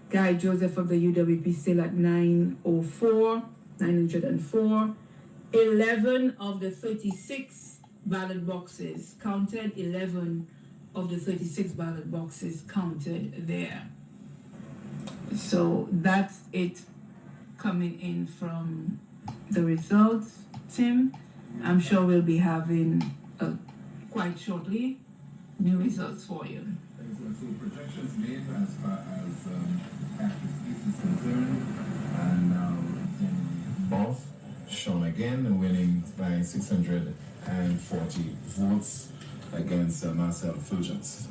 Guy Joseph of the UWP still at 904. 11 of the 36 ballot boxes counted. 11 of the 36 ballot boxes counted there. So that's it coming in from the results, Tim. I'm sure we'll be having quite shortly new results for you. So projections made as far as active East is concerned, and both shown again winning by 640 votes against Marcel Fulgence.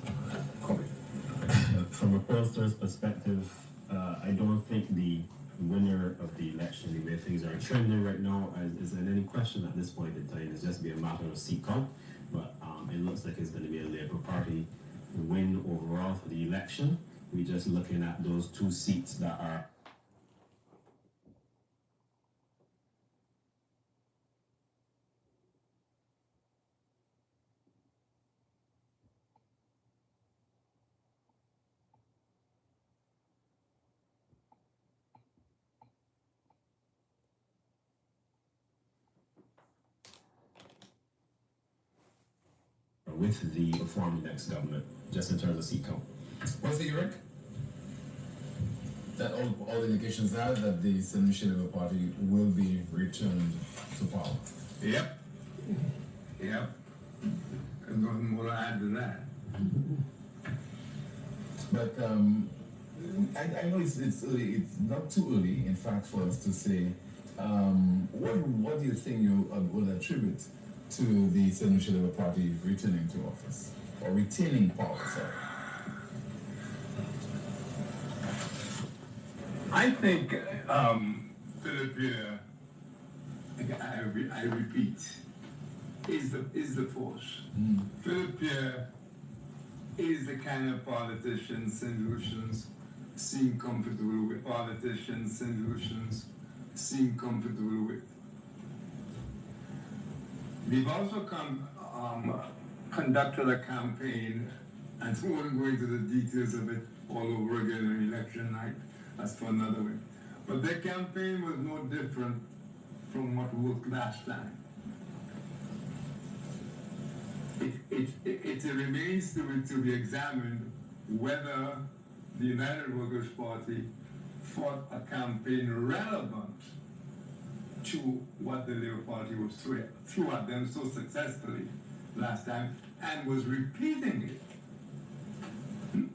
From a pollster's perspective, I don't think the winner of the election, the way things are trending right now, is in any question at this point in time. It's just be a matter of seat count, but it looks like it's going to be a Labour Party win overall for the election. We're just looking at those two seats that are with the reform next government, just in terms of seat count. What's the Eric? That all indications are that the St. Michel Labour Party will be returned to power. Yep. Yep. And nothing more to add to that. But I know it's early. It's not too early, in fact, for us to say what do you think you would attribute to the St. Michel Labour Party returning to office or retaining power? Sorry. I think Philip Pierre, I repeat, is the force. Philip Pierre is the kind of politician St. Lucians seem comfortable with. Politicians St. Lucians seem comfortable with. We've also conducted a campaign, and we won't go into the details of it all over again on election night. That's for another way. But their campaign was no different from what worked last time. It remains to be examined whether the United Workers' Party fought a campaign relevant to what the Labour Party was threw at them so successfully last time and was repeating it.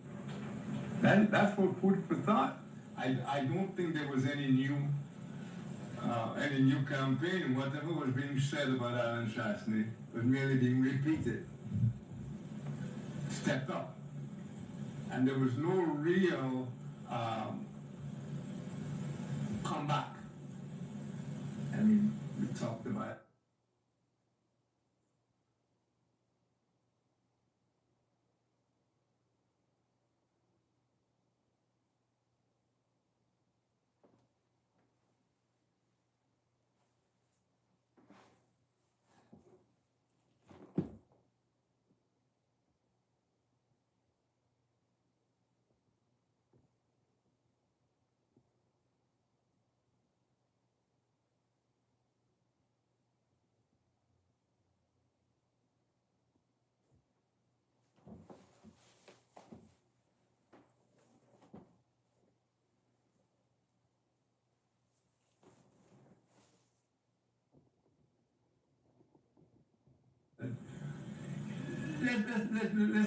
That's what food for thought. I don't think there was any new campaign. Whatever was being said about Alan Chastney was merely being repeated, stepped up, and there was no real comeback. I mean, we talked about it.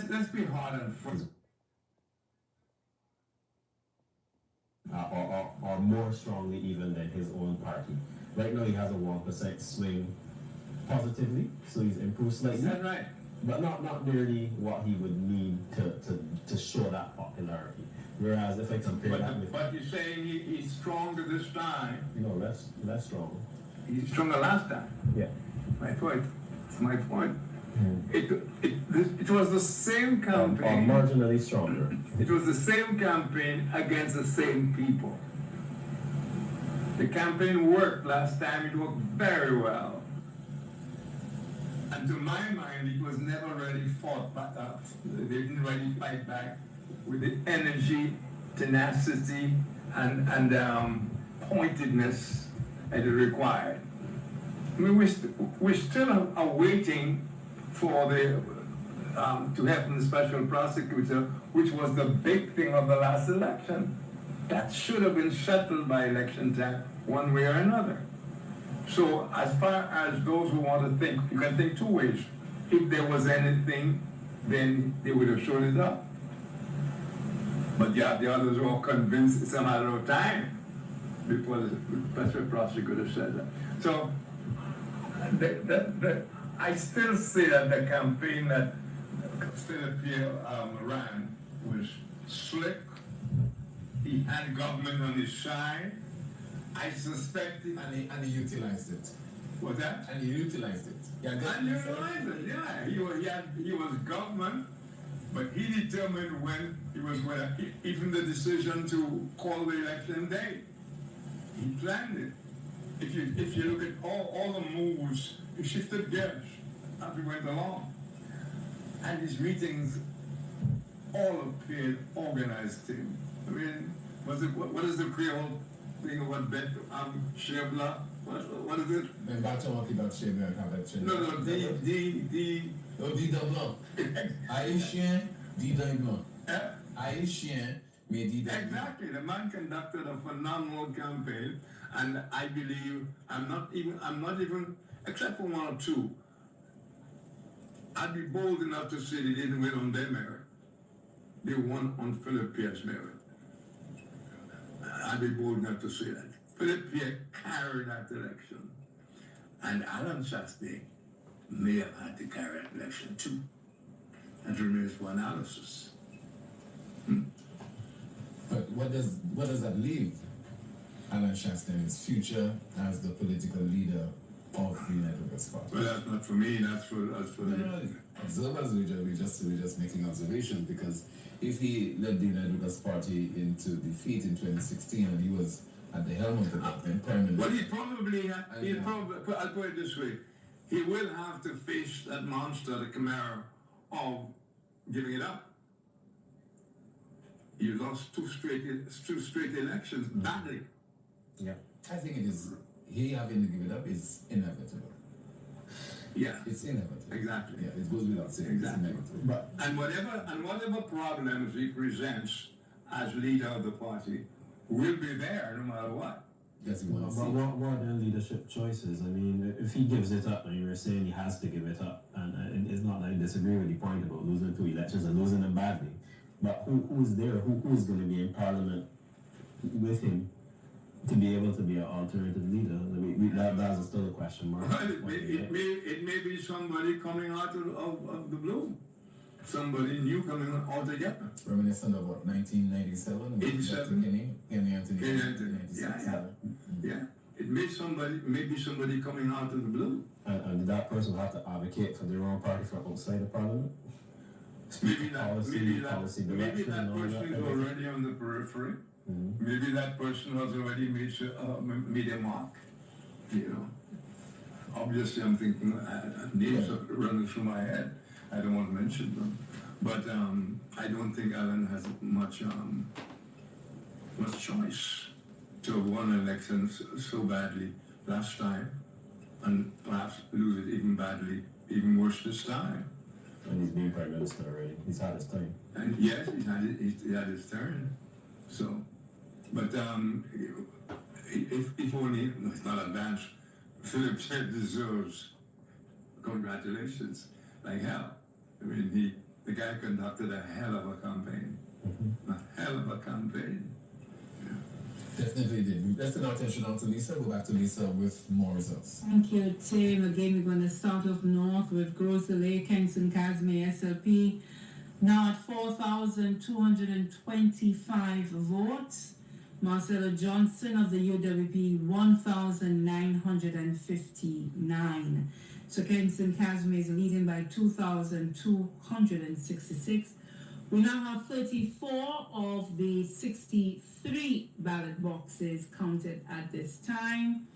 Let's be hard on first. Or more strongly even than his own party. Right now he has a 1% swing positively, so he's improved slightly. Is that right? But not nearly what he would need to show that popularity. Whereas if I compare that with... But you're saying he's stronger this time. No, less strong. He's stronger last time. Yeah. My point. It's my point. It was the same campaign. Or marginally stronger. It was the same campaign against the same people. The campaign worked last time. It worked very well. And to my mind, it was never really fought back up. They didn't really fight back with the energy tenacity and pointedness as it required. I mean, we still are waiting for the to have the special prosecutor, which was the big thing of the last election. That should have been settled by election time, one way or another. So as far as those who want to think, you can think two ways. If there was anything, then they would have shown it up. But yeah, the others were all convinced it's a matter of time before the special prosecutor said that. So I still say that the campaign that Philip Pierre ran was slick. He had government on his side. I suspect it. And he utilized it. What's that? And he utilized it. And utilized it, yeah. He was government, but he determined when he was going to, even the decision to call the election day. He planned it. If you look at all the moves, he shifted gears as we went along. And his meetings all appeared organized to him. I mean, what is the Creole thing about Shebla? What is it? No, D double. Haitian, D double. Haitian, mais D double. Exactly. The man conducted a phenomenal campaign, and I believe I'm not even, except for one or two, I'd be bold enough to say they didn't win on their merit. They won on Philip Pierre's merit. I'd be bold enough to say that. Philip Pierre carried that election. And Alan Chastain may have had to carry that election too. That remains for analysis. But what does that leave Alan Chastain's future as the political leader of the United Party? Well, that's not for me, that's for the... Observers, we're just making observations, because if he led the United Party into defeat in 2016 and he was at the helm of the government permanently... Well, I'll put it this way, he will have to face that monster, the chimera, of giving it up. He lost two straight elections badly. Yeah. I think it is, he having to give it up is inevitable. Yeah. It's inevitable. Exactly. Yeah, it goes without saying. Exactly. It's inevitable. And whatever problems he presents as leader of the party will be there no matter what. Yes, he wants But what are their leadership choices? I mean, if he gives it up, and you were saying he has to give it up, and it's not that I disagree with the point about losing 2 elections and losing them badly, but who's there? Who's going to be in parliament with him to be able to be an alternative leader? That's still a question mark. Well, it may be somebody coming out of the blue. Somebody new coming altogether. Reminiscent of what, 1997? 87? Kenny Anthony. Yeah. It may be somebody coming out of the blue. And did that person have to advocate for their own party from outside of parliament? Maybe that person direction, is already on the periphery. Mm-hmm. Maybe that person has already made a mark. You know, obviously I'm thinking names are running through my head. I don't want to mention them, but I don't think Alan has much choice to have won elections so badly last time, and perhaps lose it even worse this time. And he's been Prime Minister already. He's had his time. And yes, he had his turn. So, but if only, no, it's not advanced, Philip deserves congratulations like hell. I mean, the guy conducted a hell of a campaign. Mm-hmm. A hell of a campaign. Yeah. Definitely did. Let's turn our attention now to Lisa. Go back to Lisa with more results. Thank you, Tim. Again, we're going to start off north with Grosse-Ile, Kingston, Casimir, SLP. Now at 4,225 votes. Marcelo Johnson of the UWP, 1,959. So Kingston Casimir is leading by 2,266. We now have 34 of the 63 ballot boxes counted at this time.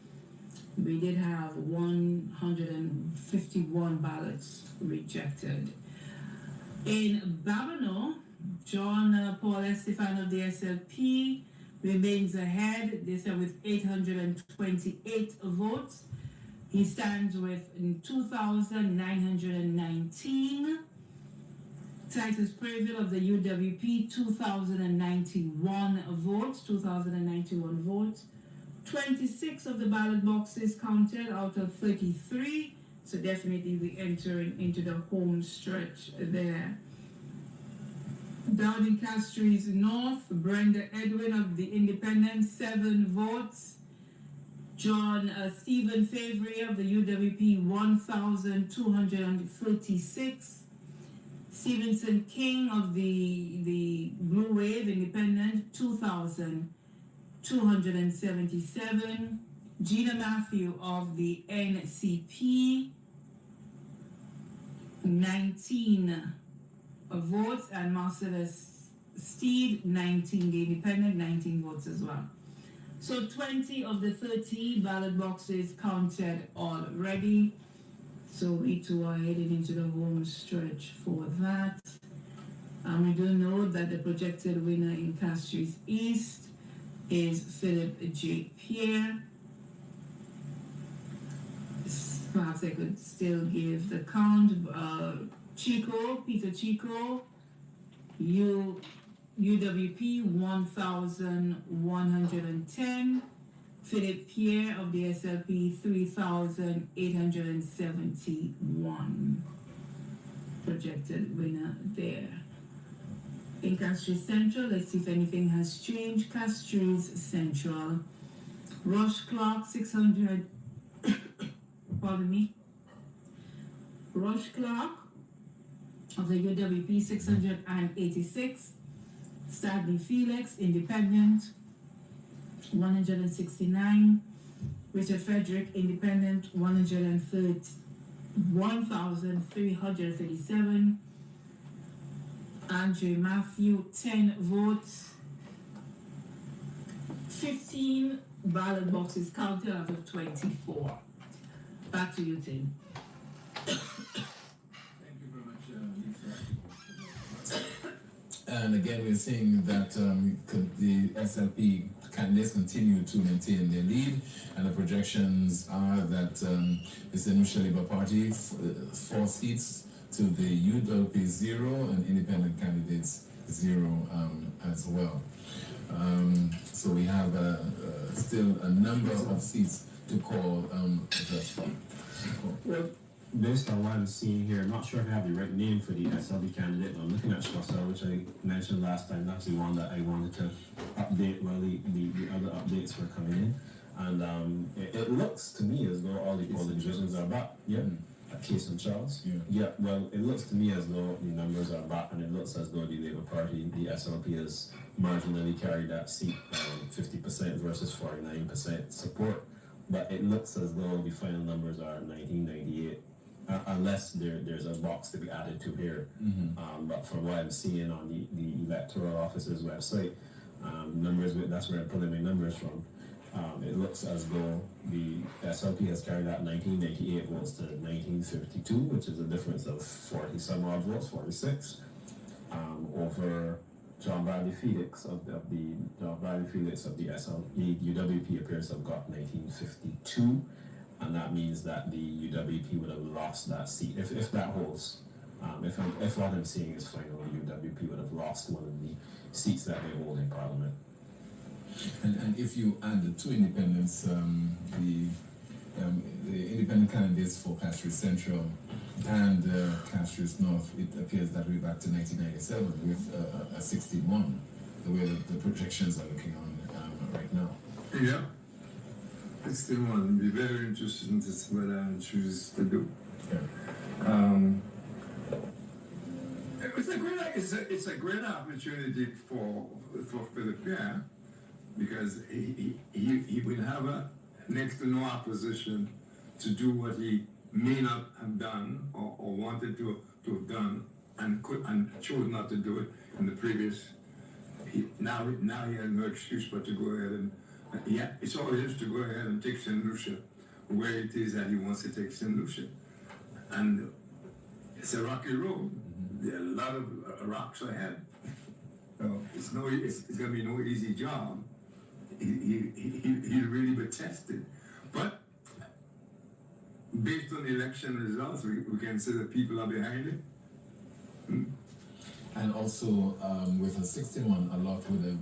We did have 151 ballots rejected. In Babonneau, John Paul Estefan of the SLP remains ahead, this year with 828 votes. He stands with 2,919. Titus Preville of the UWP, 2,091 votes, 2,091 votes. 26 of the ballot boxes counted out of 33, so definitely we're entering into the home stretch there. Down in Castries North, Brenda Edwin of the Independent, 7 votes. John Stephen Favre of the UWP, 1,236. Stevenson King of the Blue Wave Independent, 2,277. Gina Matthew of the NCP, 19 votes, and Marcellus Steed, 19, the Independent, 19 votes as well. So 20 of the 30 ballot boxes counted already. So we too are heading into the home stretch for that. We do know that the projected winner in Castries East is Philip J. Pierre. Perhaps I could still give the count. Peter Chico, UWP 1,110. Philip Pierre of the SLP 3,871. Projected winner there. In Castries Central, let's see if anything has changed. Castries Central, Rush Clark 600. Pardon me. Rush Clark of the UWP 686. Stanley Felix, Independent, 169. Richard Frederick, Independent, 1,337. Andre Matthew, 10 votes. 15 ballot boxes counted out of 24. Back to you, Tim. Thank you very much, Lisa. And again, we're seeing that the SLP candidates continue to maintain their lead, and the projections are that the Lucia Labour Party 4 seats to the UWP 0, and independent candidates 0 as well. So we have still a number of seats to call just for. Well, based on what I'm seeing here, I'm not sure if I have the right name for the SLB candidate, but I'm looking at Schlosser, which I mentioned last time. That's the one that I wanted to update while the other updates were coming in. And it looks to me as though all the polling divisions are back. Yeah. Case and Charles. Yeah. Well, it looks to me as though the numbers are back, and it looks as though the Labour Party, the SLP, has marginally carried that seat, 50% versus 49% support. But it looks as though the final numbers are 1998, unless there's a box to be added to here. But from what I'm seeing on the electoral office's website, numbers, that's where I'm pulling my numbers from. It looks as though the SLP has carried out 1998 votes to 1952, which is a difference of 40 some odd votes, 46, over John Bradley Felix of the SLP. UWP appears to have got 1952, and that means that the UWP would have lost that seat if that holds. If what I'm seeing is final, the UWP would have lost one of the seats that they hold in Parliament. And if you add the 2 independents, the independent candidates for Castries Central and Castries North, it appears that we're back to 1997 with a 61, the way that the projections are looking on right now. Yeah. 61. It'll be very interesting to see what I choose to do. Yeah. It's a great opportunity for Philip Pierre, because he will have a next to no opposition to do what he may not have done or wanted to have done and chose not to do it in the previous. Now he has no excuse but to go ahead and it's all his to go ahead and take St. Lucia where it is that he wants to take St. Lucia, and it's a rocky road. There are a lot of rocks ahead. It's gonna be no easy job. He'll really be tested. But based on the election results, we can say that people are behind it. And also with a 61, a lot would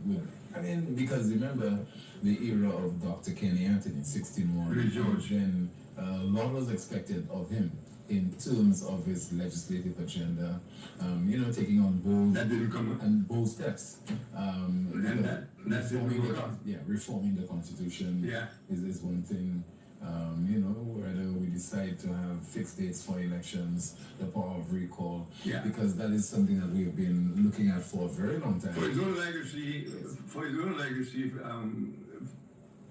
I mean, because remember the era of Dr. Kenny Anthony, 16-1, then a lot was expected of him in terms of his legislative agenda, you know, taking on bold steps. Reforming the Constitution is one thing. You know, whether we decide to have fixed dates for elections, the power of recall, because that is something that we've been looking at for a very long time. For his own legacy,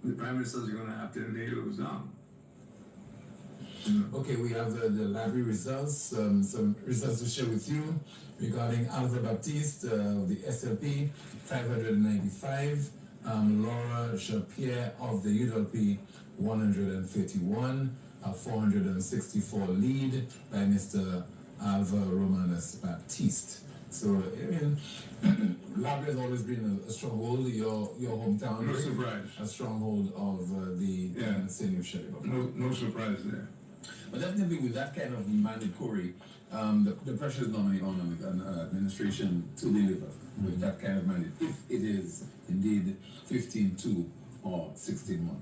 the Prime Minister is going to have to lay those down. Okay, we have the library results, some results to share with you regarding Alva Baptiste of the SLP, 595, Laura Shapierre of the UWP, 131, 464 lead by Mr. Alva Romanus Baptiste. So, I mean, library has always been a stronghold, your hometown. No surprise. A stronghold of the St. Lucia. No surprise there. But definitely with that kind of mandate, Corey, the pressure is normally on an administration to deliver with that kind of mandate, if it is indeed 15-2 or 16-1.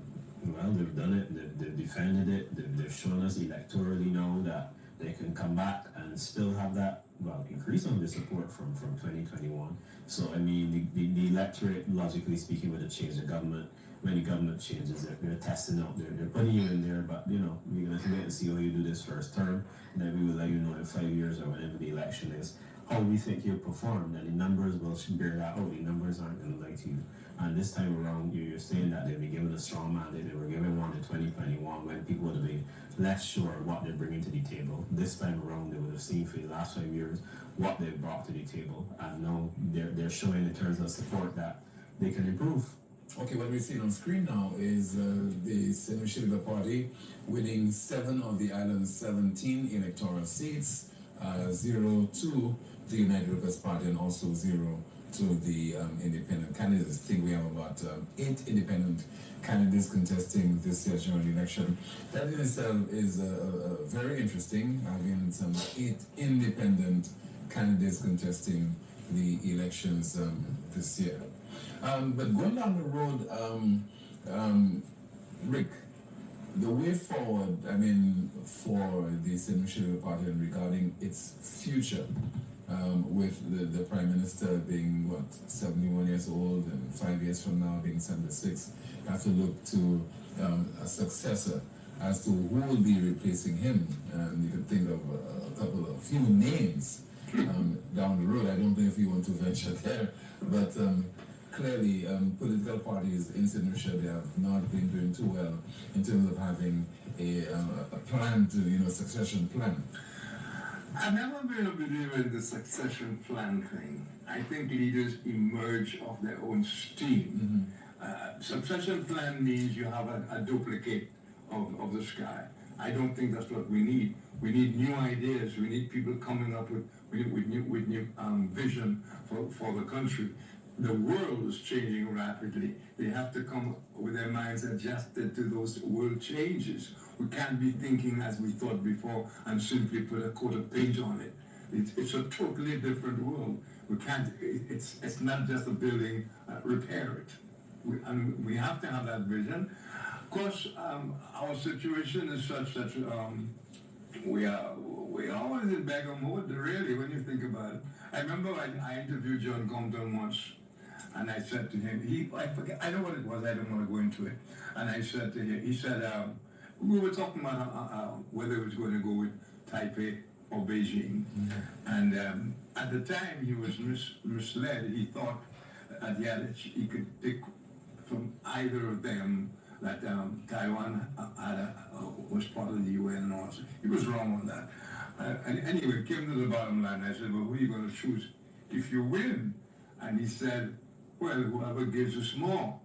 Well, they've done it, they've defended it, they've shown us electorally now that they can come back and still have that, well, increase on the support from 2021. So, I mean, the electorate, logically speaking, would have changed the government. When the government changes, they're testing out, they're putting you in there, but, you know, we're going to wait and see how you do this first term, and then we will let you know in 5 years or whenever the election is, how we think you'll perform, and the numbers will bear that out. The numbers aren't going to lie to you. And this time around, you're saying that they'll be given a strong mandate. They were given one in 2021 when people would have been less sure what they're bringing to the table. This time around, they would have seen for the last 5 years what they've brought to the table, and now they're showing in terms of support that they can improve. Okay, what we're seeing on screen now is the St. Lucia Party winning 7 of the island's 17 electoral seats, 0 to the United Workers' Party, and also 0 to the independent candidates. I think we have about 8 independent candidates contesting this year's general election. That in itself is very interesting, having some 8 independent candidates contesting the elections this year. But going down the road, Rick, the way forward, I mean, for the St. Lucia Party and regarding its future, with the Prime Minister being, 71 years old, and 5 years from now being 76, you have to look to a successor as to who will be replacing him. And you could think of a few names down the road. I don't know if you want to venture there, but clearly, political parties in St. Lucia, they have not been doing too well in terms of having a plan to, succession plan. I've never been a believer in the succession plan thing. I think leaders emerge of their own steam. Succession plan means you have a duplicate of the sky. I don't think that's what we need. We need new ideas. We need people coming up with new vision for the country. The world is changing rapidly. They have to come with their minds adjusted to those world changes. We can't be thinking as we thought before and simply put a coat of paint on it. It's a totally different world. We can't, it's not just a building, repair it. We have to have that vision. Of course, our situation is such that we're always in beggar mode, really, when you think about it. I remember I interviewed John Compton once, and I said to him, I know what it was, I don't want to go into it. And I said to him, he said, we were talking about whether he was going to go with Taipei or Beijing. And at the time, he was misled. He thought that he could pick from either of them, that Taiwan was part of the UN and all. He was wrong on that. And anyway, it came to the bottom line. I said, well, who are you going to choose if you win? And he said, well, whoever gives us more.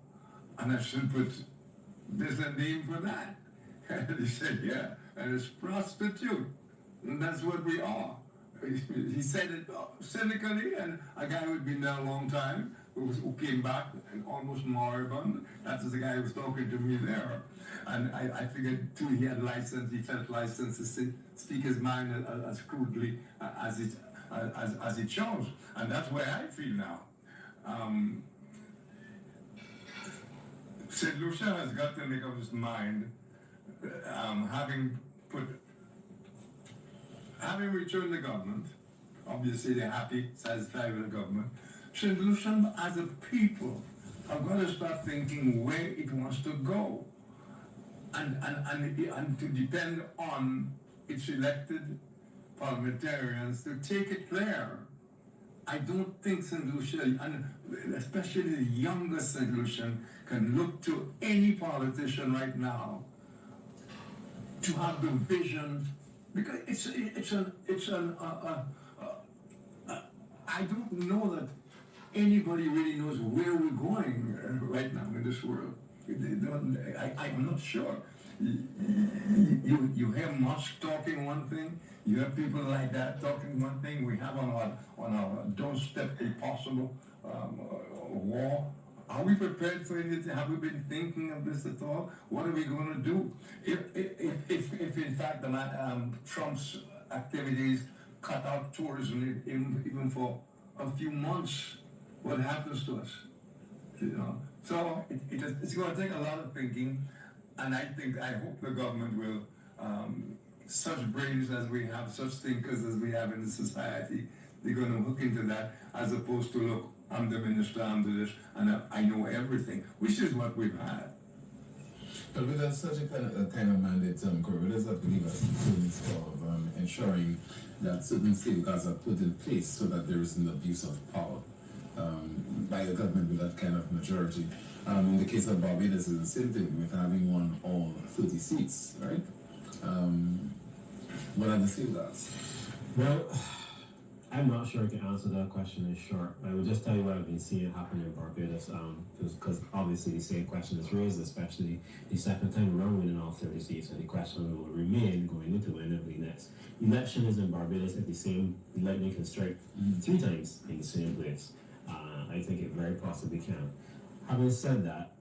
And I said, but there's a name for that. And he said, yeah, and it's prostitute. And that's what we are. he said it cynically, and a guy who'd been there a long time, who came back and almost moribund. That was the guy who was talking to me there. And I figured too, he had license, he felt licensed to speak his mind as crudely as it chose. And that's where I feel now. St. Lucia has got to make up his mind, having returned the government, obviously they're happy, satisfied with the government. St. Lucia as a people have got to start thinking where it wants to go and to depend on its elected parliamentarians to take it there. I don't think St. Lucia, and especially the younger St. Lucian, can look to any politician right now to have the vision, because I don't know that anybody really knows where we're going right now in this world. I'm not sure. You hear Musk talking one thing, you have people like that talking one thing. We have on our doorstep a possible war. Are we prepared for it? Have we been thinking of this at all? What are we going to do if in fact Trump's activities cut out tourism even for a few months? What happens to us? You know. So it's going to take a lot of thinking, and I hope the government will. Such brains as we have, such thinkers as we have in the society, they're going to hook into that, as opposed to, look, I'm the minister, I'm the this, and I know everything, which is what we've had. But with such a kind of mandate, what does that leave us in terms of ensuring that certain safeguards are put in place so that there is an abuse of power by the government with that kind of majority? In the case of Barbados, it's the same thing with having won all 30 seats, right? What are the safeguards? Well, I'm not sure I can answer that question in short. I will just tell you what I've been seeing happen in Barbados, because obviously the same question is raised, especially the second time around winning all 30 seats, and the question will remain going into whenever the next election is in Barbados if the lightning can strike 3 times in the same place. I think it very possibly can. Having said that,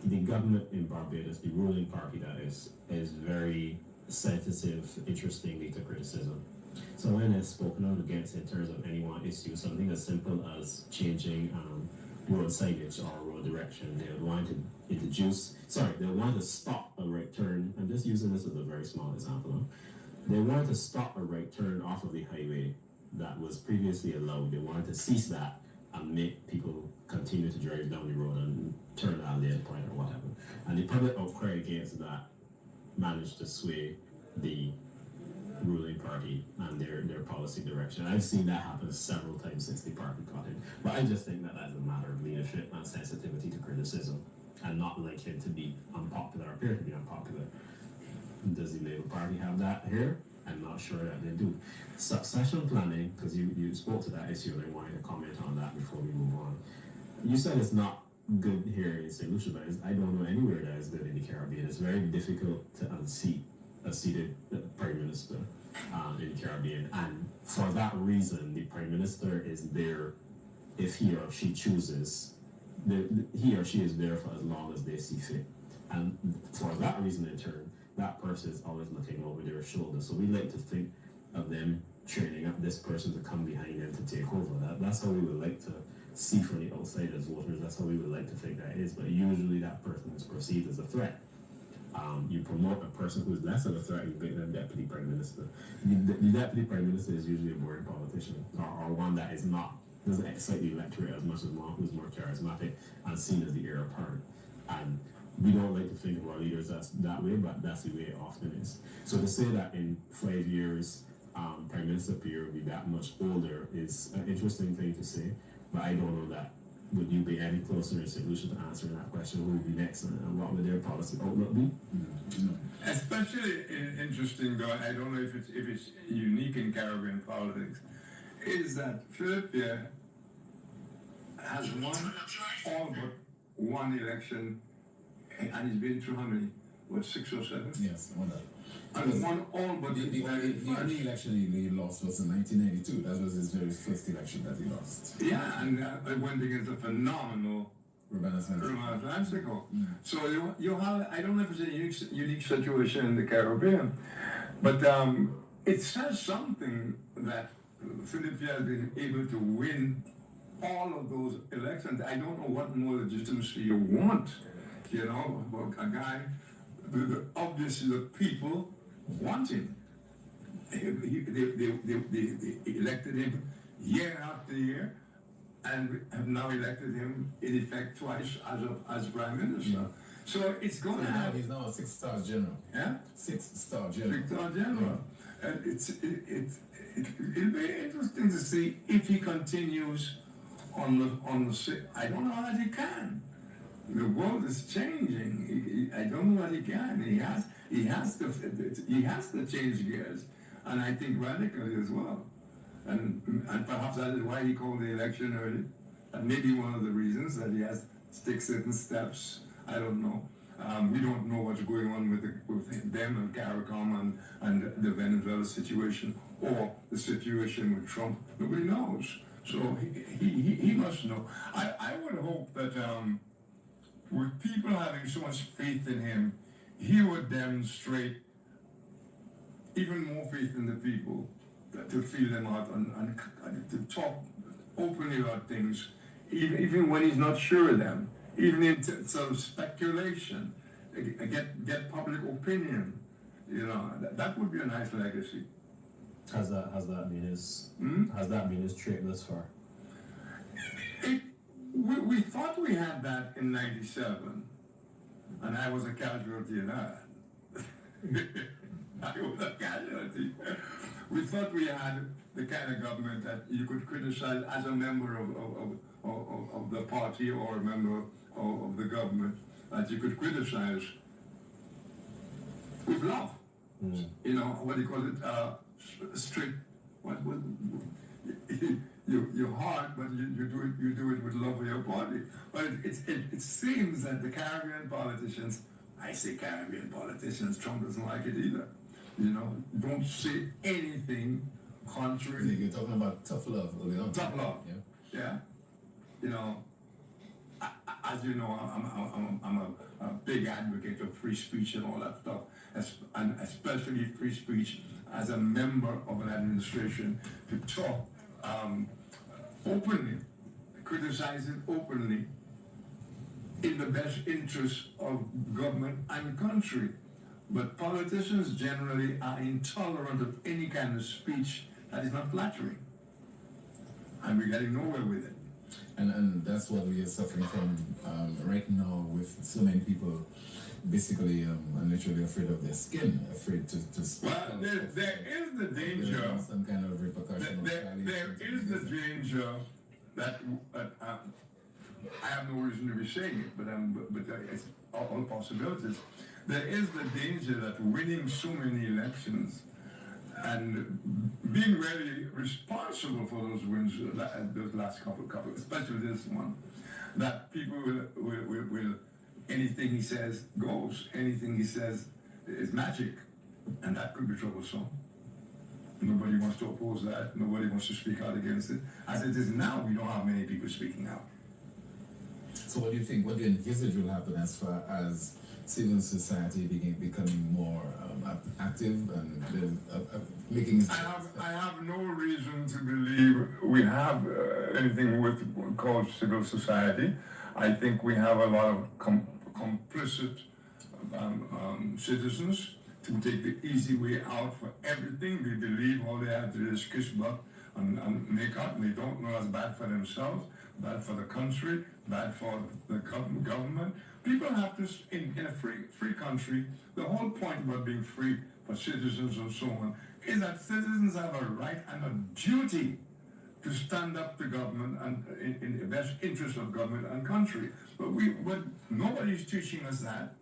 the government in Barbados, the ruling party that is very sensitive, interestingly, to criticism. So when it's spoken out against in terms of any one issue, something as simple as changing road signage or road direction, they would want they want to stop a right turn. I'm just using this as a very small example. They want to stop a right turn off of the highway that was previously allowed. They wanted to cease that and make people continue to drive down the road and turn at the end point or whatever. And the public outcry against that managed to sway the ruling party and their policy direction. I've seen that happen several times since the party got in. But I just think that that's a matter of leadership and sensitivity to criticism, and not likely to be unpopular, appear to be unpopular. Does the Labour Party have that here? I'm not sure that they do. Succession planning, because you spoke to that issue and I wanted to comment on that before we move on. You said it's not good here in St. Lucia, but I don't know anywhere that is good in the Caribbean. It's very difficult to unseat a seated Prime Minister in the Caribbean, and for that reason the Prime Minister is there if he or she chooses. He or she is there for as long as they see fit, and for that reason in turn, that person is always looking over their shoulder. So we like to think of them training up this person to come behind them to take over. That's how we would like to see from the outside as voters. That's how we would like to think that is, but usually that person is perceived as a threat. You promote a person who is less of a threat, you make them deputy prime minister. The deputy prime minister is usually a boring politician, or one that doesn't excite the electorate as much as one who's more charismatic and seen as the heir apparent. And we don't like to think of our leaders that way, but that's the way it often is. So to say that in 5 years, Prime Minister Pierre will be that much older is an interesting thing to say, but I don't know that. Would you be any closer in St. Lucia to answering that question? Who would be next, and what would their policy outlook be? Especially interesting, though, I don't know if it's unique in Caribbean politics, is that Philip Pierre has won all but one election, and he's been through how many? what, 6 or 7? Yes, on that. And won all but The only election he lost was in 1992. That was his very first election that he lost. Yeah, and it went against a phenomenal Romana Atlantico. So you have, I don't know if it's a unique situation in the Caribbean, but it says something that Philippe has been able to win all of those elections. I don't know what more legitimacy you want, you know, about a guy, obviously the people want him. They elected him year after year, and have now elected him in effect twice as Prime Minister. Yeah. So it's going to have. He's now a 6-star general. Yeah? 6-star general. 6-star general. Yeah. And it'll be interesting to see if he continues on the. I don't know that he can. The world is changing. I don't know what he can. He has to change gears, and I think radically as well. And perhaps that is why he called the election early. And maybe one of the reasons that he has to take certain steps. I don't know. We don't know what's going on with them and CARICOM and the Venezuela situation or the situation with Trump. Nobody knows. So he must know. I would hope that with people having so much faith in him, he would demonstrate even more faith in the people, to feel them out and to talk openly about things, even when he's not sure of them, even in sort of speculation, get public opinion. You know, that would be a nice legacy. Has that been his trait thus far? We thought we had that in '97, and I was a casualty in that. I was a casualty. We thought we had the kind of government that you could criticize as a member of the party or a member of the government, that you could criticize with love. You know, what do you call it? Strict. You're hard, but you do it with love for your party. But it seems that the Caribbean politicians, I say Caribbean politicians, Trump doesn't like it either. You know, don't say anything contrary. You're talking about tough love early on. Tough love. Yeah. Yeah. You know, as you know, I'm a big advocate of free speech and all that stuff, and especially free speech as a member of an administration to talk openly, criticize it openly in the best interest of government and country. But politicians generally are intolerant of any kind of speech that is not flattering. And we're getting nowhere with it. And that's what we are suffering from right now, with so many people basically and literally afraid of their skin, afraid to speak. Well, there is the danger. Some kind of repercussion. There is the danger that I have no reason to be saying it, but it's all possibilities. There is the danger that winning so many elections and being really responsible for those wins, those last couple, especially this one, that people will anything he says goes, anything he says is magic, and that could be troublesome. Nobody wants to oppose that. Nobody wants to speak out against it. As it is now, we don't have many people speaking out. So what do you think? What do you envisage will happen as far as civil society becoming more active and making? I have no reason to believe we have anything called civil society. I think we have a lot of complicit citizens to take the easy way out for everything. They believe all they have to do is kiss butt and make out, and they don't know that's bad for themselves, bad for the country, bad for the government. People have to, in a free country, the whole point about being free for citizens and so on is that citizens have a right and a duty to stand up to government and in the best interest of government and country. But nobody's teaching us that.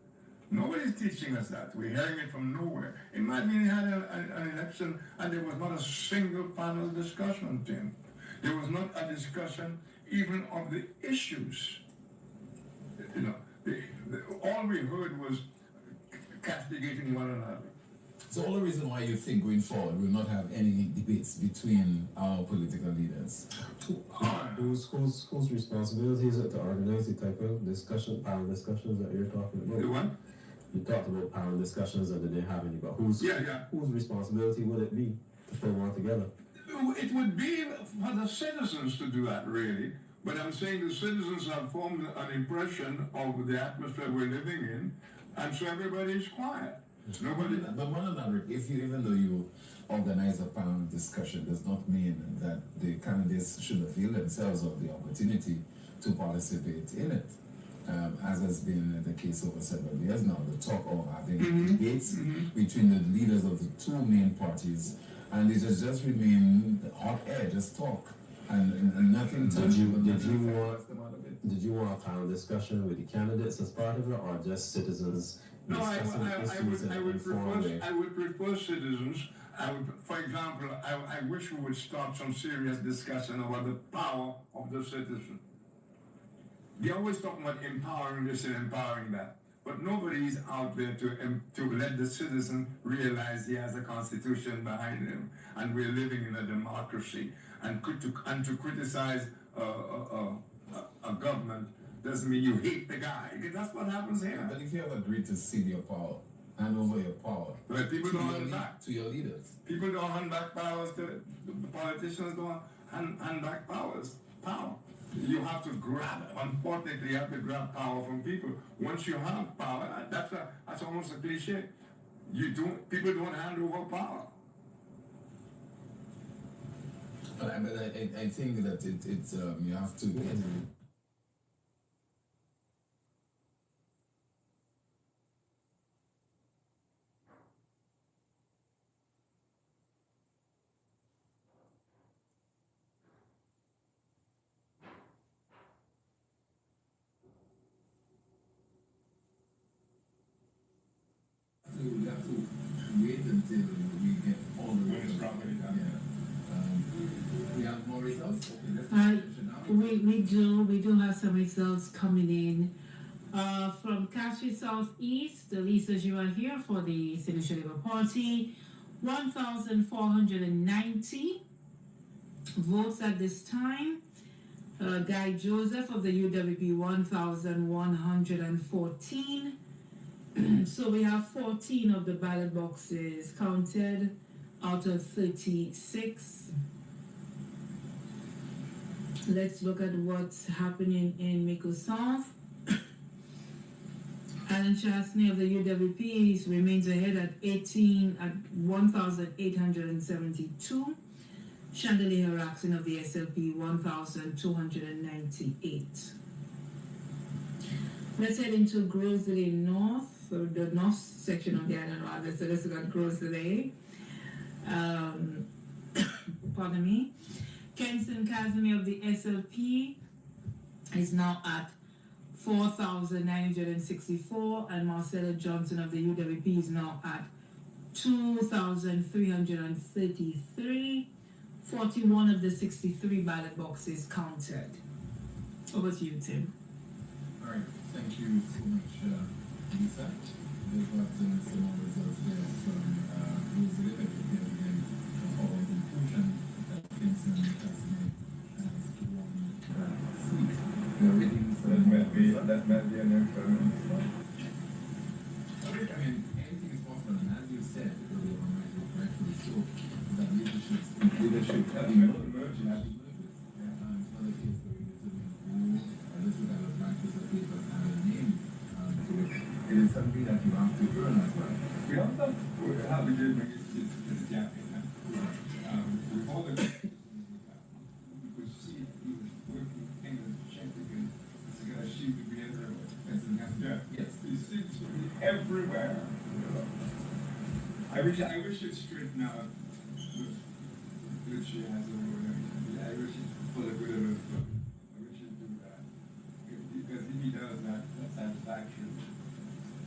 Nobody's teaching us that. We're hearing it from nowhere. Imagine you had an election and there was not a single panel discussion, Tim. There was not a discussion even of the issues. You know, all we heard was castigating one another. So all the reason why you think going forward we'll not have any debates between our political leaders? Whose responsibility is it to organize the type of panel discussions that you're talking about? The what? You talked about panel discussions and they didn't have any, but whose responsibility would it be to put one together? It would be for the citizens to do that, really. But I'm saying the citizens have formed an impression of the atmosphere we're living in, and so everybody's quiet. Nobody. But one another, even though you organize a panel discussion, does not mean that the candidates should avail themselves of the opportunity to participate in it. As has been the case over several years now, the talk of having debates between the leaders of the two main parties, and it has just remained hot air, just talk, and nothing tangible. Did you want a panel discussion with the candidates as part of it, or just citizens? No, I would prefer citizens. For example, I wish we would start some serious discussion about the power of the citizen. They always talk about empowering this and empowering that, but nobody's out there to let the citizen realize he has a constitution behind him, and we're living in a democracy. And to criticize a government doesn't mean you hate the guy. That's what happens here. But if you have agreed to cede your power, hand over your power but people don't hand back to your leaders. People don't hand back powers to the politicians. Don't hand back power. You have to grab. Unfortunately, you have to grab power from people. Once you have power, that's almost a cliche. People don't hand over power. But I think that it's you have to get. We have to wait until we get all the results. We have more results. We do have some results coming in. From Castries Southeast, Lisa, you are here for the Senator Labour Party. 1,490 votes at this time. Guy Joseph of the UWP, 1,114. So we have 14 of the ballot boxes counted out of 36. Let's look at what's happening in Miko South. Alan Chastney of the UWP remains ahead at 1,872. Chandelier Raxon of the SLP, 1,298. Let's head into Grosley North, or the north section of the island rather. So let's look at Grosley. Pardon me. Kenson Casimir of the SLP is now at 4,964, and Marcella Johnson of the UWP is now at 2,333. 41 of the 63 ballot boxes counted. Over to you, Tim. All right, thank you so much, Lisa. There's lots of some more results there from Rosalie that we get again for our conclusion that Vincent has made as one seat. We are waiting for that might be an experiment. I mean, anything is possible, and as you said earlier on, rightfully so, that leadership has been emerging. It's not a case where we determine who, this would have a practice of paper and a name to it. It is something that you have to earn as well. We don't know how we did make it to the gap in that. With all the you could see he was working in the champion. It's got a sheep to be everywhere. Yes, he seems to be everywhere. I wish it straightened out. Lucia has a word. I wish it for the good of us, but I wish it do that. Because if he does that, that's satisfaction.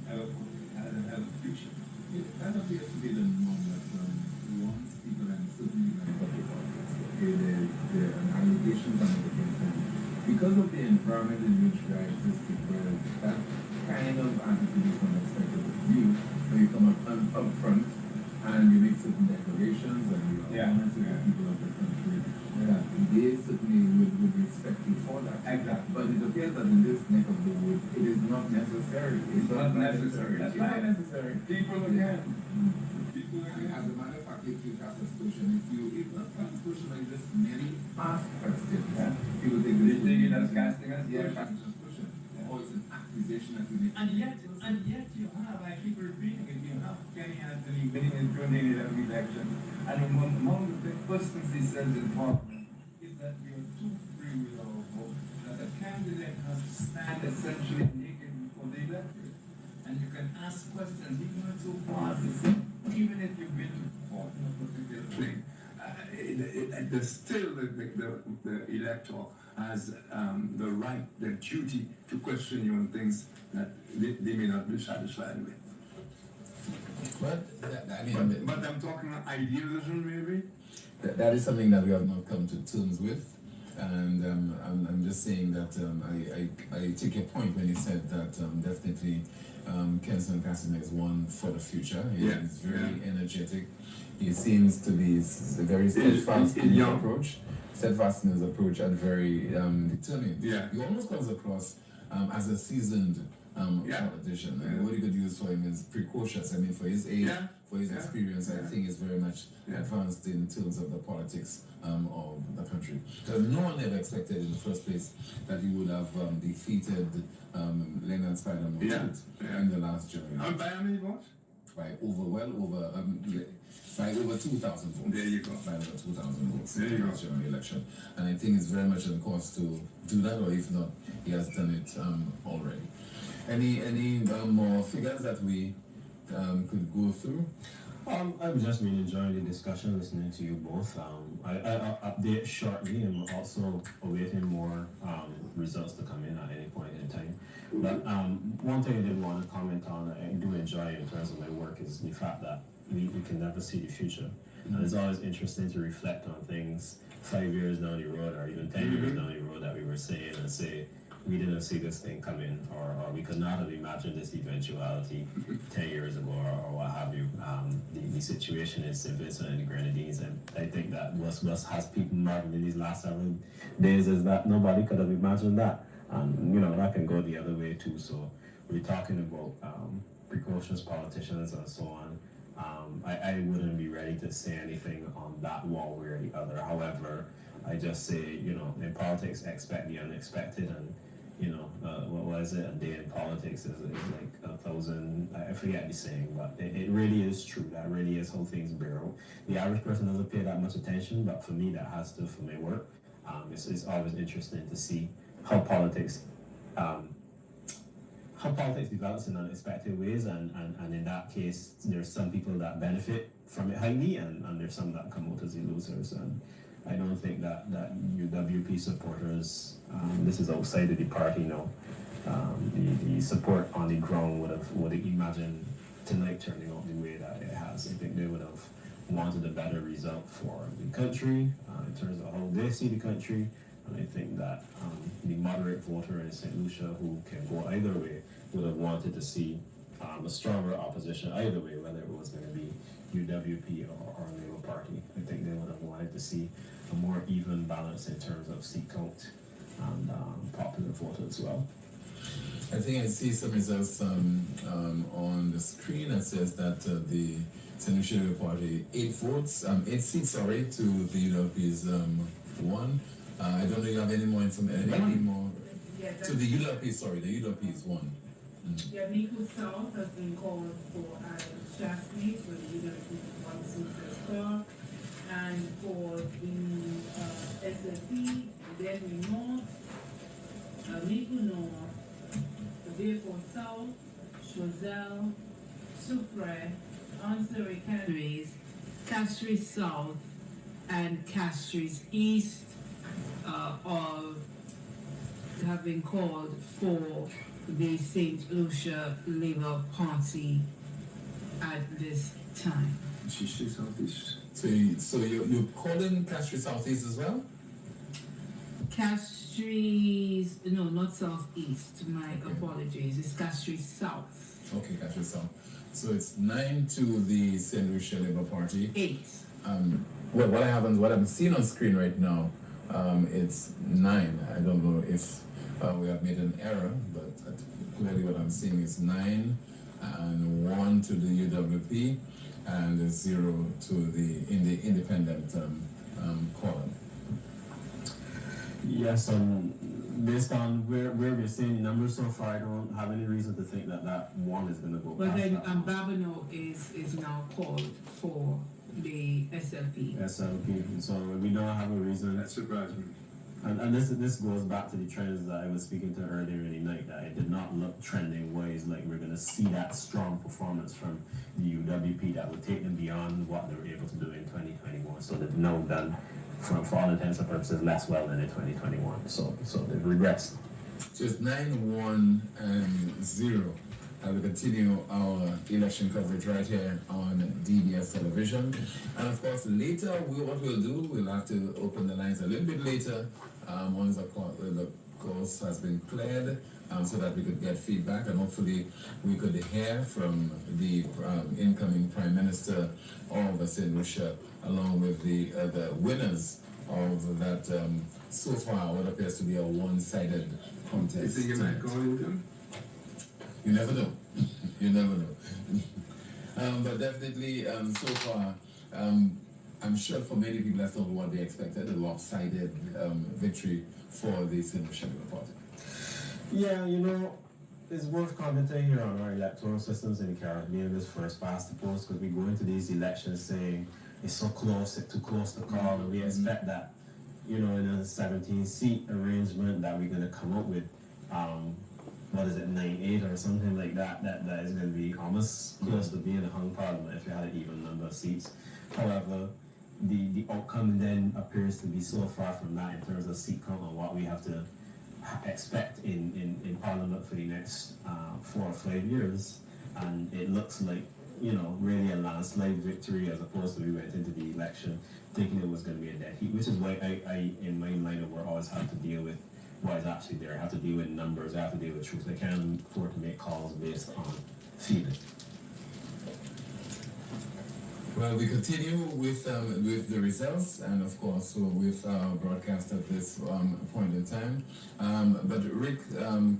Has a future. That appears to be the norm that once people, and certainly like public office, there are allegations and everything. Because of the environment in which we are existing, where that kind of attitude is unexpected of you, where you come up front and you make certain declarations and you honor certain people of the country, that they certainly would respect you for that. Exactly. But it appears that in this neck of the wood, it is not necessary. It's not necessary. It's not necessary. People again. People again. As a matter of fact, if you cast aspersion, if not cast aspersion, like just many ask questions, people take this. They take it as casting aspersion. Yeah, casting aspersion. Or it's an accusation that you make. And yet you have, I keep repeating it, you have Kenny Anthony winning and winning every election. And among the first things he says in Parliament is that we are too free with our vote, that a candidate has to stand essentially naked before the electorate. And you can ask questions, even went so far as to say, even if you've been to court in a particular thing, there's still the elector has the right, the duty to question you on things that they may not be satisfied with. But I'm talking idealism, maybe. That is something that we have not come to terms with, and I'm just saying that I take your point when you said that definitely Kenson Casimir is one for the future. He's very energetic. He seems to be very steadfast in his approach. Steadfast in his approach and very determined. He almost comes across as a seasoned politician. And what you could use for him is precocious. I mean, for his age, for his experience, I think is very much advanced in terms of the politics of the country. Because no one ever expected in the first place that he would have defeated Leonard Spider-Man in the last general. By how many votes? By over 2,000 votes. There you go. By over 2,000 votes in the last general election. And I think it's very much on course to do that, or if not, he has done it already. Any more figures that we could go through? I've just been enjoying the discussion, listening to you both. I'll update shortly. I'm also awaiting more results to come in at any point in time. But one thing I did want to comment on, I do enjoy in terms of my work, is the fact that we can never see the future. And it's always interesting to reflect on things 5 years down the road, or even 10 years down the road, that we were saying and say, we didn't see this thing coming, or we could not have imagined this eventuality 10 years ago, or what have you. The situation in St. Vincent and the Grenadines, and I think that what has people marveled in these last several days is that nobody could have imagined that. And, you know, that can go the other way too. So we're talking about precocious politicians and so on. I wouldn't be ready to say anything on that one way or the other. However, I just say, you know, in politics, expect the unexpected, and you know, what was it? A day in politics is like 1,000. I forget the saying, but it really is true. That really is how things bear out. The average person doesn't pay that much attention, but for me, that has to for my work. It's always interesting to see how politics develops in unexpected ways, and in that case, there's some people that benefit from it highly, and there's some that come out as the losers. And I don't think that UWP supporters, this is outside of the party now, the support on the ground would have imagined tonight turning out the way that it has. I think they would have wanted a better result for the country in terms of how they see the country. And I think that the moderate voter in St. Lucia, who can go either way, would have wanted to see a stronger opposition either way, whether it was going to be UWP or Labour Party. I think they would have wanted to see a more even balance in terms of seat count and popular vote as well. I think I see some results on the screen that says that the St. Lucia Labour Party 8 seats, to the UWP's 1. I don't know if you have any more information. To the UWP, the UWP is 1. Nico South has been called for as Shastney for the UWP 1 seat as well. And for the SLP, then North, Nico North, therefore South, Choiseul, Soufrière, Ansari Canaries, Castries South, and Castries East have been called for the St. Lucia Labour Party at this time. Castries Southeast. So you're calling Castries Southeast as well? Castries Castries, no, not southeast, my apologies, it's Castries south. Okay, Castries south. So it's 9 to the St. Lucia Labour Party. 8. Well, what I'm seeing on screen right now, it's 9. I don't know if we have made an error, but clearly what I'm seeing is 9 and 1 to the UWP and 0 to the independent column. Yes, based on where we're seeing the numbers so far, I don't have any reason to think that one is going to go But past then that. Babino is now called for the SLP. SLP, so we don't have a reason. That surprised me. And this goes back to the trends that I was speaking to earlier in the night, that it did not look trending ways like we're going to see that strong performance from the UWP that would take them beyond what they were able to do in 2021. So they've now done, for all intents and purposes, less well than in 2021. So they've regressed. So it's 9, 1, and 0. I will continue our election coverage right here on DBS television. And of course, later, what we'll do, we'll have to open the lines a little bit later once the course has been cleared, so that we could get feedback, and hopefully we could hear from the incoming Prime Minister of St. Lucia, along with the winners of that so far what appears to be a one-sided contest. You think you might call him? You never know. You never know. But definitely, so far, I'm sure for many people that's not what they expected, a lopsided victory for the St. Lucia Party. Yeah, it's worth commenting here on our electoral systems in the Caribbean, this first past the post, because we go into these elections saying it's so close, it's too close to call, and we expect that, in a 17-seat arrangement that we're going to come up with, 9-8 or something like that is going to be almost close to being a hung parliament if you had an even number of seats. However, the outcome then appears to be so far from that in terms of seat count and what we have to expect in parliament for the next 4 or 5 years, and it looks like really a landslide victory, as opposed to we went into the election thinking it was going to be a dead heat, which is why I in my line of work always have to deal with what is actually there. I have to deal with numbers, I have to deal with truth. I can't afford to make calls based on feeling. Well, we continue with the results, and of course with our broadcast at this point in time. But Rick,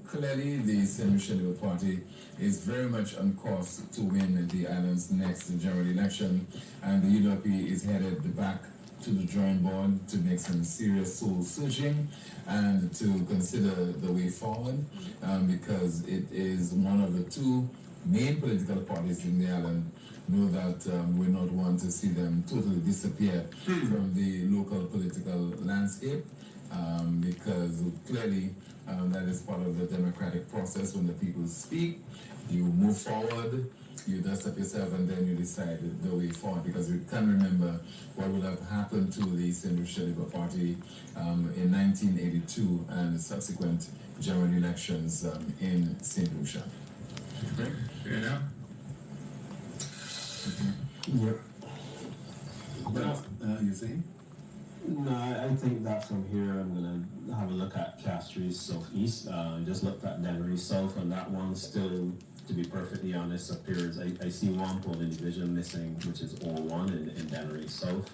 clearly the St. Lucia Labour Party is very much on course to win the island's next general election, and the UWP is headed back to the drawing board to make some serious soul searching and to consider the way forward, because it is one of the two main political parties in the island. Know that we not want to see them totally disappear from the local political landscape, because clearly that is part of the democratic process. When the people speak, you move forward, you dust up yourself, and then you decide the way forward, because you can remember what would have happened to the St. Lucia Labour Party in 1982 and subsequent general elections in St. Lucia. Okay. Yeah. Yep. But you see? No, I think that from here I'm going to have a look at Castries Southeast. Just looked at Dennery South, and that one still, to be perfectly honest, appears, I see one polling division missing, which is 01 in Dennery South.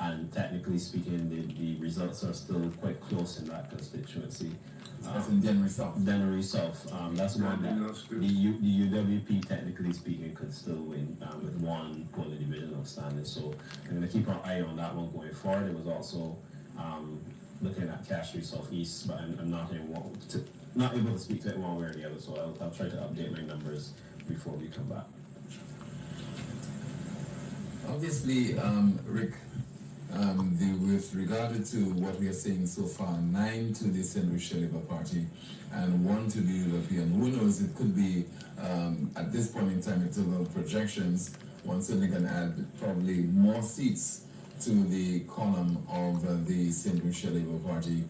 And technically speaking, the results are still quite close in that constituency. That's in Dennery South. Dennery South. That's one that the UWP, technically speaking, could still win with one polling division outstanding. So I'm going to keep an eye on that one going forward. It was also looking at Castries Southeast, but I'm not able to speak to it one way or the other. So I'll try to update my numbers before we come back. Obviously, Rick, with regard to what we are saying so far, 9 to the St. Lucia Labour Party and 1 to the European. Who knows, it could be, at this point in time, in terms of projections, one certainly can add probably more seats to the column of the St. Lucia Labour Party.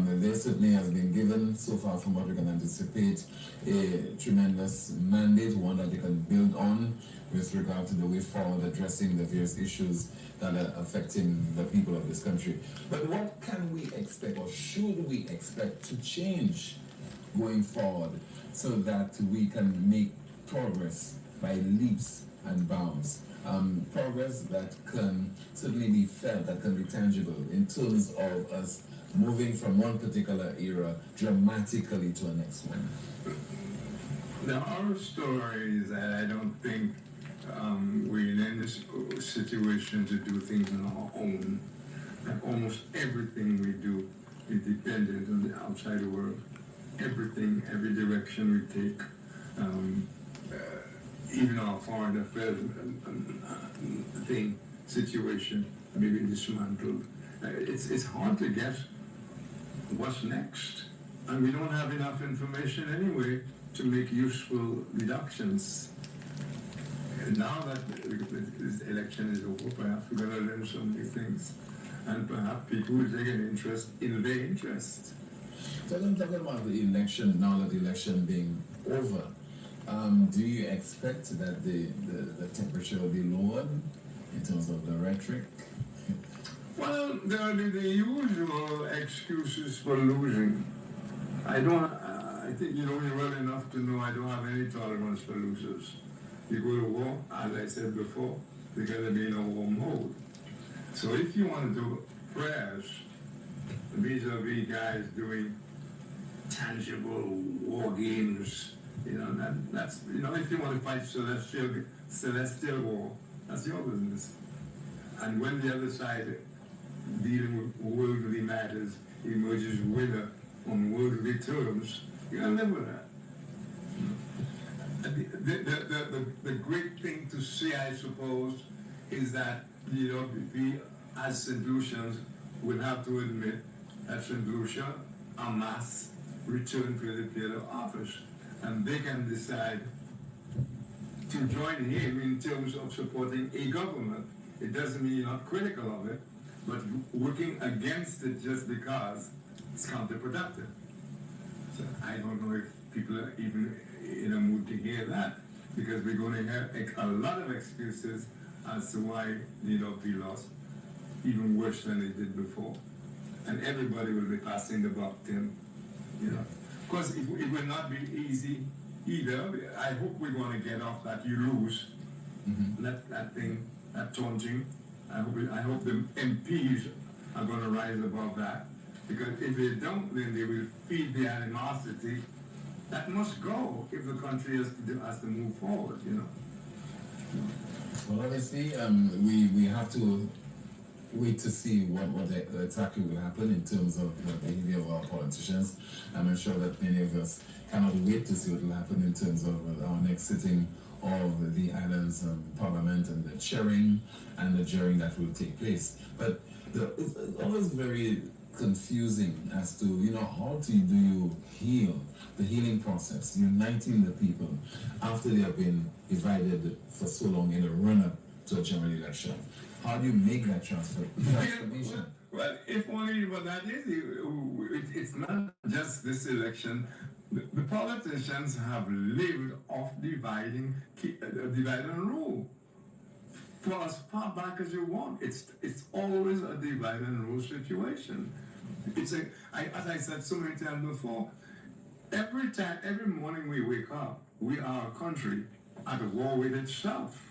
There certainly has been given, so far from what we can anticipate, a tremendous mandate, one that they can build on with regard to the way forward addressing the various issues that are affecting the people of this country. But what can we expect, or should we expect, to change going forward so that we can make progress by leaps and bounds? Progress that can certainly be felt, that can be tangible in terms of us moving from one particular era dramatically to the next one. Now, our story is that I don't think we're in this situation to do things on our own. And almost everything we do is dependent on the outside world. Everything, every direction we take, even our foreign affairs situation may be dismantled. It's hard to guess what's next. And we don't have enough information anyway to make useful deductions. And now that this election is over, perhaps we're going to learn so many things. And perhaps people will take an interest in their interests. So I'm talking about the election, now that the election being over. Do you expect that the temperature will be lowered in terms of the rhetoric? Well, there will be the usual excuses for losing. I think you know me well enough to know I don't have any tolerance for losers. You go to war, as I said before, there's going to be no war mode. So if you want to do prayers vis-a-vis guys doing tangible war games, that's if you want to fight celestial war, that's your business. And when the other side dealing with worldly matters emerges winner on worldly terms, you gotta live with that. The great thing to say, I suppose, is that we as St. Lucians will have to admit that St. Lucia en masse return to the period of office, and they can decide to join him in terms of supporting a government. It doesn't mean you're not critical of it, but working against it just because it's counterproductive. So I don't know if people are even in a mood to hear that, because we're going to have a lot of excuses as to why the UWP lost, even worse than they did before. And everybody will be passing the buck, Tim. Of course, it will not be easy either. I hope we're going to get off that you lose, that thing, that taunting. I hope the MPs are going to rise above that, because if they don't, then they will feed the animosity that must go if the country has to move forward. Well, obviously, we have to wait to see what exactly will happen in terms of the behavior of our politicians. I'm sure that many of us cannot wait to see what will happen in terms of our next sitting of the island's parliament and the chairing and the juring that will take place. But it's always very confusing as to how do you heal, the healing process, uniting the people after they have been divided for so long in a run-up to a general election. How do you make that transformation? Well, if only what that is, it's not just this election. The politicians have lived off divide and rule for as far back as you want. It's always a divide and rule situation. As I said so many times before, every morning we wake up, we are a country at war with itself.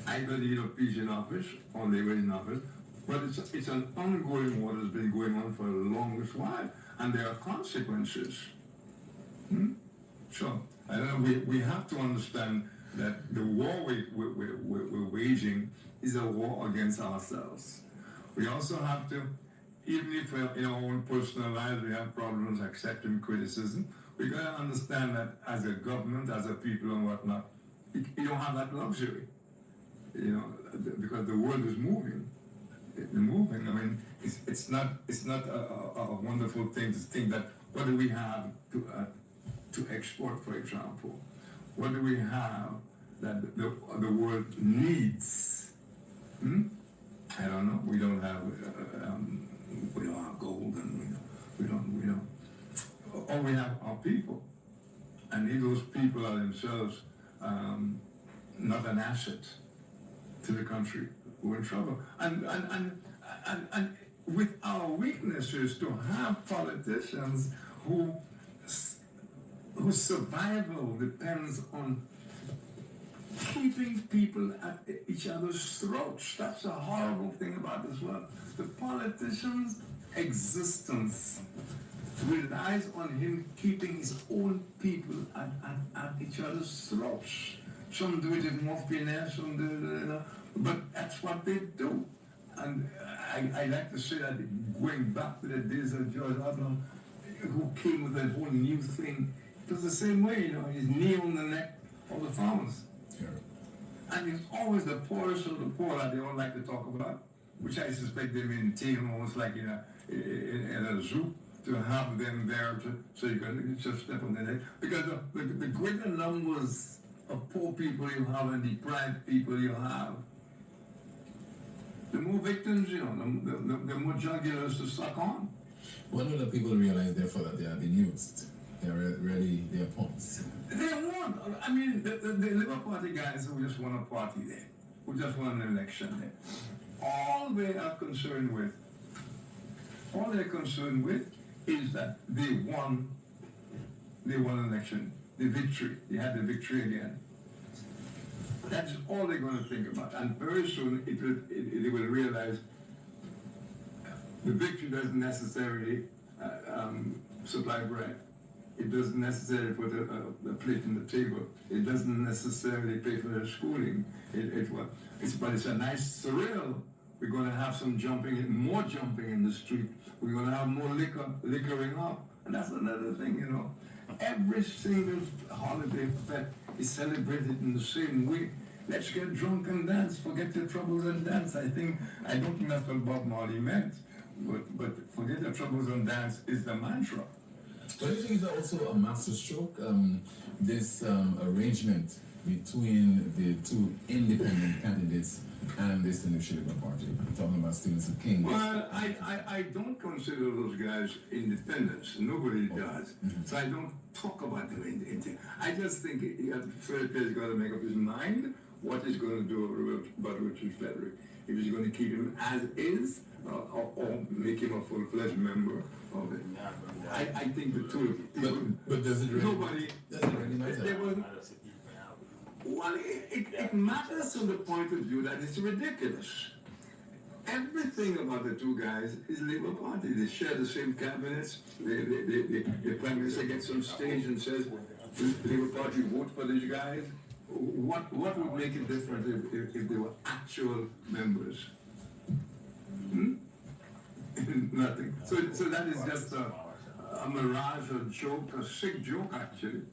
Either the UWP in office or they were in office, but it's an ongoing war that's been going on for the longest while, and there are consequences. So, I don't know, we have to understand that the war we're waging is a war against ourselves. We also have to, even if in our own personal lives we have problems accepting criticism, we got to understand that as a government, as a people and whatnot, you don't have that luxury. Because the world is moving. It's moving. I mean, it's not a wonderful thing to think that what do we have to export, for example? What do we have that the world needs? I don't know. We don't have gold, and we don't. All we have are people, and if those people are themselves not an asset to the country, we're in trouble. And with our weaknesses, to have politicians whose survival depends on keeping people at each other's throats. That's a horrible thing about this world. The politician's existence relies on him keeping his own people at each other's throats. Some do it with more finesse, some do it, but that's what they do. And I like to say that going back to the days of George Adlam, who came with a whole new thing, it was the same way, his knee on the neck of the farmers. Yeah. And it's always the poorest of the poor that they all like to talk about, which I suspect they maintain almost like in a zoo, to have them there so you can just step on their neck. Because the greater numbers of poor people you have and deprived people you have, the more victims, the more jugulars to suck on. When will the people realize, therefore, that they are being used? They are really their pawns. They won. I mean, the Labour Party guys who just won a party there, who just won an election there, all they're concerned with is that they won an election, the victory. They had the victory again. That's all they're going to think about. And very soon they will realize the victory doesn't necessarily supply bread. It doesn't necessarily put a plate on the table. It doesn't necessarily pay for their schooling. But it's a nice thrill. We're going to have some more jumping in the street. We're going to have more liquoring up. And that's another thing, Every single holiday fete is celebrated in the same way. Let's get drunk and dance. Forget your troubles and dance. I don't think that's what Bob Marley meant. But forget your troubles and dance is the mantra. But I think it's also a masterstroke, this arrangement between the two independent candidates and this Lucia Party. I'm talking about Stevenson King. Well, I don't consider those guys independents. Nobody does. Mm-hmm. So I don't talk about them. I just think Philip has got to make up his mind what he's going to do about Richard Frederick. If he's going to keep him as is, or make him a full-fledged member of it. I think the two. But does it really? Doesn't really matter? Well, it matters from the point of view that it's ridiculous. Everything about the two guys is Labour Party. They share the same cabinets. The Prime Minister gets on stage and says, Labour Party vote for these guys. What would make it different if they were actual members? Nothing. So that is just a mirage, a joke, a sick joke actually.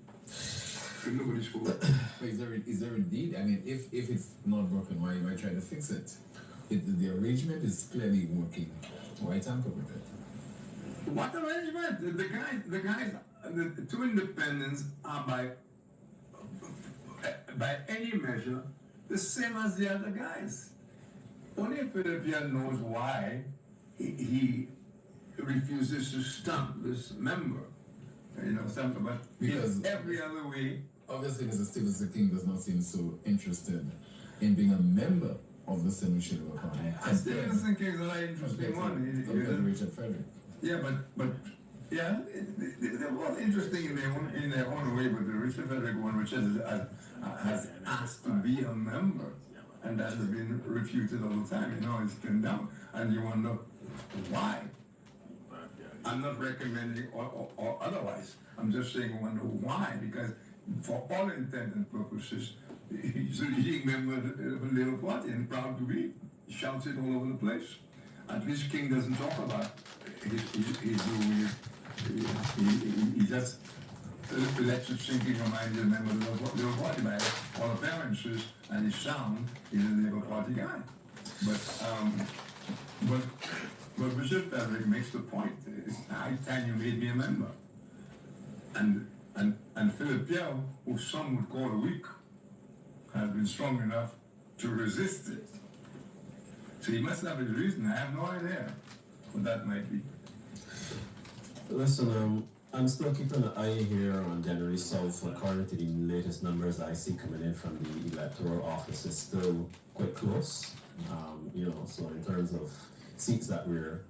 Nobody's fault. Is there indeed? I mean, if it's not working, why try to fix it? The arrangement is clearly working. Why tamper with it? What arrangement? The two independents are by any measure the same as the other guys. Only Philadelphia knows why he refuses to stump this member. But because every other way. Obviously, Mr. Stevenson King does not seem so interested in being a member of the Lucia Party. Stevenson King is a very interesting one. Compared to Richard Frederick. Yeah, but they're both interesting in their own way. But the Richard Frederick one, which has asked to be a member, and that has been refuted all the time. It's turned down, and you wonder why. I'm not recommending or otherwise. I'm just saying, wonder why, because for all intents and purposes, he's a leading member of the Labour Party and proud to be. He shouts it all over the place. At least King doesn't talk about he just lets it sink in your mind. He's a member of the Labour Party by all appearances, and his sound is a Labour Party guy. But Richard Frederick makes the point. It's high time you made me a member. And Philip Pierre, who some would call weak, has been strong enough to resist it. So he must have his reason. I have no idea what that might be. Listen, I'm still keeping an eye here on January South. According to the latest numbers I see coming in from the electoral office, it's still quite close. So in terms of seats that we're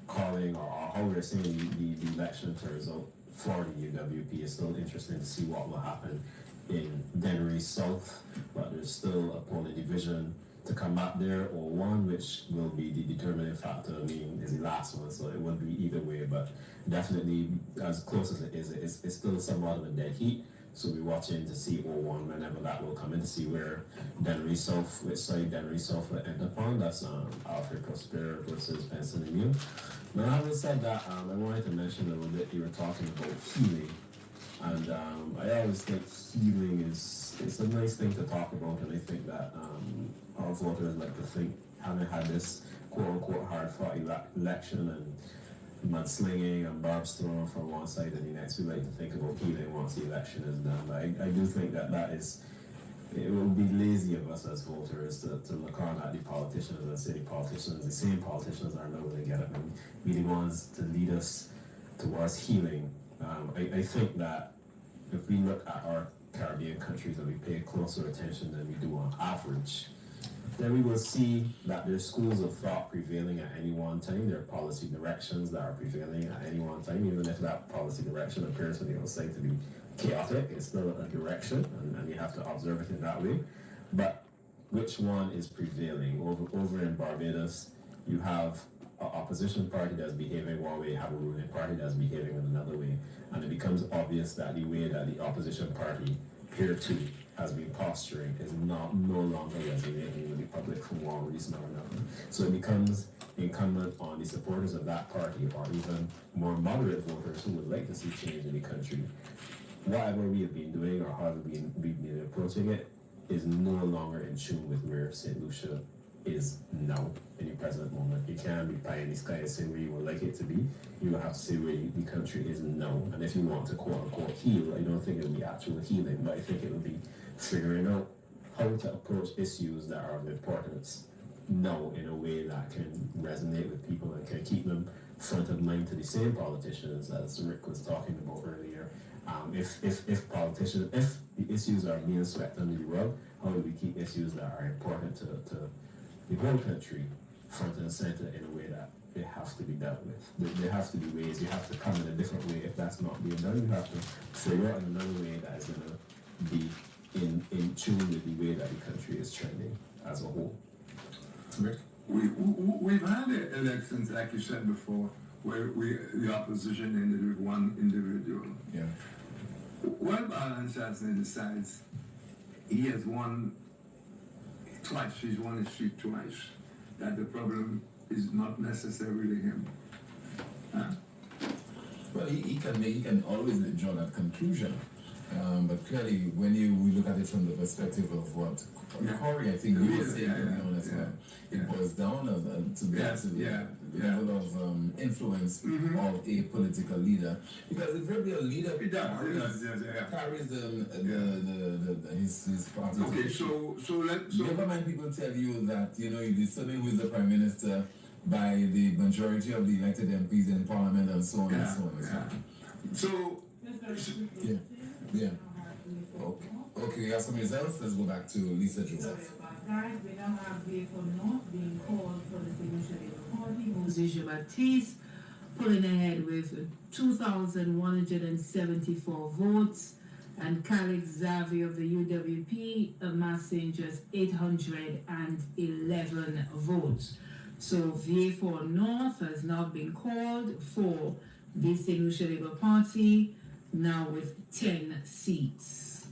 calling or how we're seeing the election turns out for the UWP, it's still interesting to see what will happen in January South. But there's still a polling division to come back there, or one which will be the determining factor. I mean, is the last one, so it won't be either way, but definitely as close as it is, it's still somewhat of a dead heat. So we're watching to see 01 whenever that will come in, to see where Dennery South, which side Dennery South will end up on. That's Alfred Prosper versus Pennsylvania. Now, having said that, I wanted to mention a little bit, you were talking about healing. And I always think healing it's a nice thing to talk about, and I think that our voters like to think, having had this quote-unquote hard-fought election and mudslinging and barbs thrown from one side and the next, we like to think about healing once the election is done. But I do think that is, it will be lazy of us as voters to look on at the politicians and say the same politicians are now going to get up and be the ones to lead us towards healing. I think that if we look at our Caribbean countries and we pay closer attention than we do on average, then we will see that there's schools of thought prevailing at any one time. There are policy directions that are prevailing at any one time, even if that policy direction appears from the outside to be chaotic, it's still a direction, and you have to observe it in that way. But which one is prevailing? Over in Barbados, you have an opposition party that's behaving one way, you have a ruling party that's behaving in another way, and it becomes obvious that the way that the opposition party here too has been posturing is no longer resonating with the public for one reason or another. So it becomes incumbent on the supporters of that party, or even more moderate voters who would like to see change in the country. Whatever we have been doing or how we've been approaching it is no longer in tune with where St. Lucia is now in the present moment. You can't be pie in the sky and say where you would like it to be. You will have to say where the country is now. And if you want to quote unquote heal, I don't think it will be actual healing, but I think it will be figuring out how to approach issues that are of importance now in a way that can resonate with people and can keep them front of mind to the same politicians as Rick was talking about earlier. If the issues are being swept under the rug, how do we keep issues that are important to the whole country front and center in a way that they have to be dealt with? There have to be ways. You have to come in a different way. If that's not being done, you have to figure out another way that is going to be in tune with the way that the country is trending as a whole. Rick? We've had elections, like you said before, where the opposition ended with one individual. Yeah. Well, Ballanchancellor decides he has won twice, he's won his seat twice, that the problem is not necessarily him. Well, he can always draw that conclusion. But clearly, when we look at it from the perspective of what Corey, I think you were saying as well, it boils down to the level of influence of a political leader. Because if you're a leader, carries his party. Okay, so government people tell you that you determine who is the prime minister by the majority of the elected MPs in parliament and so on and so on and so on. Yeah. Okay, we have some results. Let's go back to Lisa Joseph. Guys, we now have Vehicle North being called for the signature Labour Party. Lucia Baptiste pulling ahead with 2,174 votes, and Calix Xavier of the UWP amassing just 811 votes. So VA4 North has now been called for the St. Lucia Labour Party, now with 10 seats.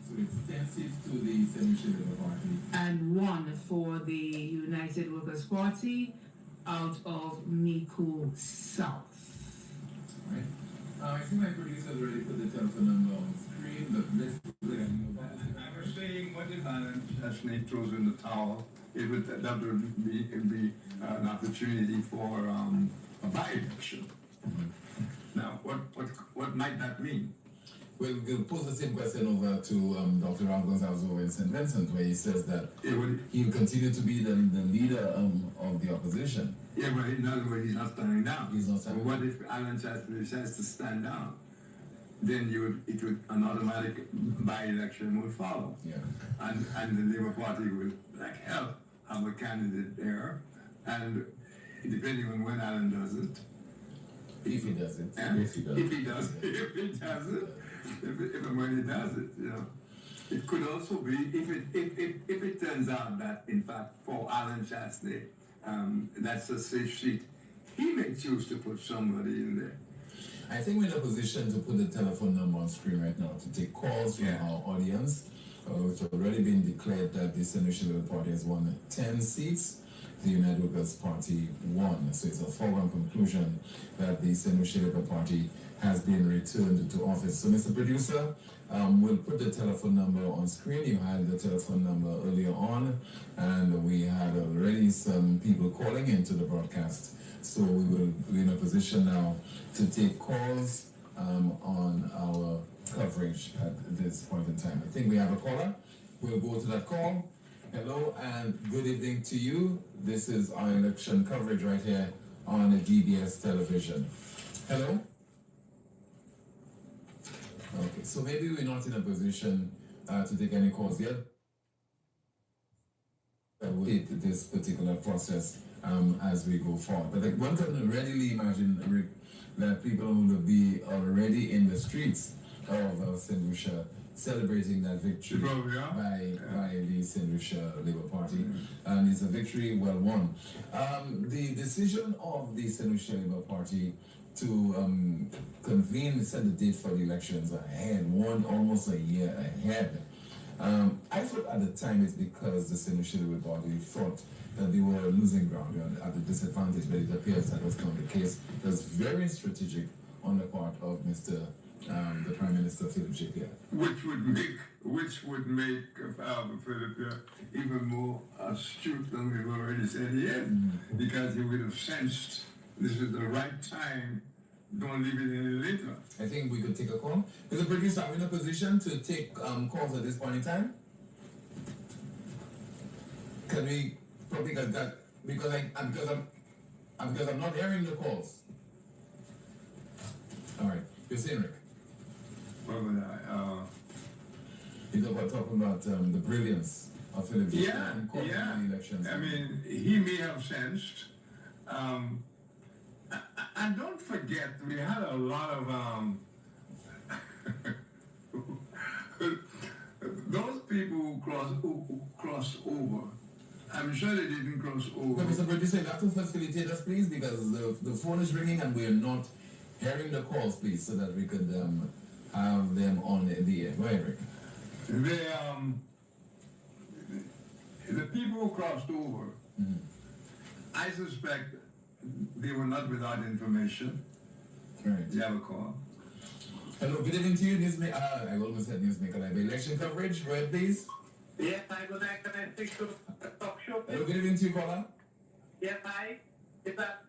So it's 10 seats to the St. Lucia Labour Party. And 1 for the United Workers' Party out of Miku South. Right. I see my producers already put the telephone number on the screen, but let's play I was saying, what did Ballanchancellor throws in the towel? That would be an opportunity for a by-election. Now, what might that mean? we'll pose the same question over to Dr. Ram Gonzalez over in St. Vincent, where he says that he'll continue to be the leader of the opposition. Yeah, but in other words, he's not standing down. He's not standing down. What if Alan Chastity decides to stand down? Then an automatic by-election would follow. Yeah. And the Labour Party would, like hell, have a candidate there. And depending on when Alan does it. If he does it. If he does it. If and when he does it, you know. It could also be, if it turns out that, in fact, for Alan Chastity, that's a safe seat, he may choose to put somebody in there. I think we're in a position to put the telephone number on screen right now to take calls from our audience. It's already been declared that the St. Lucia Labour Party has won 10 seats. The United Workers' Party won. So it's a foregone conclusion that the St. Lucia Labour Party has been returned to office. So, Mr. Producer, we'll put the telephone number on screen. You had the telephone number earlier on, and we had already some people calling into the broadcast. So we will be in a position now to take calls on our coverage at this point in time. I think we have a caller. We'll go to that call. Hello and good evening to you. This is our election coverage right here on the DBS television. Hello? Okay, so maybe we're not in a position to take any calls yet. We'll take this particular process as we go forward. But one can readily imagine, Rick, that people will be already in the streets of St. Lucia celebrating that victory by the St. Lucia Labour Party. And it's a victory well won. The decision of the St. Lucia Labour Party to set the date for the elections ahead, almost a year ahead. I thought at the time it's because the St. Lucia Labour Party thought that they were losing ground at a disadvantage, but it appears that was not the case. It was very strategic on the part of the Prime Minister Philip J. Pierre. Which would make Philip even more astute than we've already said he is, because he would have sensed this is the right time. Don't leave it any later. I think we could take a call. Mr. Producer, are we in a position to take calls at this point in time? Can we probably get that? Because I'm not hearing the calls. All right, you're saying, Rick? What would I? You're talking about the brilliance of Philip J. in calling the elections. I mean, he may have sensed. And don't forget, we had a lot of those people who crossed over. I'm sure they didn't cross over. No, Mr. Producer, you have to facilitate us, please, because the phone is ringing and we're not hearing the calls, please, so that we could have them on the air. Go ahead, Rick. The people who crossed over, I suspect they were not without information. Right. You have a call. Hello, good evening to you, newsmaker. I almost said newsmaker. I have election coverage. Go ahead, please. Yes, I would like to speak to the talk show. Hello, good evening to you, caller. Yes, hi. Is that?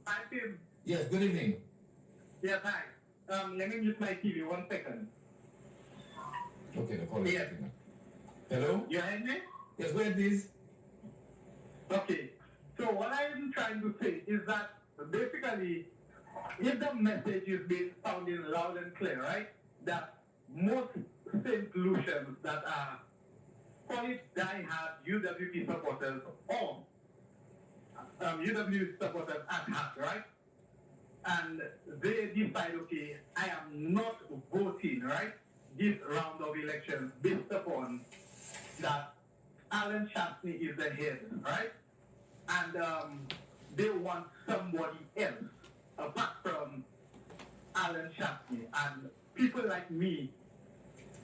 Hi, Tim. Yes, good evening. Yes, hi. Let me mute my TV 1 second. Okay, the caller is Yes. picking up. Hello? You heard me? Yes, go ahead, please. Okay. So what I'm trying to say is that basically, if the message is being sounding loud and clear, right, that most St. Lucians that are, call it die-hard UWP supporters or UWP supporters at heart, right, and they decide, okay, I am not voting, right, this round of elections based upon that Alan Chastity is the head, right? And they want somebody else apart from Alan Chastity. And people like me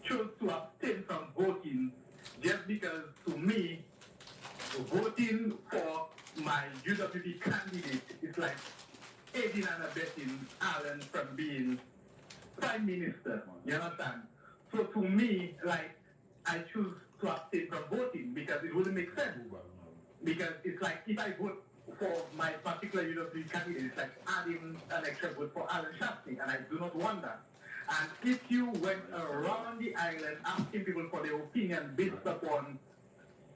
chose to abstain from voting just because, to me, voting for my UWP candidate is like aiding and abetting Alan from being Prime Minister. You understand? So to me, like, I choose to abstain from voting because it wouldn't make sense. Because it's like, if I vote for my particular UWP candidate, it's like adding an extra vote for Alan Chastity, and I do not want that. And if you went around the island asking people for their opinion based upon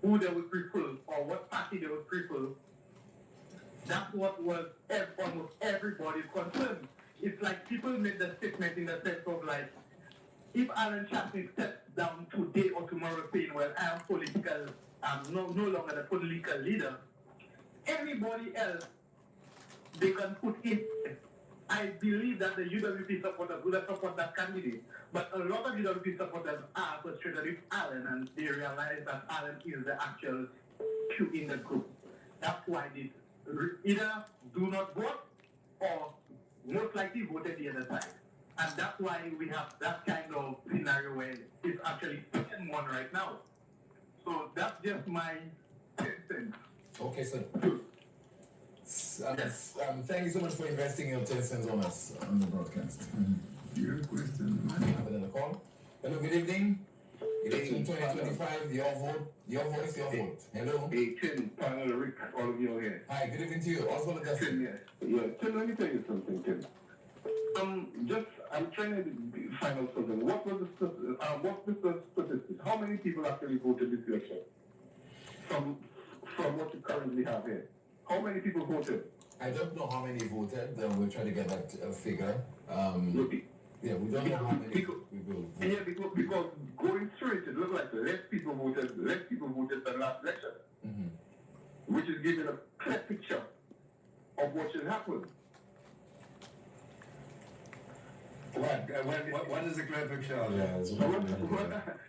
who they would prefer or what party they would prefer, that's what was almost everybody's concern. It's like people made the statement in the sense of like, if Alan Chapman steps down today or tomorrow saying, well, I'm no longer the political leader, everybody else they can put in. I believe that the UWP supporters would have supported that candidate, but a lot of UWP supporters are frustrated with Alan and they realize that Alan is the actual Q in the group. That's why they either do not vote or most likely voted the other side. And that's why we have that kind of scenario where it's actually 10-1 right now. So that's just my 10 cents. Okay, sir. Thank you so much for investing your 10 cents on us on the broadcast. Your question, We have another call. Hello, good evening. Election 2025, your vote, your voice, your vote. Hello. Hey, Tim, panel Rick, all of you here. Hi, good evening to you. Oswald Augusta. Tim, yeah, Tim, let me tell you something, Tim. I'm trying to find out something. What's the statistics? How many people actually voted this election? From what you currently have here. How many people voted? I don't know how many voted. We're trying to get that figure. Yeah, we don't know how many people voted. Yeah, because going straight, it looks like less people voted than last election. Mm-hmm. Which is giving a clear picture of what should happen. what is the clear picture of Yeah, that? it's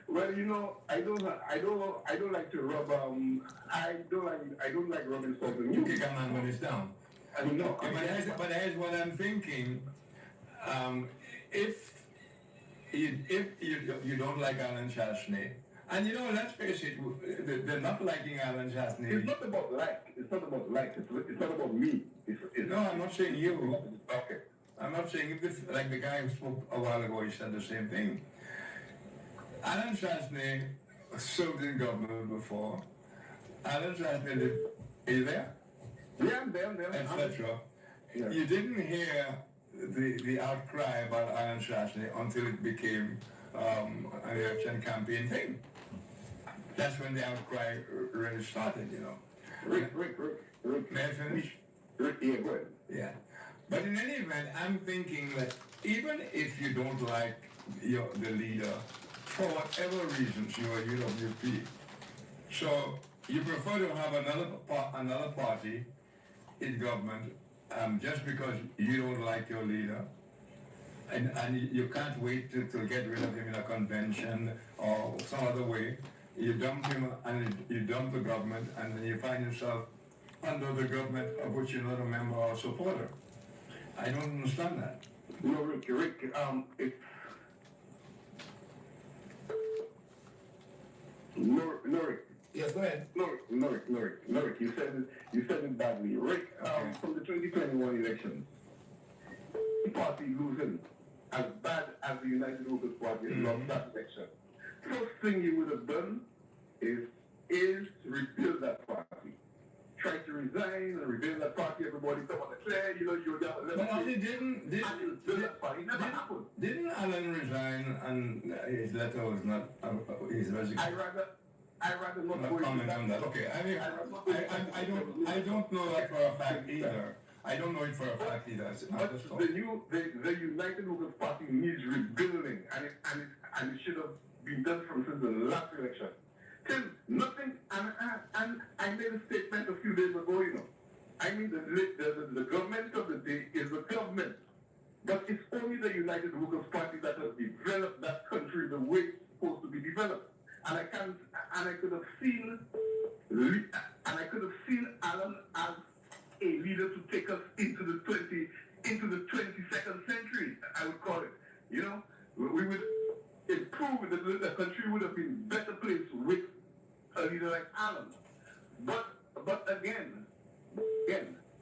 Well, you know, I don't like to rub I don't like rubbing salt in You you. kick a man when it's down. I mean, no, But here's what I'm thinking. If you don't like Alan Chasney, and you know, let's face it, they're not liking Alan Chasney. it's not about like. It's not about like. It's not about me. No, I'm not saying you. Okay. I'm not saying this, like the guy who spoke a while ago, he said the same thing. Alan Chasney served in government before. Alan Chasney did, are you there? Yeah, I'm there. Etc. Yeah. You didn't hear the outcry about Alan Chasney until it became an election campaign thing. That's when the outcry really started, you know. Rick. May I finish? Rick, yeah, go ahead. Yeah. But in any event, I'm thinking that even if you don't like the leader, for whatever reasons, you are UWP, so you prefer to have another party in government just because you don't like your leader, and you can't wait to get rid of him in a convention or some other way. You dump him and you dump the government, and then you find yourself under the government of which you're not a member or supporter. I don't understand that. No, Rick, it's no, Rick. Yes, go ahead. No, Rick. You said it badly. Rick, from the 2021 elections, the party losing as bad as the United Workers Party has lost that election. First thing you would have done is rebuild that party. Try to resign and rebuild that party. Everybody come on the clear. You know, you're down. But he didn't. Never happened. Didn't Alan resign and his letter was not his resignation? I rather not go into comment on that. Okay, I mean, I don't know that for a fact either. I don't know it for a fact either. But the United Workers Party needs rebuilding, and it should have been done since the last election. Tim, nothing, and I made a statement a few days ago, you know. I mean, the government of the day is the government. But it's only the United Workers Party that has developed that country the way it's supposed to be developed. And I could have seen Alan as a leader to take us into the 22nd century, I would call it. You know, we would improve, the country would have been better placed with a leader like Alan. But again,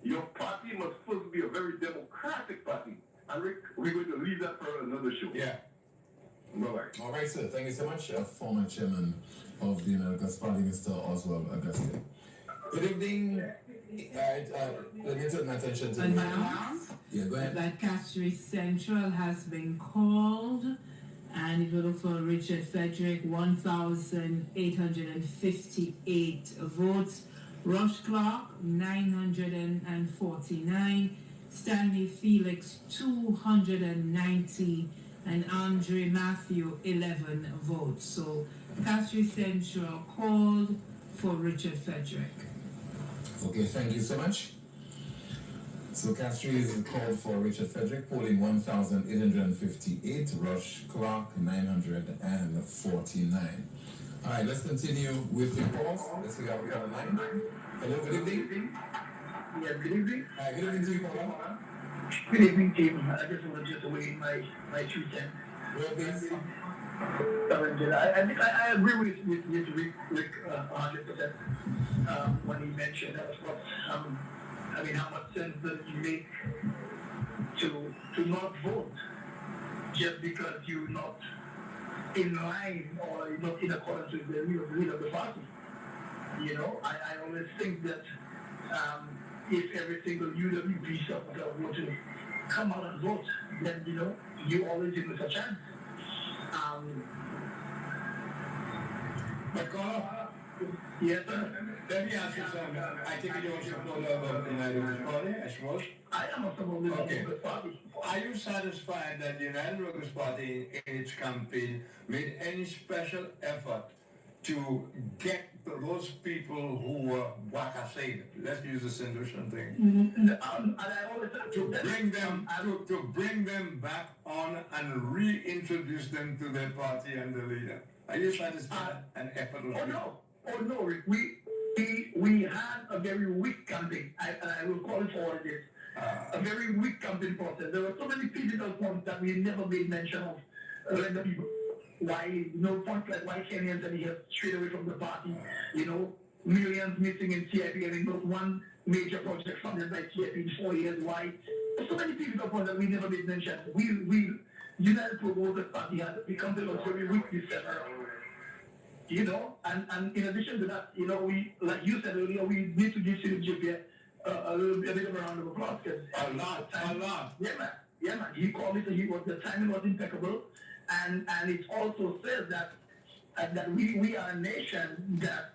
your party must first be a very democratic party. And Rick, we're going to leave that for another show. Yeah. Bye-bye. All right, sir. Thank you so much. Former chairman of the Americas Party, Mr. Oswald Augusta. Good evening. Let me turn my attention to Announce Yeah, go ahead. that Castries Central has been called, and it will look for Richard Frederick, 1,858 votes. Rush Clark, 949. Stanley Felix, 290. And Andre Matthew, 11 votes. So Castries Central called for Richard Frederick. Okay, thank you so much. So Castries is called for Richard Frederick, polling 1,858, Rush Clark 949. All right, let's continue with the calls. Let's see how we got a line. Hello, good evening. Yes, good evening. Hi, good evening to you, caller. Good evening, team. I just want to weigh my 2 cents. Well, please. I think I agree with Rick 100% when he mentioned that, of course, how much sense does it make to not vote just because you're not in line or you're not in accordance with the will of the party. You know, I always think that if every single UWP supporter were to come out and vote, then, you know, you always give us a chance. But caller, Yes, sir. let me ask you something. I think you are supporter of the United Workers Party, I suppose. I am a supporter of the Okay. Workers' Party. Are you satisfied that the United Workers Party in its campaign made any special effort to get those people who were wakasaid, let's use the St. Lucian thing, And I always to bring them back on and reintroduce them to their party and the leader? Are you satisfied an effort was made? Oh no, Rick. We had a very weak campaign. I will call it for what it is. A very weak campaign process. There were so many critical points that we never made mention of. When the people, points like why Kenyans are here straight away from the party. You know, millions missing in CIP, and not one major project funded by CIP in 4 years. Why? So many critical points that we never made mention. We United Workers Party had become very weak this time around. You know, and in addition to that, you know, we, like you said earlier, we need to give UWP a bit of a round of applause. A lot. Yeah, man. He called it, the timing was impeccable, and it also says that we are a nation that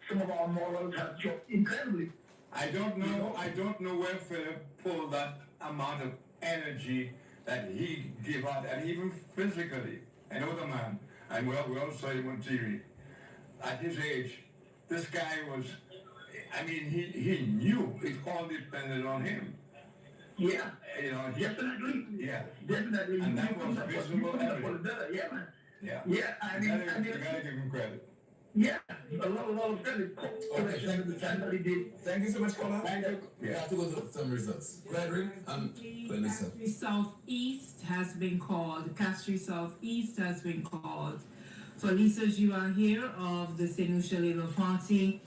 some of our morals have dropped incredibly. I don't know where Philip pulled that amount of energy that he gave out, and even physically. I know the man, and we all saw him on TV. At his age, this guy was, he knew it all depended on him. Yeah. You know, Definitely. Yeah. Definitely. And that was visible evidence. Yeah, man. Yeah. Yeah, You gotta give him credit. Yeah, a lot of credit. Okay, thank you so much, caller. Thank you. We have to go to some results. Go ahead, Rick, and Lisa. Castries Southeast has been called. Castries Southeast has been called. For Lisa, you are here of the St. Lucia Labour Party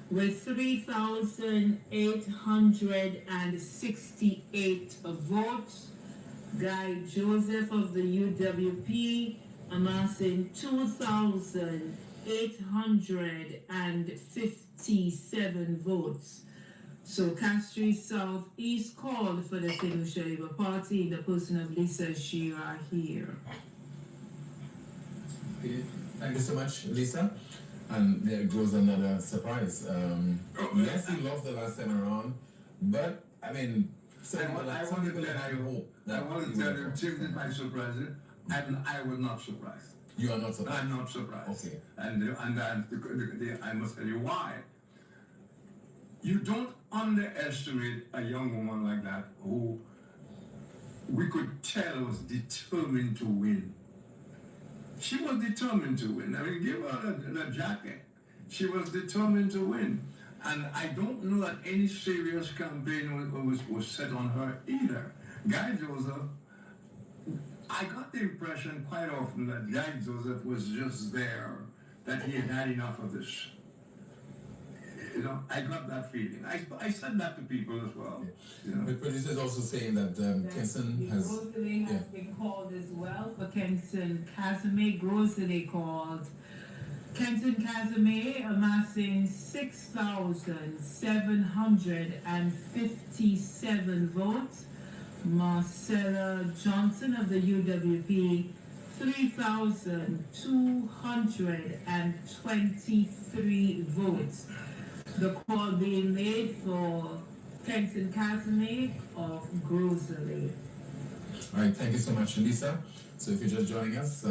with 3,868 votes. Guy Joseph of the UWP amassing 2,857 votes. So Castries Southeast called for the St. Lucia Labour Party in the person of Lisa Shira here. Okay, thank you so much, Lisa. And there goes another surprise. Yes, he lost the last time around, but some people had hope. I want to tell you, Tim did my surprise, and I was not surprised. You are not surprised? I'm not surprised. Okay. And I must tell you why. You don't underestimate a young woman like that who we could tell was determined to win. She was determined to win. Give her a jacket. She was determined to win. And I don't know that any serious campaign was set on her either. Guy Joseph, I got the impression quite often that Guy Joseph was just there, that he had had enough of this. You know, I got that feeling. I said that to people as well. You know. The producer is also saying that Kenson has... Grosley has been called as well for Kenson Casimir. Grosley called. Kenton Casimir amassing 6,757 votes. Marcella Johnson of the UWP 3,223 votes. The call being made for Kenton Casimir of Grocery. All right, thank you so much, Lisa. So if you're just joining us,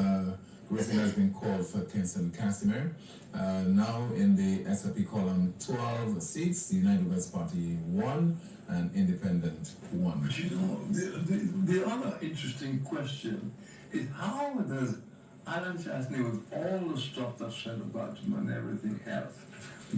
Grocery has been called for Kenton Casimir. Now in the SLP column, 12 seats, the United West Party 1 and Independent 1. But you know, the other interesting question is how does Alan Chastney, with all the stuff that's said about him and everything else,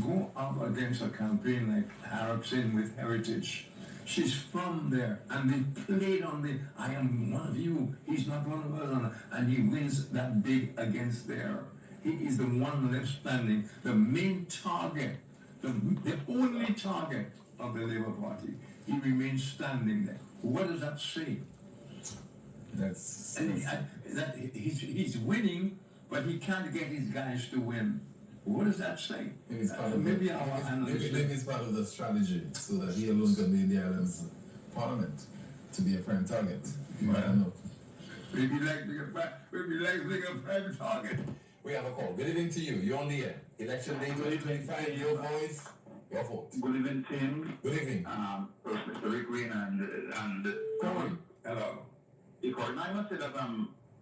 go up against a campaign like Harrison with Heritage? She's from there, and they played on the, I am one of you, he's not one of us, and he wins that big against there. He is the one left standing, the main target, the only target of the Labour Party. He remains standing there. What does that say? That he's winning, but he can't get his guys to win. What does that say? Maybe it's part of the strategy, so that he alone can be in the island's parliament to be a prime target. I don't know. Maybe like being a prime target. We have a call. Good evening to you. You're on the air. Election day 2025. Your voice, your vote. Good evening, Tim. Good evening. Mr. Rick Green and Corey. Hello. Corey. I must say that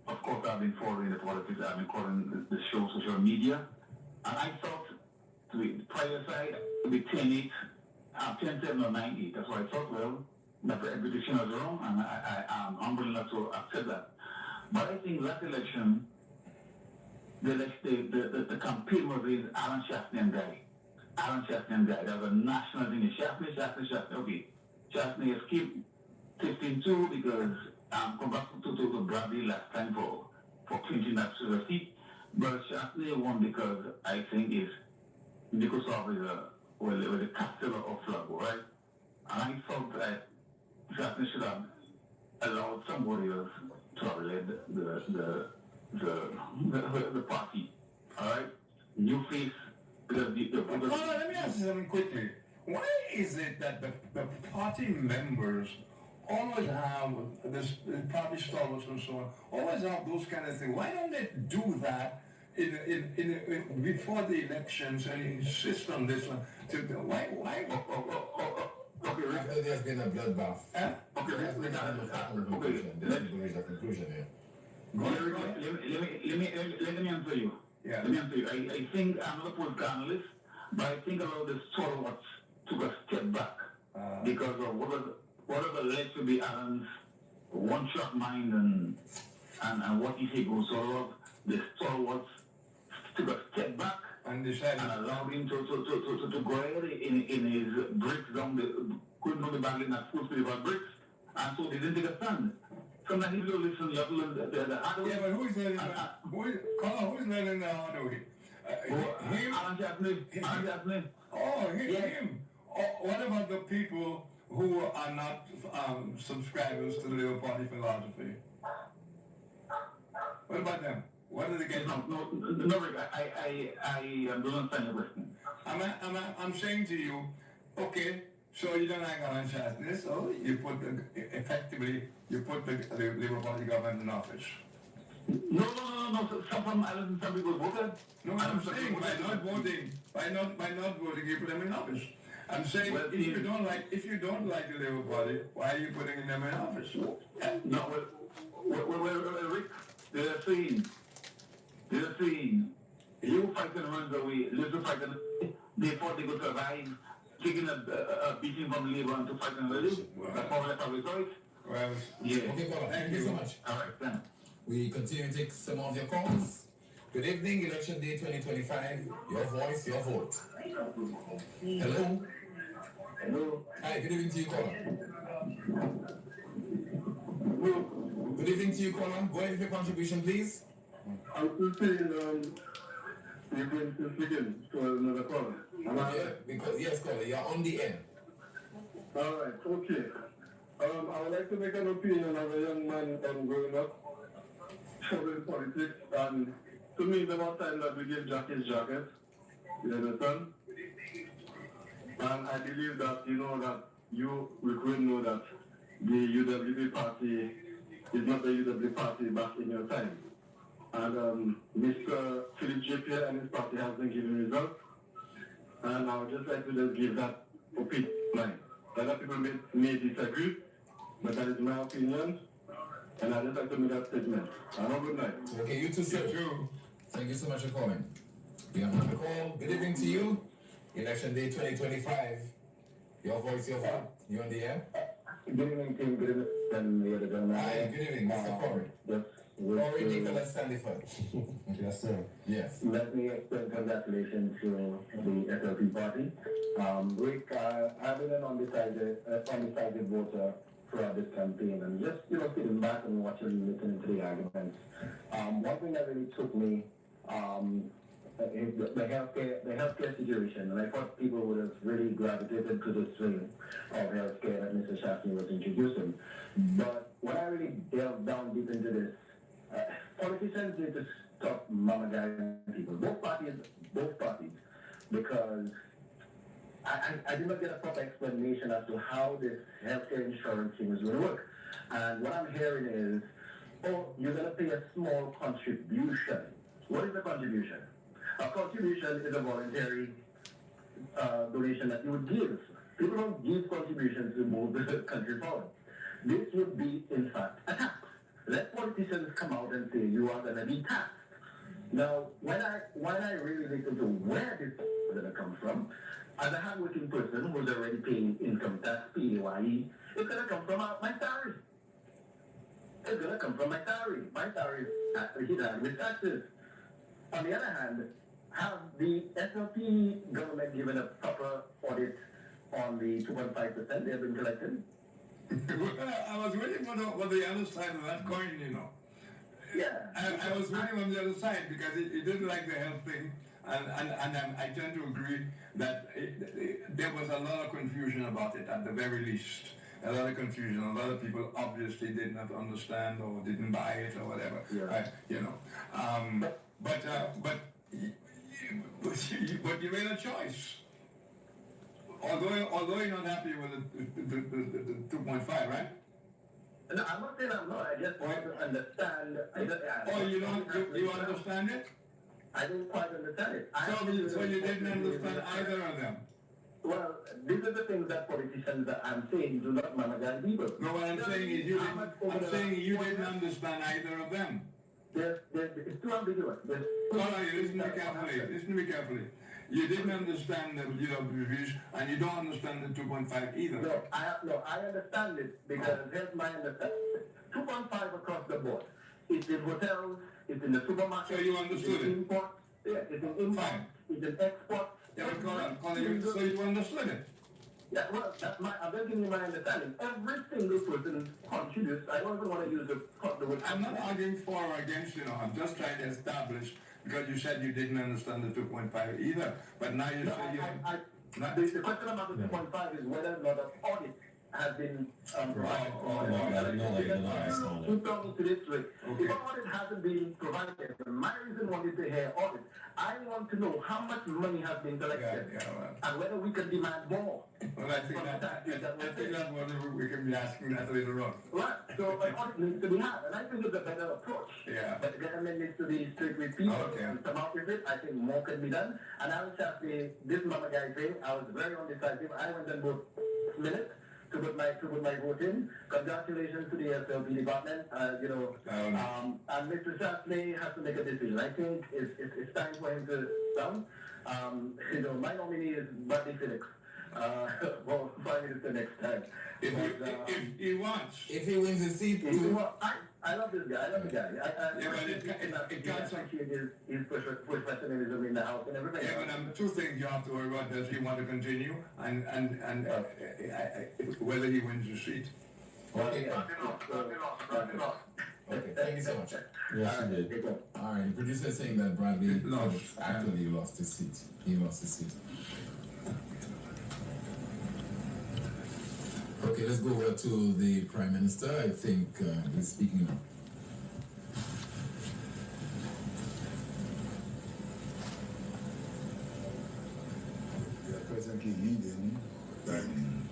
of course I've been following the politics. I've been following the show, social media, and I thought to the prior side to be 10-8, 10-7 or 9-8. That's why I thought. Well, that the prediction was wrong, and I'm humble enough to accept that. But I think that election, the campaign was in Alan Chastney and Guy. That was a national thing. Chastney. Okay. Chastney escaped 15-2 because come back to Bradley last time for clinching that silver seat. But Chastney won because I think Microsoft is the capital of Flago, right? And I thought that Chastney should have allowed somebody else to have led the party. All right? New face. Let me ask you something quickly. Why is it that the party members always have this party stalwarts and so on, always have those kind of things? Why don't they do that in before the elections and insist on this one? Why? Okay, there's been a bloodbath. Okay, There's been a conclusion. There's a conclusion here. Let me answer you. Yeah. Let me answer you. I think I'm not a political analyst, but I think a lot of the stalwarts took a step back because of whatever led to be Alan's one-shot mind and what he said goes. So a lot of the stalwarts took a step back and decided and allowed him to go ahead in his bricks couldn't only battle at full speed about bricks, and so they didn't take a stand. Sometimes you don't listen, you have to learn the hard way. Yeah, but who's learning the hard way? Him? Alan Chastney. Oh, him. What about the people who are not subscribers to the Labour Party philosophy? What about them? What do they get? No, Rick, I don't understand your question. I'm saying to you, okay, so you don't like Alan Chastney, so you put the Labour Party government in office. No. Some people voted. No, I'm saying by not voting, you put them in office. I'm saying well, if you don't like the Labour Party, why are you putting them in office? No, well, Rick, they're saying, you fighting runs away, little fighting, they thought they could survive, taking a beating from Labour and to fight another day. That's more or less how we saw it. Well, yeah. Okay, Paula, thank you so much. All right, thanks. We continue to take some of your calls. Good evening, Election Day 2025. Your voice, your vote. Hello. Hello. Hi, good evening to you, caller. Good evening to you, caller. Go ahead with your contribution, please. I'm still saying, you're going to begin to another caller. Yes, caller, you're on the air. All right, okay. I would like to make an opinion of a young man growing up, following politics, and to me, it's about time that we give Jack his jacket. You understand? And I believe that that you will know that the UWP party is not the UWP party back in your time. And Mr. Philip J. Pierre and his party has been giving results. And I would just like to just give that opinion. Other people may disagree, but that is my opinion. And I just like to make that statement. Have a good night. Okay, you too, sir. Thank you so much for calling. We have another call. Good evening to you. Election day 2025. Your voice, your vote. You on the air? Good evening, team. Good evening, and the other gentleman. Hi, good evening, Mr. Corey. Yes. Corey Nicholas Sandiford. Yes, sir. Yes. Let me extend congratulations to the SLP party. Rick, I've been an undecided voter throughout this campaign, and just sitting back and watching and listening to the arguments. One thing that really took me is the healthcare situation, and I thought people would have really gravitated to this thing of healthcare that Mr. Shaftney was introducing. But when I really delved down deep into this, politicians need to stop mama-guiding people. Both parties, because I did not get a proper explanation as to how this healthcare insurance thing is going to work. And what I'm hearing is, oh, you're going to pay a small contribution. What is a contribution? A contribution is a voluntary donation that you would give. People don't give contributions to move the country forward. This would be, in fact, a tax. Let politicians come out and say you are going to be taxed. Now, when I really listen to where this is going to come from, as a hardworking person who's already paying income tax, PAYE, it's going to come from my salary. It's going to come from my salary. My salary is hidden with taxes. On the other hand, have the SLP government given a proper audit on the 2.5% they have been collecting? I was waiting for the other side of that coin, Yeah. I was waiting on the other side because he didn't like the health thing, and I tend to agree that there was a lot of confusion about it at the very least. A lot of confusion. A lot of people obviously did not understand or didn't buy it or whatever. Yeah. But you made a choice. Although you're not happy with the 2.5, right? No, I'm not saying I'm not. I just want to understand. You understand it? I don't quite understand it. So you didn't understand either of them? Well, these are the things that politicians that I'm saying do not manage people. No, what I'm saying is you didn't understand either of them. It's too ambiguous. Listen to me carefully. You didn't understand the UWPs, and you don't understand the 2.5 either. No, I understand it because here's my understanding. 2.5 across the board. It's in hotels, it's in the supermarket. So you understood it? Import, yeah, it's in import, Fine. it's in export. Yeah, but so you understood it? Yeah, well, I'm just giving you my understanding. Every single person contributes. I don't even want to use the word. I'm not arguing for or against, I'm just trying to establish, because you said you didn't understand the 2.5 either, but now you say you... The question about the 2.5 is whether or not an audit has been provided. If an audit hasn't been provided, my reason wanted to hear audit, I want to know how much money has been collected and whether we can demand more. Well, I think that's what we can be asking that later on. Right, so an audit needs to be had, and I think it's a better approach. Yeah. But the government needs to be strict with people and come out with it. I think more can be done. And I would just say, this mama guy thing, I was very undecisive. I went and voted minutes to put my vote in. Congratulations to the SLP department. And Mr. Shaftney has to make a decision. I think it's time for him to down. My nominee is Buddy Felix. Well, 5 minutes the next time. If he wants. If he wins the seat, I love this guy. I love the guy. It can't appreciate his professionalism in the house and everything. Yeah, but two things you have to worry about. Does he want to continue? And whether he wins the seat. Okay, thank you so much. Yes, you did. All right, the producer is saying that Bradley actually lost his seat. He lost his seat. Okay, let's go over to the Prime Minister. I think he's speaking now. currently leading in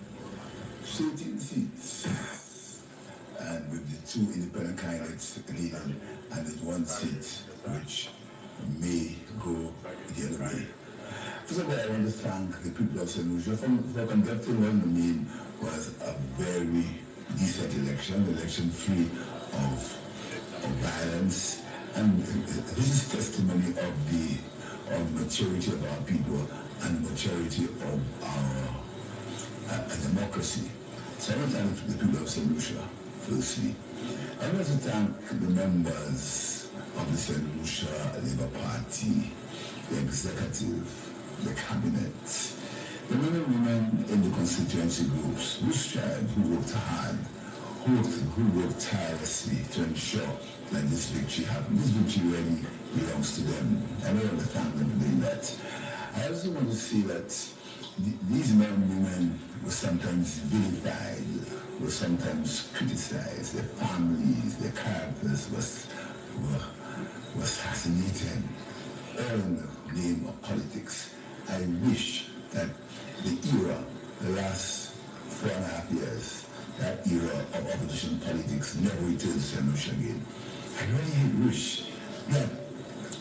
13 seats, and with the 2 independent candidates leading, and with 1 seat which may go the other way. First of all, I want to thank the people of St. Lucia for conducting what I mean was a very decent election free of violence, and this is testimony of the maturity of our people and the maturity of our democracy. So I want to thank the people of St. Lucia, firstly. I want to thank the members of the St. Lucia Labour Party, the executive, the cabinet, the men and women in the constituency groups who strived, who worked hard, who worked tirelessly to ensure that this victory happened. This victory really belongs to them. I really want to thank them for doing that. I also want to see that these men and women were sometimes vilified, were sometimes criticized, their families, their characters were assassinated, all in the name of politics. I wish that the era, the last 4.5 years, that era of opposition politics never returns to St. Lucia again. I really wish that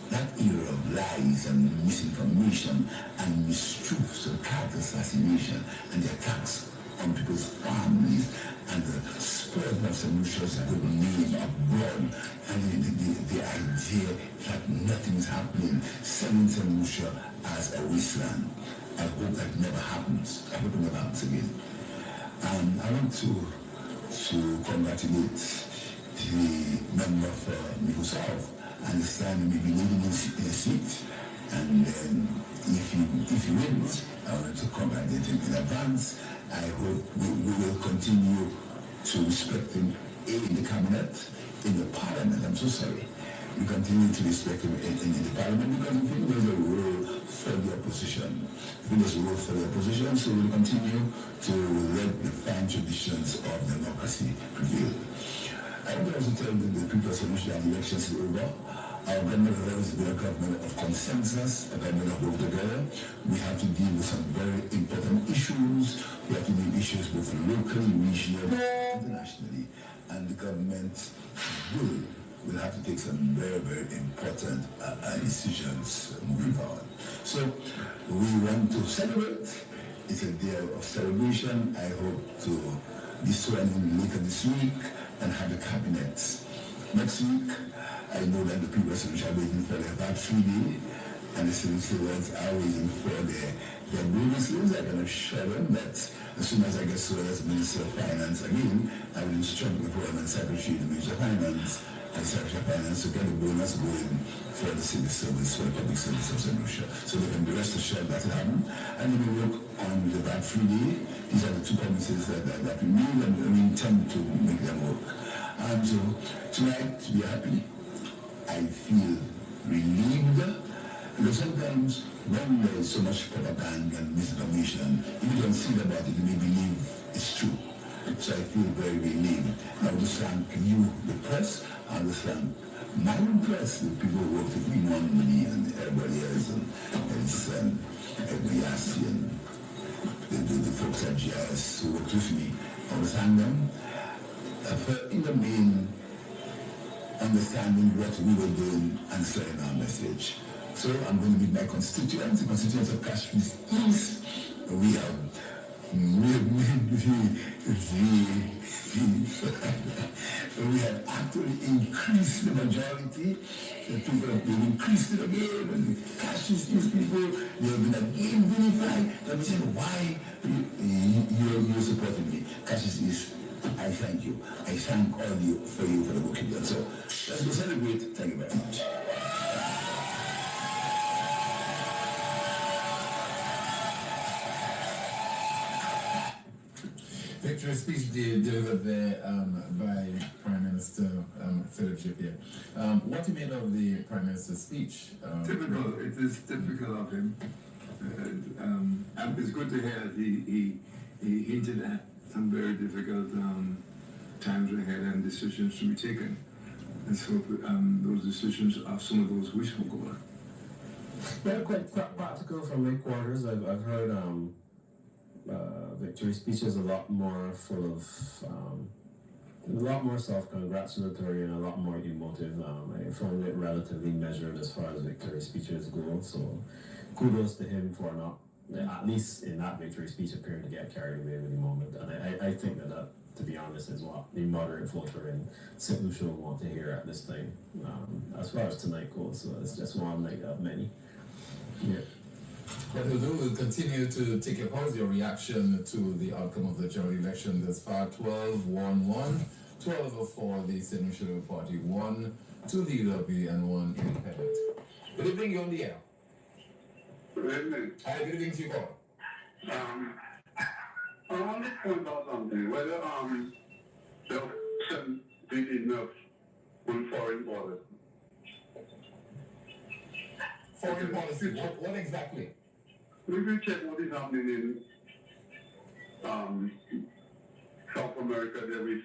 that era of lies and misinformation and mistruths and character assassination and the attacks on people's families and the spread of St. Lucia's good name abroad and the idea that nothing's happening, selling St. Lucia as a wasteland. I hope that never happens. I hope it never happens again. I want to congratulate the member for Middle South. I understand he may be leading in a seat, and if he wins, I want to congratulate him in advance. I hope we will continue to respect him in the cabinet, in the parliament. I'm so sorry. We continue to respect him in the parliament because we think there's a role for the opposition. We think there's a role for the opposition, so we'll continue to let the fine traditions of democracy prevail. I want to also tell the people of St. Lucia that the elections is over. Our government has always been a government of consensus, a government of work together. We have to deal with some very important issues. We have to deal with issues both locally, regionally, internationally. And the government will have to take some very, very important decisions moving forward. So we want to celebrate. It's a day of celebration. I hope to be sworn in later this week and have the cabinet next week. I know that the people of St. Lucia are waiting for their VAT-free day, and the citizens are waiting for their bonuses. I can assure them that as soon as I get sworn as Minister of Finance again, I will instruct the Permanent Secretary, the Minister of Finance, and Secretary of Finance to get the bonus going for the civil service, for the public service of St. Lucia. So they can be rest assured that will happen. And we will work on the VAT-free day. These are the 2 promises that we need, and we intend to make them work. And so tonight, we are happy. I feel relieved, because sometimes when there is so much propaganda and misinformation, if you don't think about it, you may believe it's true. So I feel very relieved. I want to thank you, the press. I want to thank my own press, the people who work with me, Monday and everybody else, and everybody else, and the folks at GIS who worked with me. I want to thank them for, in the main, understanding what we were doing and sharing our message. So I'm going to meet my constituents, the constituents of Cashman's East. We have actually increased the majority. The people have been increased it again, and the Cashman's East people, they have been again vilified. They have said, why you're supporting me? Cashman's East, I thank you. I thank all of you for the work you've done. So let's go celebrate. Thank you very much. Victory speech delivered there by Prime Minister Philip J. What you made of the Prime Minister's speech? Typical. It is typical of him. And it's good to hear that he hinted at some very difficult times ahead and decisions to be taken. And so those decisions are some of those we spoke about. Yeah, quite practical from my quarters. I've heard victory speech is a lot more full of a lot more self-congratulatory and a lot more emotive. I found it relatively measured as far as victory speeches go. So kudos to him for not, at least in that victory speech, appearing to get carried away with the moment. And I think that, to be honest, is what the moderate voter in St. Lucia will want to hear at this time, as far as tonight goes. So it's just one night of many. Yeah. But we'll continue to take your calls, your reaction to the outcome of the general election thus far. 12-1-1, 12 for the St. Lucia Party, 1 to the UWP, and 1 independent. Good evening, you're on the air. Good evening. Hi, good evening to you all. I want to point out something, whether the opposition did enough on foreign policy. Foreign policy, what exactly? We will check what is happening in South America. There is.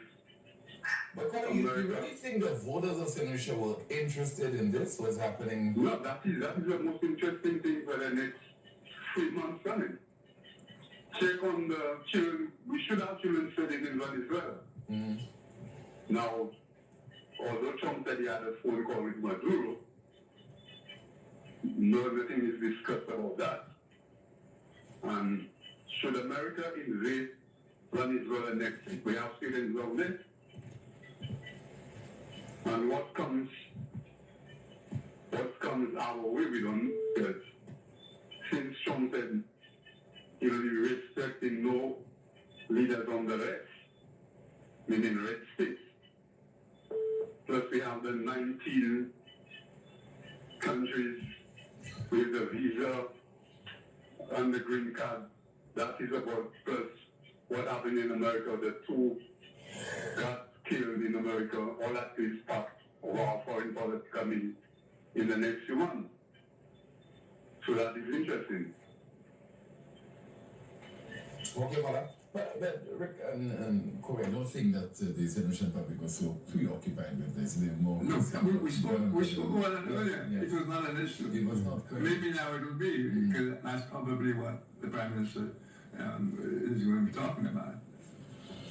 But Colin, you really think the voters of St. Lucia were interested in this? What's happening? No, that is the most interesting thing for the next 3 months coming. Check on the children. We should have children studying in Venezuela. Mm-hmm. Now, although Trump said he had a phone call with Maduro, nothing is discussed about that. And should America invade Venezuela next week? We have students down there. And what comes our way, we don't know. Because since Trump said he will be respecting no leaders on the left, meaning red states. Plus we have the 19 countries with the visa and the green card. That is about, plus what happened in America, the 2 got killed in America. All that is part of our foreign policy coming in the next few months. So that is interesting. Okay, Paula. But Rick and Corey, I don't think that the St. Lucian public was so preoccupied with this. They're more. No, we spoke about it earlier. Yes. It was not an issue. It was not. Correct. Maybe now it will be, because that's probably what the Prime Minister is going to be talking about.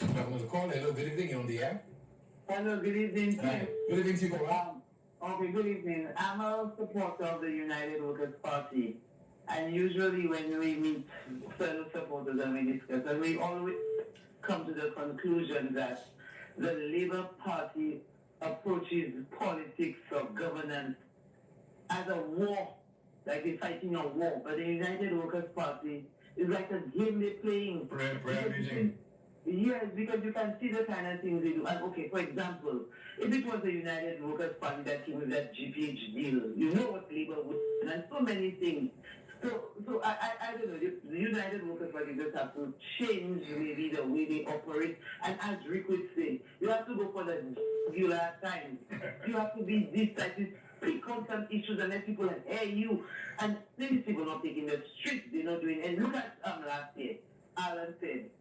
I'm going to call. Hello, good evening. You're on the air. Hello, good evening. Hi. Good evening to you, Corey. Okay, good evening. I'm a supporter of the United Workers' Party. And usually when we meet fellow supporters and we discuss, and we always come to the conclusion that the Labour Party approaches politics or governance as a war, like they're fighting a war. But the United Workers' Party is like a game they're playing. Prayer meeting. Yes, because you can see the kind of things they do. And okay, for example, if it was the United Workers' Party that came with that GPH deal, you know what Labour would do, and so many things. So I don't know, the United Workers' Party just have to change maybe the way they operate. And as Rick would say, you have to go for the regular times. You have to be this type of pick on some issues and let people like, hey, you. And these people not taking the streets, they're not doing. And look at last year, Alan said,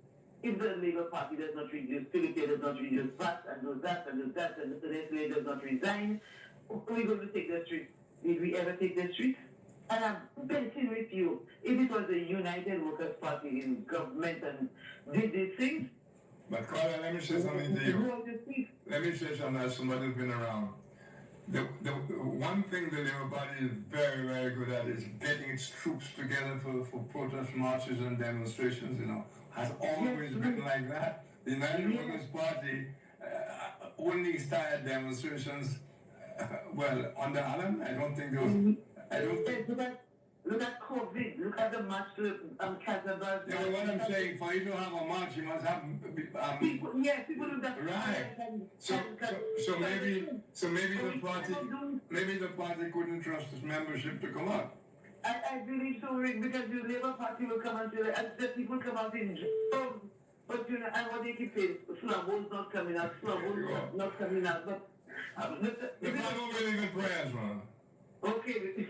if the Labour Party does not reduce, PIERRE'S does not reduce VAT and does that and does that, and the SLP does not resign, we're going to take the streets. Did we ever take the streets? And I'm betting with you, if it was the United Workers' Party in government and did these things. But Carla, let me say something to you. Let me say something as somebody who's been around. The one thing the Labour Party is very, very good at is getting its troops together for protest marches and demonstrations, you know. Has always been like that. The United Workers' Party only started demonstrations, well, under Alan, I don't think there was... I don't think... Look at COVID. Look at the march to Casablanca. Yeah, but what I'm saying, for you to have a march, you must have... people do that. Right. So maybe the party couldn't trust its membership to come out. I believe so, Rick, because the Labour Party will come and say, and the people come out in droves. But you know, and what they keep saying, Flambeau's not coming out, Flambeau's not coming out. But if I don't believe in prayers, man. Okay.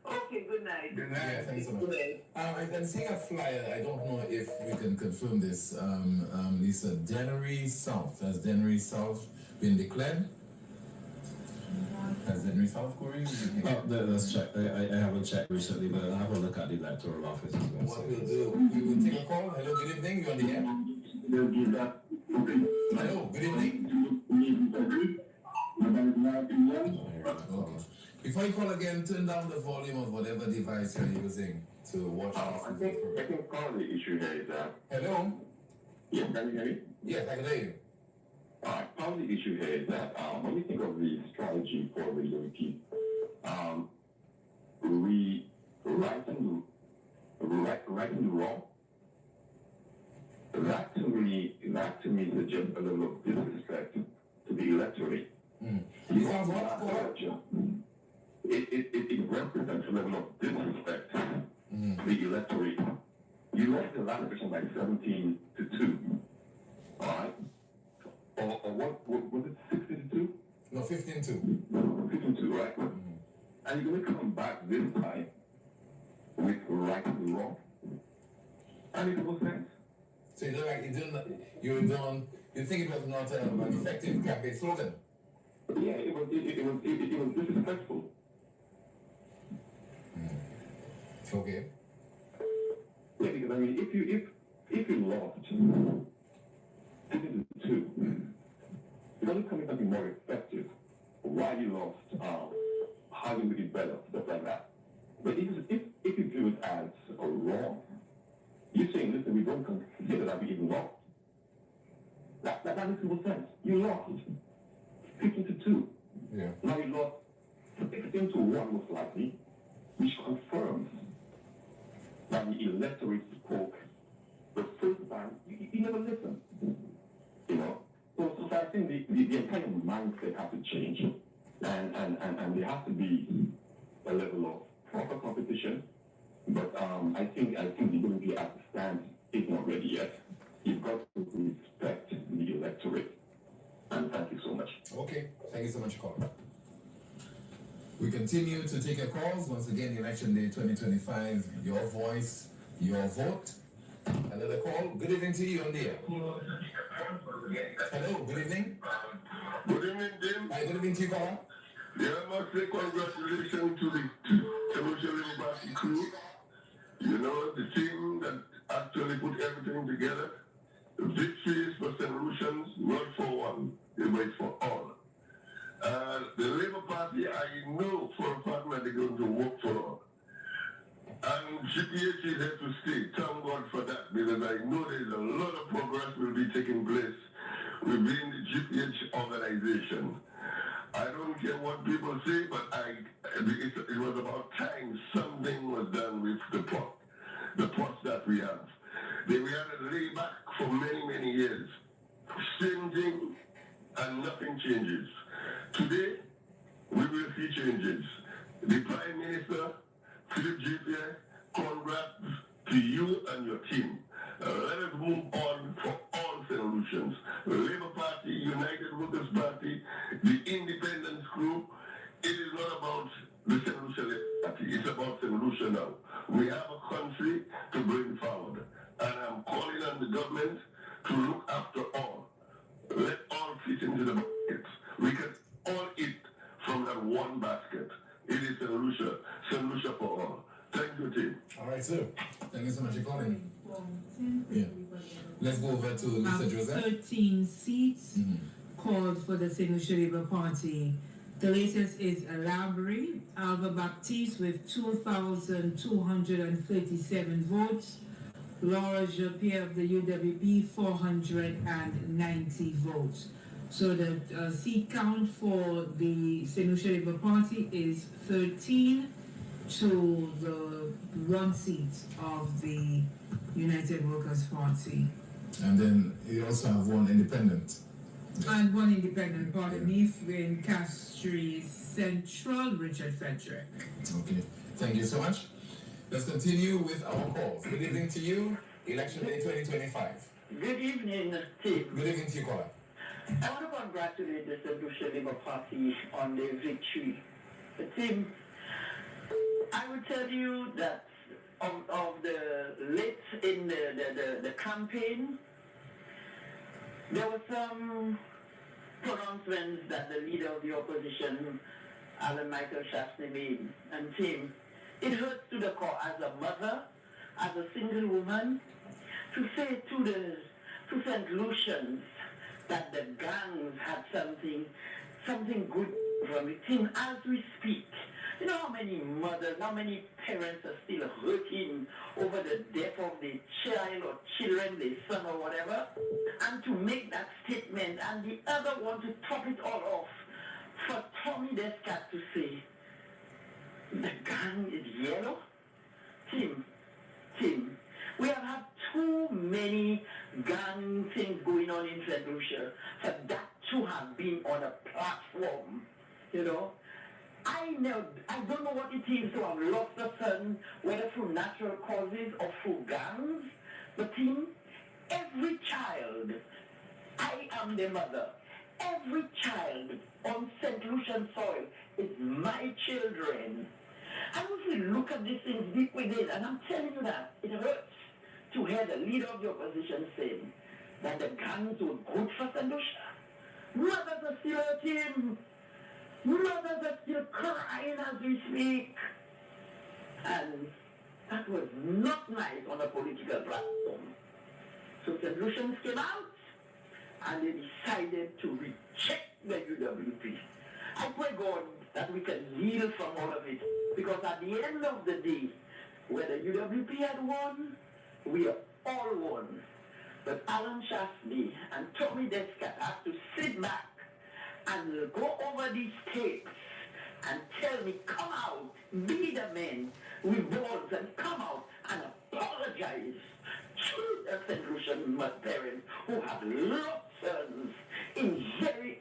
Okay, good night. Good night. Yeah, thanks so much. I can see a flyer. I don't know if we can confirm this. Lisa, January South. Has January South been declared? Has Henry South Korea? Let's check. I haven't checked recently, but I'll have a look at the electoral office as well. What we'll do, we will take a call. Hello, good evening. You're on the air. Hello, good evening. Okay. Before you call again, turn down the volume of whatever device you're using to watch I think part of the issue here is that... Hello? Yes, can you hear me? Yes, I can hear you. Part of the issue here is that when you think of the strategy for the UWP, righting the wrong, that to me suggests a level of disrespect to the electorate. It represents a level of disrespect to the electorate. You lost the last election by 17-2. All right? Or what was it, 16-2? No, 15-2. 15-2, right? And you're going to come back this time with right and wrong. And it was sense. So you don't like you think it was not an effective campaign slogan? Yeah, it was disrespectful. Okay. Yeah, because I mean, if you lost 2, you're going to come in something more effective. Why you lost? How you make it better? Stuff like that. But if you do it as a wrong, you're saying, listen, we don't consider that we even lost. That makes no sense. You lost 15-2. Yeah. Now you lost 16-1 most likely, which confirms that the electorate spoke the first time. You never listened. You know? So I think the entire mindset has to change. And there has to be a level of proper competition. But I think the UWP as it stands is not ready yet. You've got to respect the electorate. And thank you so much. Okay, thank you so much for calling. We continue to take your calls. Once again, Election Day 2025, your voice, your vote. Another call. Good evening to you on the air. Hello, good evening. Good evening, Jim. Hi, good evening to you, caller. Yeah, I must say congratulations to the Social Labour Party crew. You know, the team that actually put everything together. The victory is for St. Lucians, not for one, but for all. The Labour Party, I know for a fact that they're going to work for all. And GPH is here to stay. Thank God for that, because I know there's a lot of progress will be taking place within the GPH organization. I don't care what people say, but it was about time something was done with the pots that we have. We had a layback for many, many years. Same thing, and nothing changes. Today, we will see changes. The Prime Minister, Philip GPA, congrats to you and your team. Let us move on for all solutions. The Labour Party, United Workers' Party, the Independence Group. It is not about the St. Lucia Labour Party. It's about St. Lucia now. We have a country to bring forward. And I'm calling on the government to look after all. Let all fit into the basket. We can all eat from that one basket. It is St. Lucia for all. Thank you, team. All right, sir. Thank you so much for calling. Yeah. Let's go over to Mr. Joseph. 13 seats called for the St. Lucia Labour Party. The latest is Alabri, Alva Baptiste with 2,237 votes. Laura Pierre of the UWP, 490 votes. So the seat count for the St. Lucia Labour Party is 13 to the 1 seat of the United Workers' Party. And then you also have one independent. And one independent, pardon me, in Castries Central, Richard Frederick. Okay, thank you so much. Let's continue with our calls. Good evening to you, Election Day 2025. Good evening, team. Good evening to you, caller. I want to congratulate the St. Lucia Labour Party on their victory. The team, I would tell you that of the late in the campaign, there were some pronouncements that the leader of the opposition Alan Michael Shastney made. And Tim, it hurts to the core as a mother, as a single woman, to say to St. Lucians that the gangs had something good from it. Tim, as we speak, you know how many mothers, how many parents are still hurting over the death of their child or children, their son or whatever? And to make that statement, and the other one to top it all off, for Tommy Descat to say, the gang is yellow? Tim, we have had too many gang things going on in St. Lucia for that to have been on a platform, you know? I don't know what it is to have lost a son, whether through natural causes or through gangs, but Tim, every child, I am the mother, every child on St. Lucian soil is my children. And if we look at these things deep within, and I'm telling you that, it hurts to hear the leader of the opposition saying that the gangs were good for St. Lucia. Mothers are still hurting. Mothers are still crying as we speak. And that was not nice on a political platform. So St. Lucians came out and they decided to reject the UWP. I pray God that we can heal from all of it, because at the end of the day, whether UWP had won, we are all won. But Alan Shastney and Tommy Descat have to sit back and go over these tapes and tell me, come out, be the men with balls, and come out and apologize to the St. Lucian parents who have lost sons in very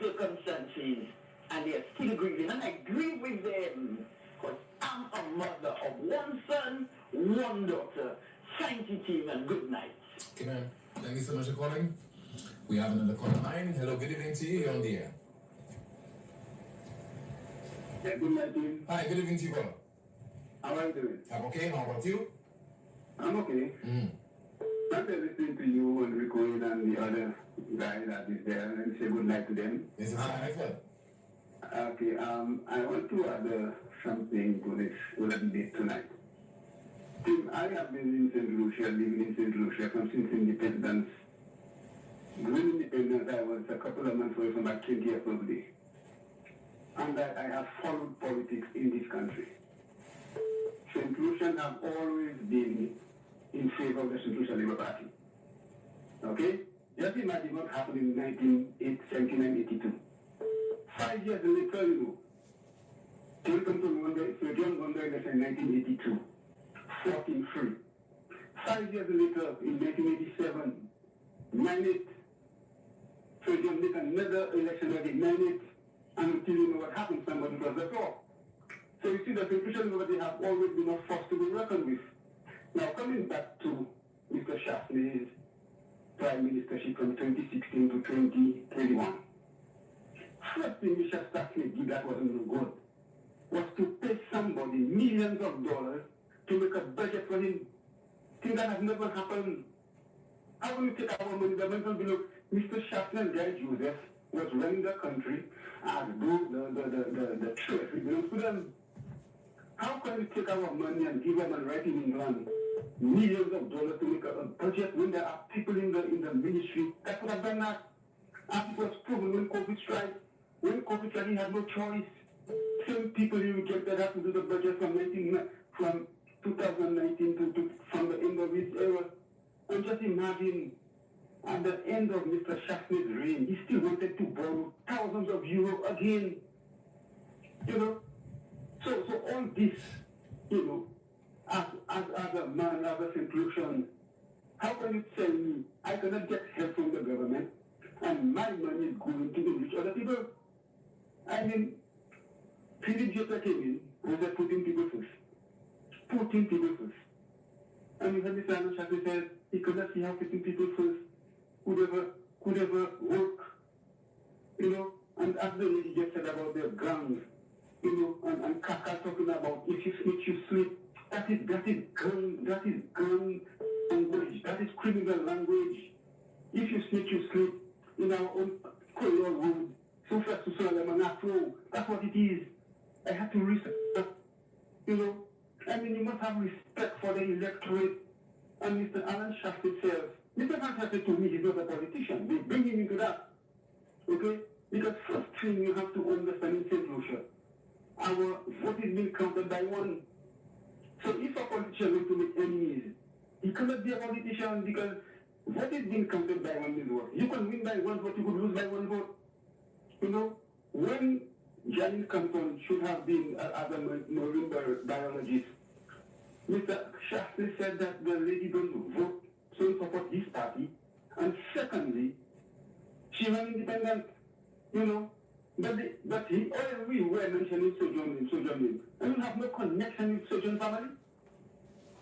circumstances, and they are still grieving. And I grieve with them, because I'm a mother of one son, one daughter. Thank you, team, and good night. Okay, man. Thank you so much for calling. We have another call line. Hello, good evening to you. You're on the air. Yeah, good night, team. Hi, good evening to you, brother. How are you doing? I'm okay. How about you? I'm okay. I'm listening to you and Rico and the other guy that is there, and say good night to them. This is Hanniford. Okay, I want to add something to this little bit tonight. Tim, I have been in St. Lucia, living in St. Lucia since independence. During independence, I was a couple of months away from my 20th birthday. And I have followed politics in this country. St. Lucians have always been in favor of the St. Lucia Labour Party. Okay? Just imagine what happened in 1782. 5 years later, you know, till come to John Wonder election in 1982, 14-3. 5 years later, in 1987, 9-8. So John did another election again, 9-8, and until you know what happened, somebody was the floor. So you see the St. Lucia they have always been a force to be reckoned with. Now coming back to Mr. Shastney's prime ministership from 2016 to 2021. First thing Mr. Shastney did that wasn't good was to pay somebody millions of dollars to make a budget for him. Thing that has never happened. How will you take our money? The mental below Mr. Shastney and Guy Joseph was running the country as the treasury belongs to them. How can you take our money and give them and write in England millions of dollars to make a budget when there are people in the ministry that could have done that? As it was proven when COVID struck. When COVID struck, he had no choice. Same people he rejected had to do the budget from 2019 to from the end of his era. And just imagine, at the end of Mr. Shastney's reign, he still wanted to borrow thousands of euros again. You know? So all this, you know, as a man, as a St. Lucian, how can you tell me I cannot get help from the government and my money is going to enrich other people? I mean, Philip Jota came in and said putting people first. Putting people first. And you heard Mr. Alan Shastney said he could not see how putting people first could ever work. You know, and as the lady just said about the gangs, you know, and Kaka talking about if you snitch, you sleep. That is gun language. That is criminal language. If you snitch, you sleep. In our own Creole word, That's what it is. I have to respect, you know. I mean, you must have respect for the electorate. And Mr. Alan Shafter says, Mr. Alan Shafter to me, he's not a politician. They bring him into that. Okay? Because first thing you have to understand in St. Lucia, our vote is being counted by one. So if a politician wants to make enemies, he cannot be a politician because vote is being counted by one vote. You can win by one vote, you could lose by one vote. You know, when Janine Compton should have been as a marine biologist, Mr. Shafter said that the lady don't vote, so he support his party. And secondly, she ran independent, you know. But he, we were mentioning Sojourn. And we have no connection with Sojourn family.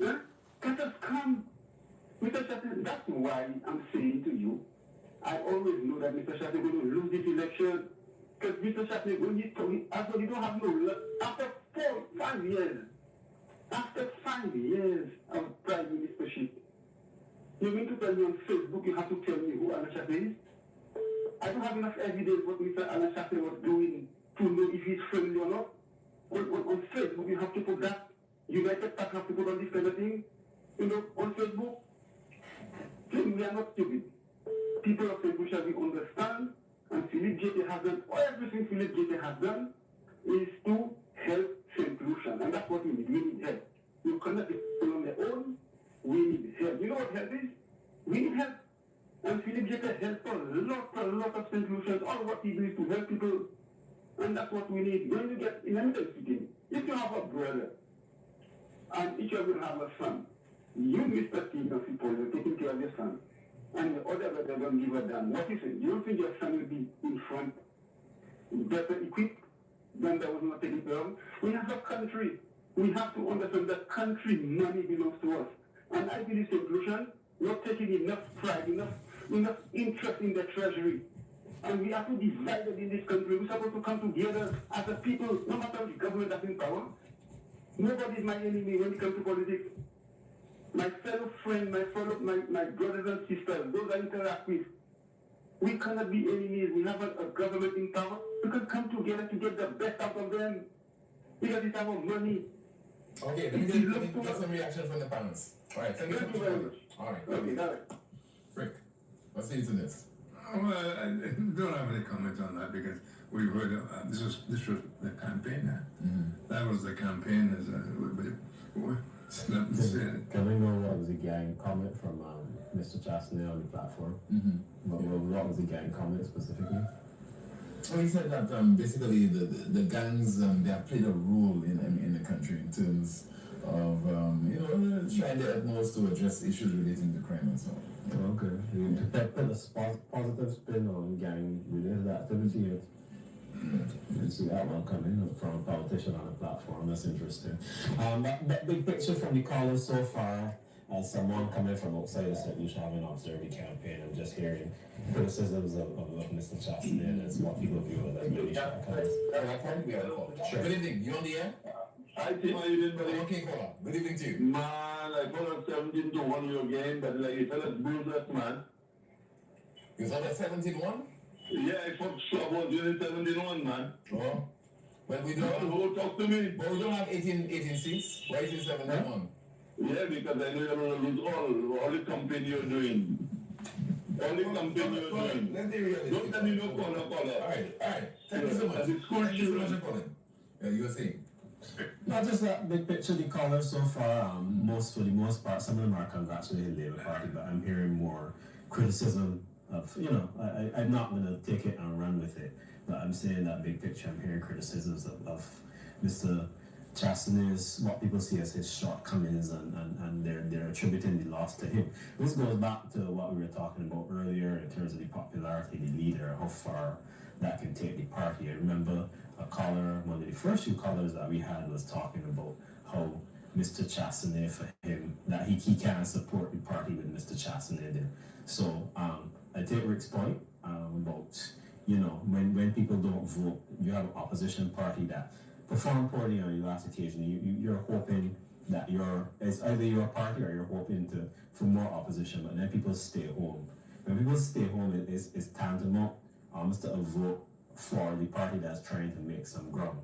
Huh? Let us come. Mr. Shafter, that's why I'm saying to you, I always know that Mr. Shafter is going to lose this election. Because Mr. Shafter, when you don't have no luck, after 5 years, after 5 years of prime ministership, you mean to tell me on Facebook you have to tell me who Alan Shafter is? I don't have enough evidence what Mr. Alan Shafter was doing to know if he's friendly or not. On Facebook you have to put that. United Park have to put on this kind of thing. You know, on Facebook. We are not stupid. People of St. Lucia, we understand, and Philip Jete has done, everything Philip Jete has done is to help St. Lucia, and that's what we need. We need help. You cannot be on their own. We need help. You know what help is? We need help. And Philip Jete helps a lot of St. Lucians. All what he does is to help people, and that's what we need. When you get, in another speaking, if you have a brother, and each of you have a son, you, Mr. Stephen, you're taking care of your son, and the other brother don't give a damn. What is it? You don't think your son will be in front, better equipped than that was not taken care of? We have a country. We have to understand that country money belongs to us. And I believe St. Lucian not taking enough pride, enough interest in the treasury. And we are too divided in this country. We're supposed to come together as a people, no matter which government that's in power. Nobody is my enemy when it comes to politics. My fellow friends, my brothers and sisters, those I interact with, we cannot be enemies. We have a government in power. We can come together to get the best out of them because it's our money. Okay, let me get some reaction from the panelists. All right, thank you very much. All right. Okay, got it. Rick, what's the answer to this? Well, I don't have any comment on that because we heard this was the campaign. That was the campaign. Can we know what was the gang comment from Mr. Chastney on the platform? What was the gang comment specifically? Well, he said that basically the gangs they have played a role in the country in terms of trying their utmost to address issues relating to crime and so on. Okay. You put a positive spin on gang-related activity. You see that one coming from a politician on a platform. That's interesting. That big picture from the callers so far, as someone coming from outside of St. Lucia having observed the campaign, I'm just hearing criticisms of Mr. Chastney as what people view as maybe shortcomings. Sure. Good evening. You on the air? I think how you did, buddy. Okay, call up. Good evening to you. Man, I put up 17-1 your game, but like you fellas bruised us, man. You saw that 17-1? Yeah, I thought about doing 17-1, man. Oh. But we don't talk to me. But we don't have 18 seats. Why is it 17-1? Yeah, because I know you're going to lose all the campaign you're doing. All the campaign you're doing. Let's be realistic. Don't tell me no caller. All right. Thank you so much. Thank you so much for calling. Yeah, you were saying? Not just that big picture, the callers so far, for the most part, some of them are congratulating the Labour Party, but I'm hearing more criticism of, I'm not going to take it and run with it, but I'm saying that big picture, I'm hearing criticisms of Mr. Chastney's, what people see as his shortcomings, and they're attributing the loss to him. This goes back to what we were talking about earlier in terms of the popularity, the leader, how far that can take the party. I remember a caller, one of the first few callers that we had was talking about how Mr. Chastney, for him, that he can't support the party with Mr. Chastney did. So I take Rick's point about, when people don't vote, you have an opposition party that performed poorly on your last occasion. You're hoping that it's either your party or you're hoping for more opposition, but then people stay home. When people stay home, it's tantamount almost to a vote for the party that's trying to make some ground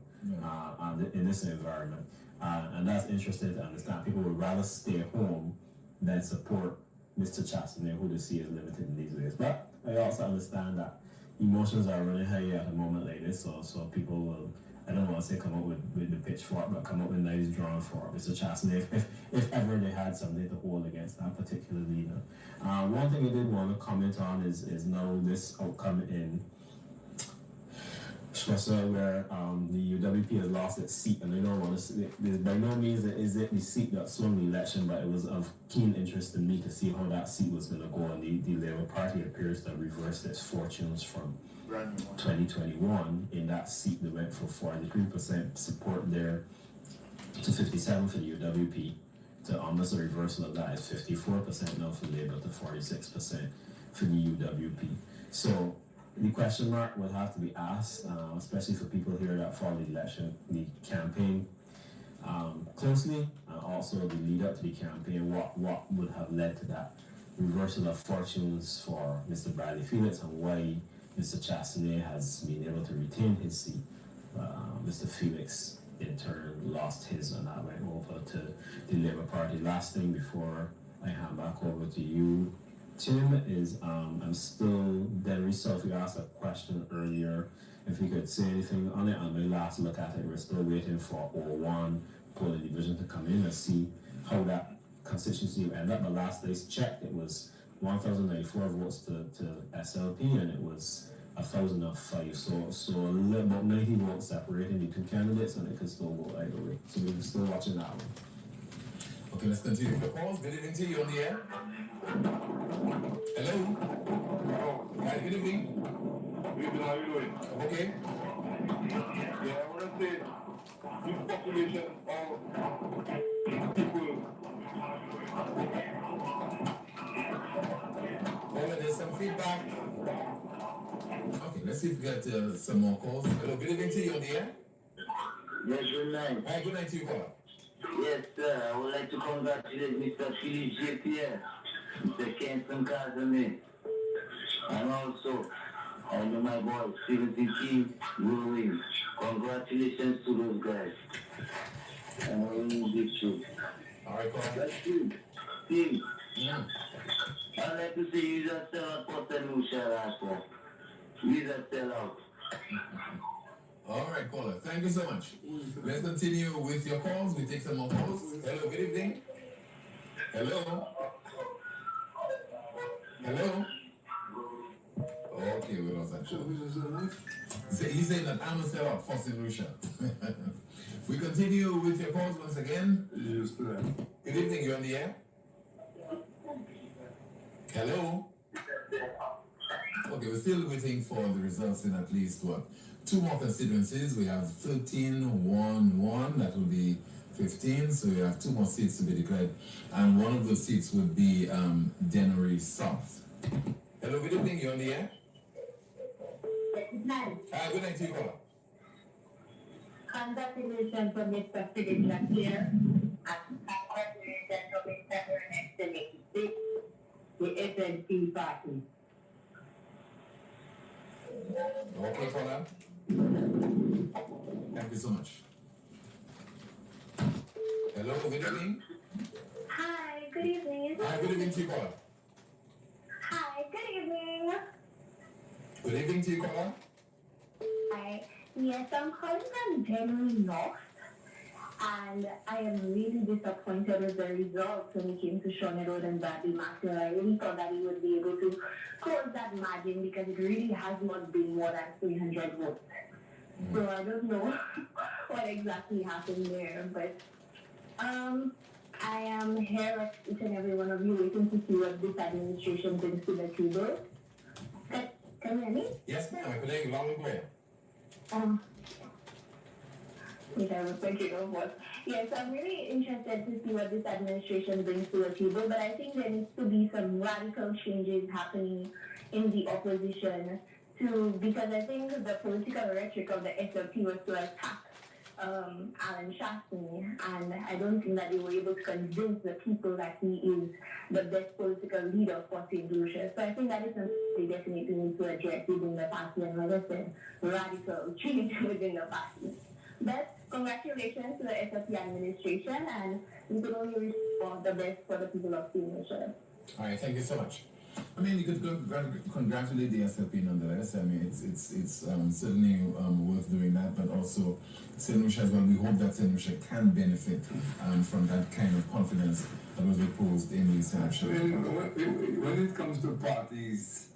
in this environment. And that's interesting to understand. People would rather stay home than support Mr. Chastney, who they see is limited in these ways. But I also understand that emotions are running high at a moment like this, so people will, I don't want to say come up with the pitchfork, but come up with knives drawn for Mr. Chastney if ever they had something to hold against that particular leader. One thing I did want to comment on is now this outcome in Shwesa, where the UWP has lost its seat, and I don't want to say, by no means is it the seat that swung the election, but it was of keen interest to me to see how that seat was going to go, and the Labour Party appears to have reversed its fortunes from 2021. In that seat, they went from 43% support there to 57% for the UWP, to almost a reversal of that. It's 54% now for Labour to 46% for the UWP. So the question mark will have to be asked, especially for people here that follow the election, the campaign closely, and also the lead up to the campaign. What would have led to that reversal of fortunes for Mr. Bradley Felix, and why Mr. Chastney has been able to retain his seat. Mr. Felix in turn lost his, and that went over to the Labour Party. Last thing before I hand back over to you, Tim, is I'm still, Denry Sophie asked a question earlier, if he could say anything on it. On my last look at it, we're still waiting for 01 polling division to come in and see how that constituency will end up. But last day's check, it was 1,094 votes to SLP, and it was 1,005. So about 90 votes separating the two candidates, and it could still go either way. So we're still watching that one. Okay, let's continue with the calls. Good evening to you on the air. Hello. Hi, good evening. Good evening, how are you doing? Okay. Yeah, I want to say, this population of people. Well, there's some feedback. Okay, let's see if we get some more calls. Hello, good evening to you on the air. Yes, good night. Hi, good night to you, caller. Yes, sir. I would like to congratulate Mr. Philippe J. Pierre, Mr. Kenson Casimir, and also, I know my boy, Stevenson King, Will. Congratulations to those guys. And I will give you. All right, caller. That's good. Steve, Yeah. I'd like to say you just sell out for Lucia last year. You just sell out. All right, caller. Thank you so much. Let's continue with your calls. We take some more calls. Hello, good evening. Hello. Hello. Okay, we lost that show. He's saying that I'm a sellout for St. Lucia. We continue with your calls once again. Yes, sir. Good evening, you're on the air. Hello. Okay, we're still waiting for the results in at least what? 2 more constituencies. We have 13, 1, that will be 15, so we have 2 more seats to be declared, and one of those seats would be Dennery South. Hello, good evening, you're on the air? Good night. Good night to you, caller. Congratulations for Mr. Philip here, and congratulations for Mr. Ernest Selected, the SLP party. Okay, caller. Thank you so much. Hello, good evening. Hi, good evening. Hi, good evening to you, caller. Hi, good evening. Good evening to you, caller. Hi. Yes, I'm calling from January North, and I am really disappointed with the results when it came to Shawnee Road and Bradley Maxwell. I really thought that he would be able to close that margin because it really has not been more than 300 votes. So I don't know what exactly happened there, but I am here with each and every one of you waiting to see what this administration brings to the table. Can you hear me? Yes, ma'am. I can hear you loud and clear. Which I was thinking of what. Yes, I'm really interested to see what this administration brings to the table, but I think there needs to be some radical changes happening in the opposition because I think the political rhetoric of the SLP was to attack Alan Shaftney, and I don't think that they were able to convince the people that he is the best political leader for St. Lucia. So I think that is something they definitely need to address within the party, and like I said, radical change within the party. But congratulations to the SLP administration, and we could only wish for the best for the people of St. Lucia. All right, thank you so much. I mean, you could congratulate the SLP nonetheless. I mean, it's certainly worth doing that, but also St. Lucia as well. We hope that St. Lucia can benefit from that kind of confidence that was reposed in the selection. When it comes to parties,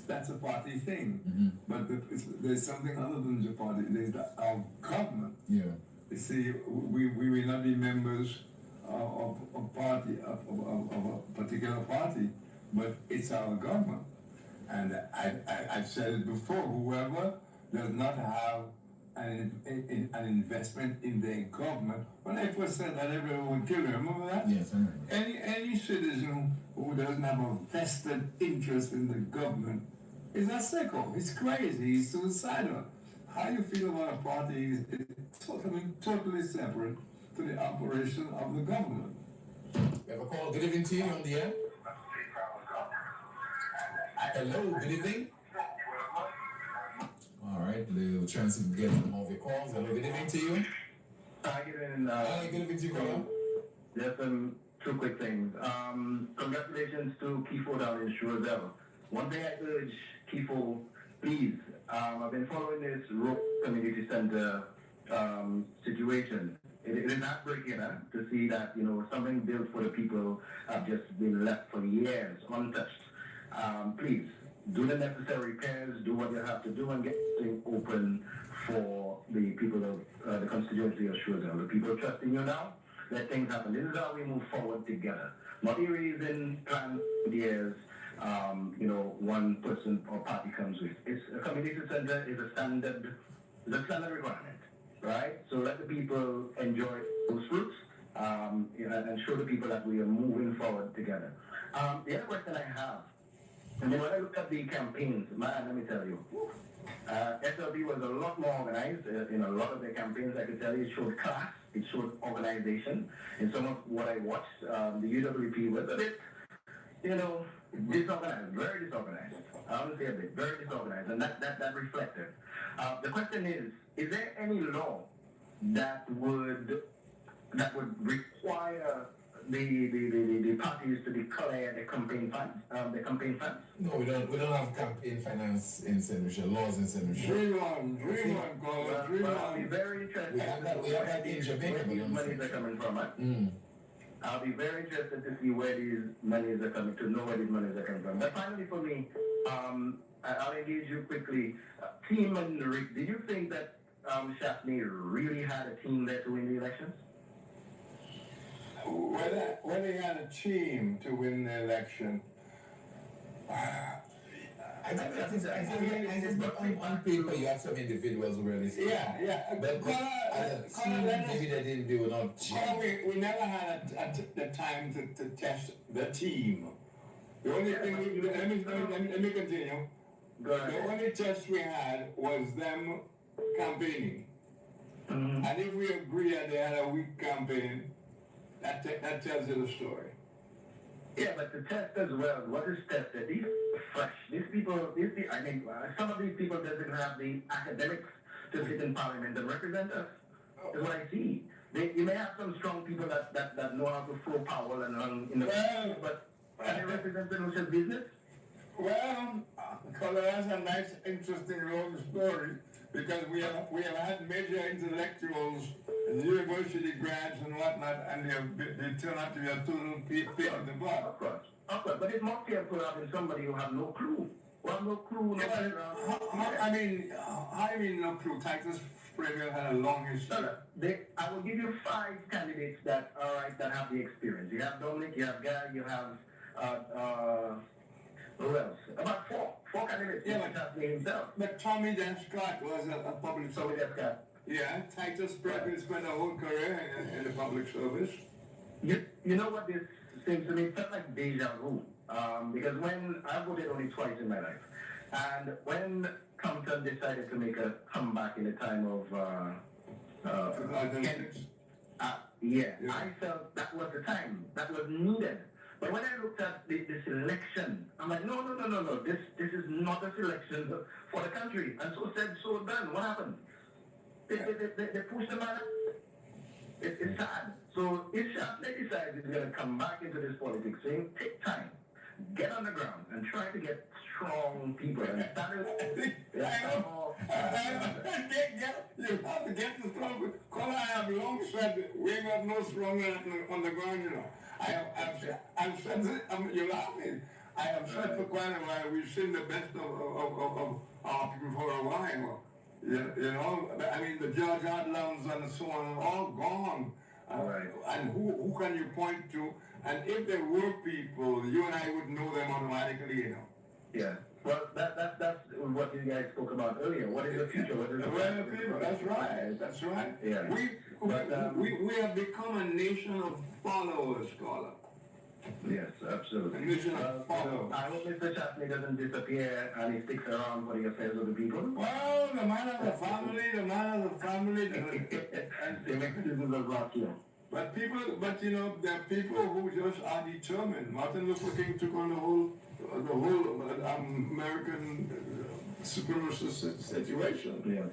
that's a party thing. But there's something other than the party. There's our government. Yeah. You see, we will not be members of a party, of a particular party, but it's our government. And I've said it before, whoever does not have an investment in their government, when I first said that, everyone would kill me, remember that? Yes, I remember. Any citizen who doesn't have a vested interest in the government is a sicko, he's crazy, he's suicidal. How you feel about a party is totally separate to the operation of the government. We have a call. Good evening to you on the air. Hello, good evening. All right, we'll try to get more of your calls. Hello, good evening to you. Hi, good evening. Good evening to you, caller. Just two quick things. Congratulations to Kifo down in Shrewsbury. One thing I urge Kifo, please, I've been following this Rope Community Center situation. It is heartbreaking to see that, something built for the people have just been left for years untouched. Please, do the necessary repairs, do what you have to do, and get things open for the people of the constituency of Shrewsbury. The people trust in you now. Let things happen. This is how we move forward together. Not erasing plans for years, one person or party comes with. It's a community center is a standard requirement, right? So let the people enjoy those fruits, and show the people that we are moving forward together. The other question I have, and then when I look at the campaigns, man, let me tell you, SLP was a lot more organized in a lot of the campaigns. I can tell you it showed class, it showed organization. In some of what I watched, the UWP was a bit, disorganized, very disorganized. I would say a bit, very disorganized, and that reflected. The question is there any law that would require the parties to declare the campaign funds? No, we don't have campaign finance in St. Lucia, laws in St. Lucia. Dream on, caller, dream on. I'll be very interested. We have that in Jamaica. Where these monies are coming from, right? I'll be very interested to see where these monies are coming, to know where these monies are coming from. But finally for me, I'll engage you quickly. Team and Rick, do you think that Shaftney really had a team there to win the elections? Whether he had a team to win the election, I think on paper you have some individuals who really speak. Yeah. But as a team, maybe they didn't do enough. We never had the time to test the team. The only thing, let me continue. The only test we had was them campaigning. And if we agree that they had a weak campaign, that tells you the story. Yeah, but the test as well, what is tested? These are fresh. These people, I think some of these people doesn't have the academics to sit in parliament and represent us. That's what I see. You may have some strong people that know how to throw power and run in the but can they represent the Lucia's business? Well, that's a nice, interesting long story, because we have had major intellectuals and university grads and whatnot, and they turn out to be a total pig in the butt. Of course. But it's more careful having somebody who have no clue. Who have no clue, no background. How do you mean no clue? Titus Premier had a long history. I will give you 5 candidates that have the experience. You have Dominic, you have Guy, you have who else? About 4 candidates. Yeah, himself. But Tommy Dan Scott was a public service. Yeah, Titus Premier spent a whole career in the public service. You know what this seems to me? It felt like deja vu. Because when I voted only twice in my life, and when Compton decided to make a comeback in the time of 2006. Yeah, I felt that was the time that was needed. But when I looked at this election, I'm like, no. This is not a selection for the country. And so said, so done. What happened? They pushed the man out. It's sad. So if Shapley decides he's going to come back into this politics thing, take time. Get on the ground and try to get strong people. And that is, you have to get the strong people. Because I have long said, we got no stronger on the ground, you know. I've said, you're laughing. I have said for quite a while, we've seen the best of our people for a while. You know, I mean, the George Adlams and so on are all gone. Right. And who can you point to? And if there were people, you and I would know them automatically, you know. Yeah. Well, that's what you guys spoke about earlier. What is the future? What is the people? That's right. That's right. Yeah. We have become a nation of followers, scholar. Yes, absolutely. A nation of followers. I hope Mr. Chapney doesn't disappear and he sticks around for the affairs of the people. Well, the man of the family, and the excuses of last year. But you know, there are people who just are determined. Martin Luther King took on the whole American supremacist situation. Yeah.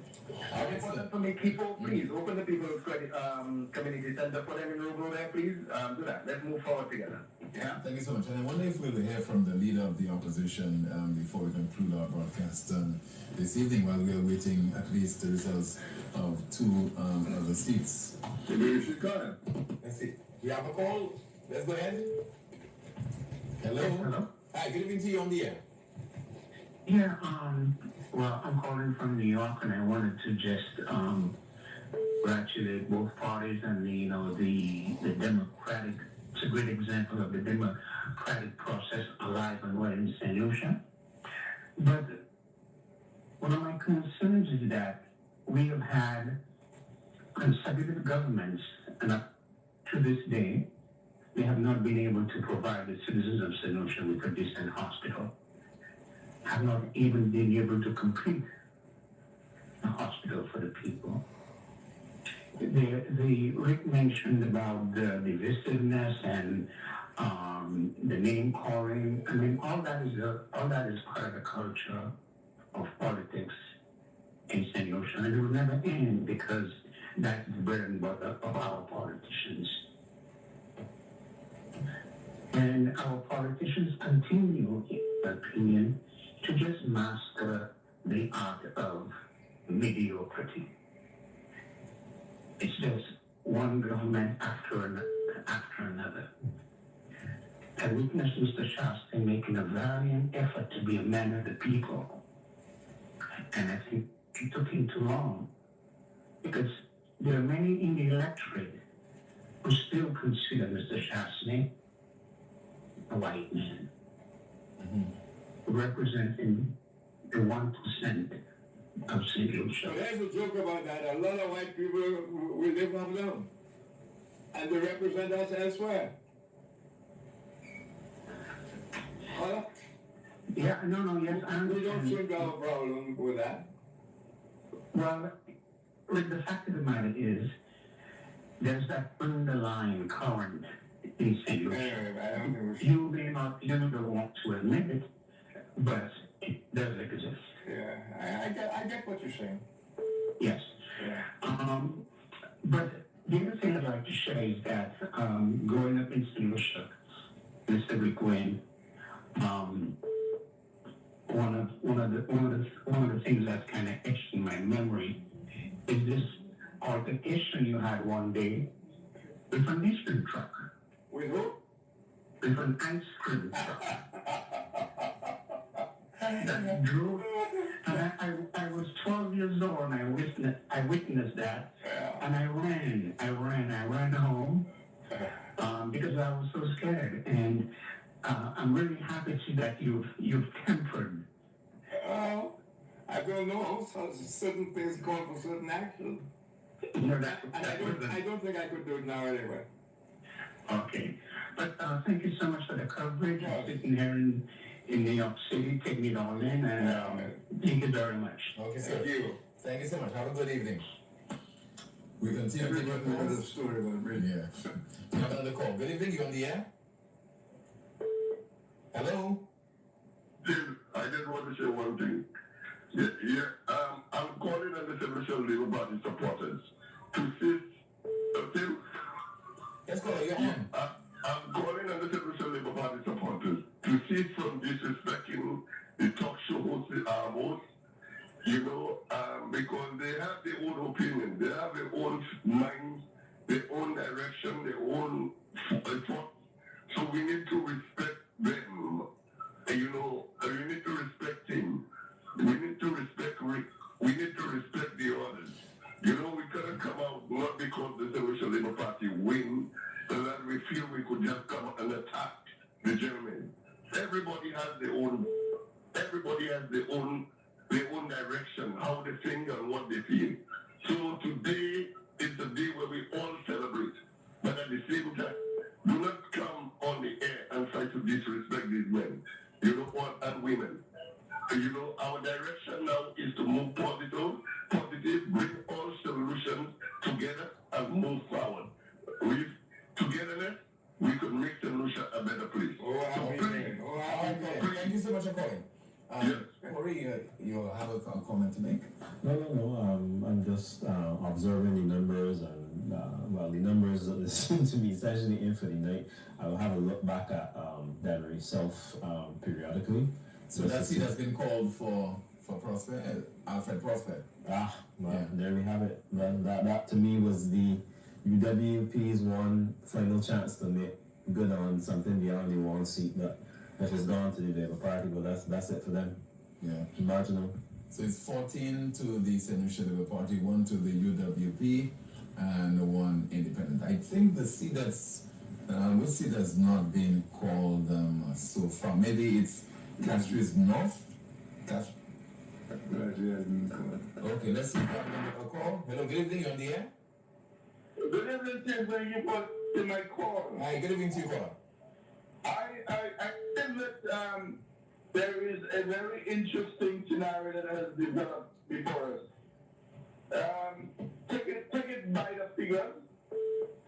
For me, people, please open the People's Community Center for them in Rogo there, please. Do that. Let's move forward together. Yeah. Thank you so much. And I wonder if we'll hear from the leader of the opposition before we conclude our broadcast this evening, while we are waiting at least the results of two of the seats. Maybe we should go ahead. Let's see. We have a call. Let's go ahead. Hello. Hello. Hi, good evening to you on the air. Yeah, well, I'm calling from New York, and I wanted to just congratulate both parties and the Democratic. It's a great example of the democratic process alive and well in St. Lucia. But one of my concerns is that we have had consecutive governments, and up to this day, they have not been able to provide the citizens of St. Lucia with a decent hospital. Have not even been able to complete a hospital for the people. The Rick mentioned about the divisiveness and the name calling. I mean, all that is part of the culture of politics in St. Lucia, and it will never end because that's the bread and butter of our politicians. And our politicians continue, in my opinion, to just master the art of mediocrity. It's just one government after another. I witnessed Mr. Shasta making a valiant effort to be a man of the people. And I think it took him too long, because there are many in the electorate who still consider Mr. Shasta a white man, representing the 1% of St. Lucia. But there's a joke about that. A lot of white people will live off them, and they represent us elsewhere. Huh? Yeah, no, yes, I understand. We don't seem to have a problem with that. Well, the fact of the matter is, there's that underlying current in St. Lucia. Anyway, you may not want to admit it, but it does exist. Yeah, I get what you're saying. Yes. Yeah. But the other thing I'd like to share is that growing up in St. Lucia, Mr. Rick Wayne, one of the things that's kind of etched in my memory is this altercation you had one day with an ice cream truck. With who? With an ice cream truck. That drove, and I was 12 years old, and I witnessed that, and I ran home because I was so scared, and I'm really happy to see that you've tempered. I don't know. Certain things call for certain action. You know, I don't think I could do it now anyway. Okay, but thank you so much for the coverage. I'm sitting here in New York City, taking it all in, and thank you very much. Okay, sir. Thank you. Thank you so much. Have a good evening. We continue to take Everybody knows calls. the story about me. Yeah. We have another call. Good evening, you on the air? Hello? Jim, I just want to say one thing. I'm calling on the Central Labour Party supporters to cease. Tim, Yes, caller, you're on. I'm calling on the Central Labour Party supporters to cease from disrespecting the talk show hosts, because they have their own opinion, they have their own mind, their own direction, their own thoughts. So we need to respect them. We need to respect him. We need to respect Rick. We need to respect the others. We couldn't come out not because the Central Labour Party win, so that we feel we could just come and attack the gentleman. Everybody has their own direction, how they think and what they feel. So today is the day where we all celebrate. But at the same time, do not come on the air and try to disrespect these men, and women. Our direction now is to move positive, bring all solutions together and move forward. With togetherness, we could make St. Lucia a better place. Thank you so much for calling. Yes. Corey, you have a comment to make? No. I'm just observing the numbers, and the numbers seem to be essentially in for the night. I will have a look back at Danbury South periodically. So that seat has been called for Alfred Prosper. There we have it. That to me was the UWP's one final chance to make good on something beyond the one seat. But if it's gone to the Labour Party, well, that's it for them. Yeah. Marginal. So it's 14 to the St. Lucia Labour Party, 1 to the UWP, and 1 independent. I think the seat that's not been called so far. Maybe it's Castries North. Okay, let's see if I can a call. Hello, good evening, you're on the air. Good evening, Tim, when you put in my call. Hi, good evening to you, caller. I think that there is a very interesting scenario that has developed before us. Take it by the figures.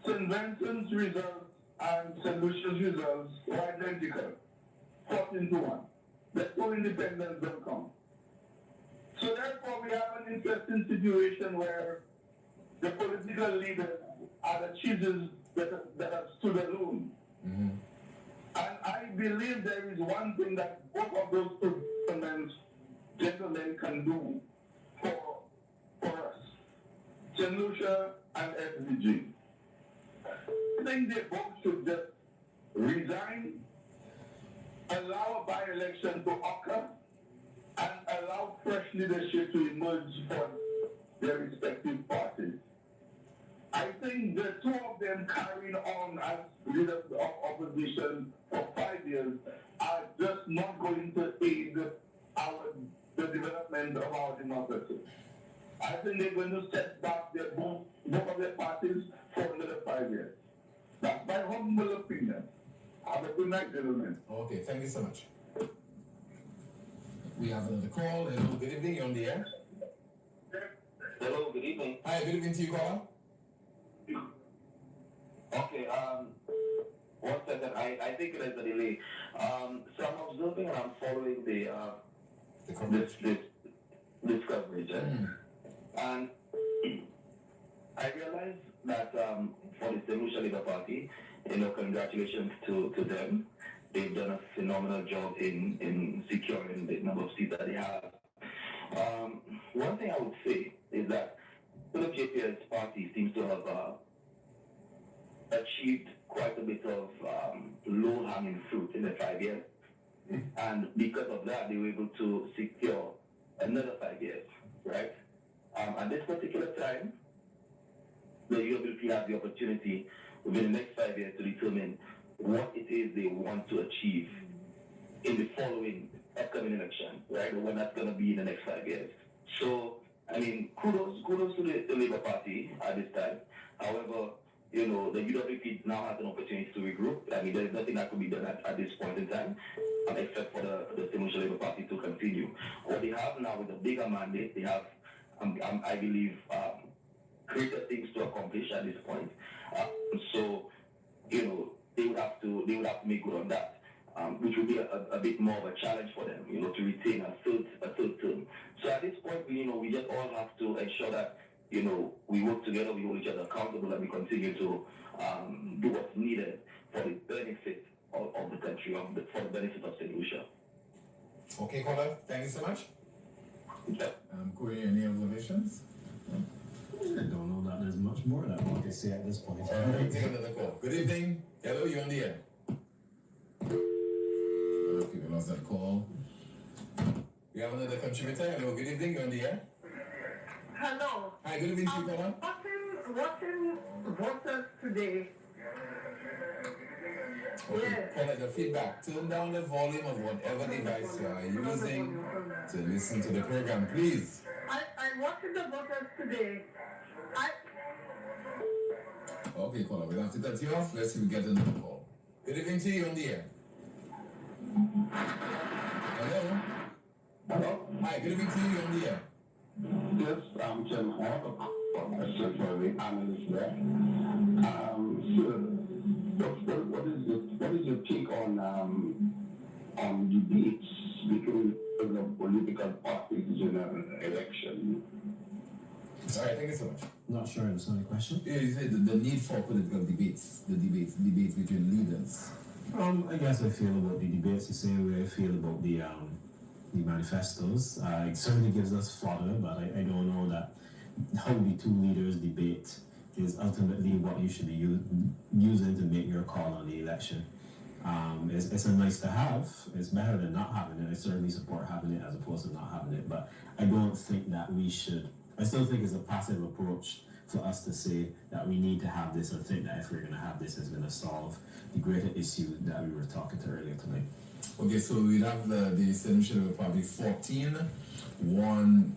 St. Vincent's results and St. Lucia's results were identical, 14-1. The two independents don't come. So therefore, we have an interesting situation where the political leaders are the cheeses that have stood alone. Mm-hmm. And I believe there is one thing that both of those two gentlemen can do for us, St. Lucia and SVG. I think they both should just resign, allow a by-election to occur, and allow fresh leadership to emerge for their respective parties. I think the two of them carrying on as leaders of opposition for 5 years are just not going to aid the development of our democracy. I think they're going to set back both of their parties for another 5 years. That's my humble opinion. Have a good night, gentlemen. Okay, thank you so much. We have another call. Hello, good evening, you're on the air. Hello, good evening. Hi, good evening to you, caller. Okay, 1 second. I think there's a delay. So I'm observing and I'm following the coverage. This coverage. And I realize that for the St. Lucia Labour Party, congratulations to them. They've done a phenomenal job in securing the number of seats that they have. One thing I would say is that UWP's party seems to have achieved quite a bit of low-hanging fruit in the 5 years. And because of that, they were able to secure another 5 years, right? At this particular time, the UWP has the opportunity within the next 5 years to determine what it is they want to achieve in the following upcoming election, right? Or when that's going to be in the next 5 years. So, I mean, kudos to the Labour Party at this time. However, the UWP now has an opportunity to regroup. I mean, there's nothing that could be done at this point in time, except for the St. Lucia Labour Party to continue. What they have now is a bigger mandate. They have, I believe, greater things to accomplish at this point. So, you know, they would have to make good on that, which would be a bit more of a challenge for them, you know, to retain a third term. So at this point, you know, we just all have to ensure that, you know, we work together, we hold each other accountable, and we continue to do what's needed for the benefit of the country, for the benefit of St. Lucia. Okay, caller, thank you so much. Yeah. Corey, any observations? I don't know that there's much more that one can say at this point. Take another call. Good evening. Hello, you're on the air. Okay, we lost that call. We have another contributor. Hello, good evening, you're on the air. Hello. Hi, good evening, caller. Watching voters today. Okay, Yes. caller, the feedback. Turn down the volume of whatever device you are using to listen to the program, please. I'm watching the voters today. Okay, caller, we'll have to cut you off. Let's see if we get another call. Good evening to you on the air. Hello? Hello? Hi, good evening to you on the air. Yes, Chairman, I have a question for the analyst there. Sir, what is your take on debates between the political parties in an election? All right, thank you so much. Not sure I understand the question. Yeah, you said the need for political debates, debates between leaders. I guess I feel about the debates the same way I feel about the manifestos. It certainly gives us fodder, but I don't know that how the two leaders debate is ultimately what you should be using to make your call on the election. It's a nice to have. It's better than not having it. I certainly support having it as opposed to not having it, but I don't think that we should. I still think it's a passive approach for us to say that we need to have this, or think that if we're going to have this, it's going to solve the greater issue that we were talking to earlier tonight. Okay, so we have the St. Lucia probably 14, one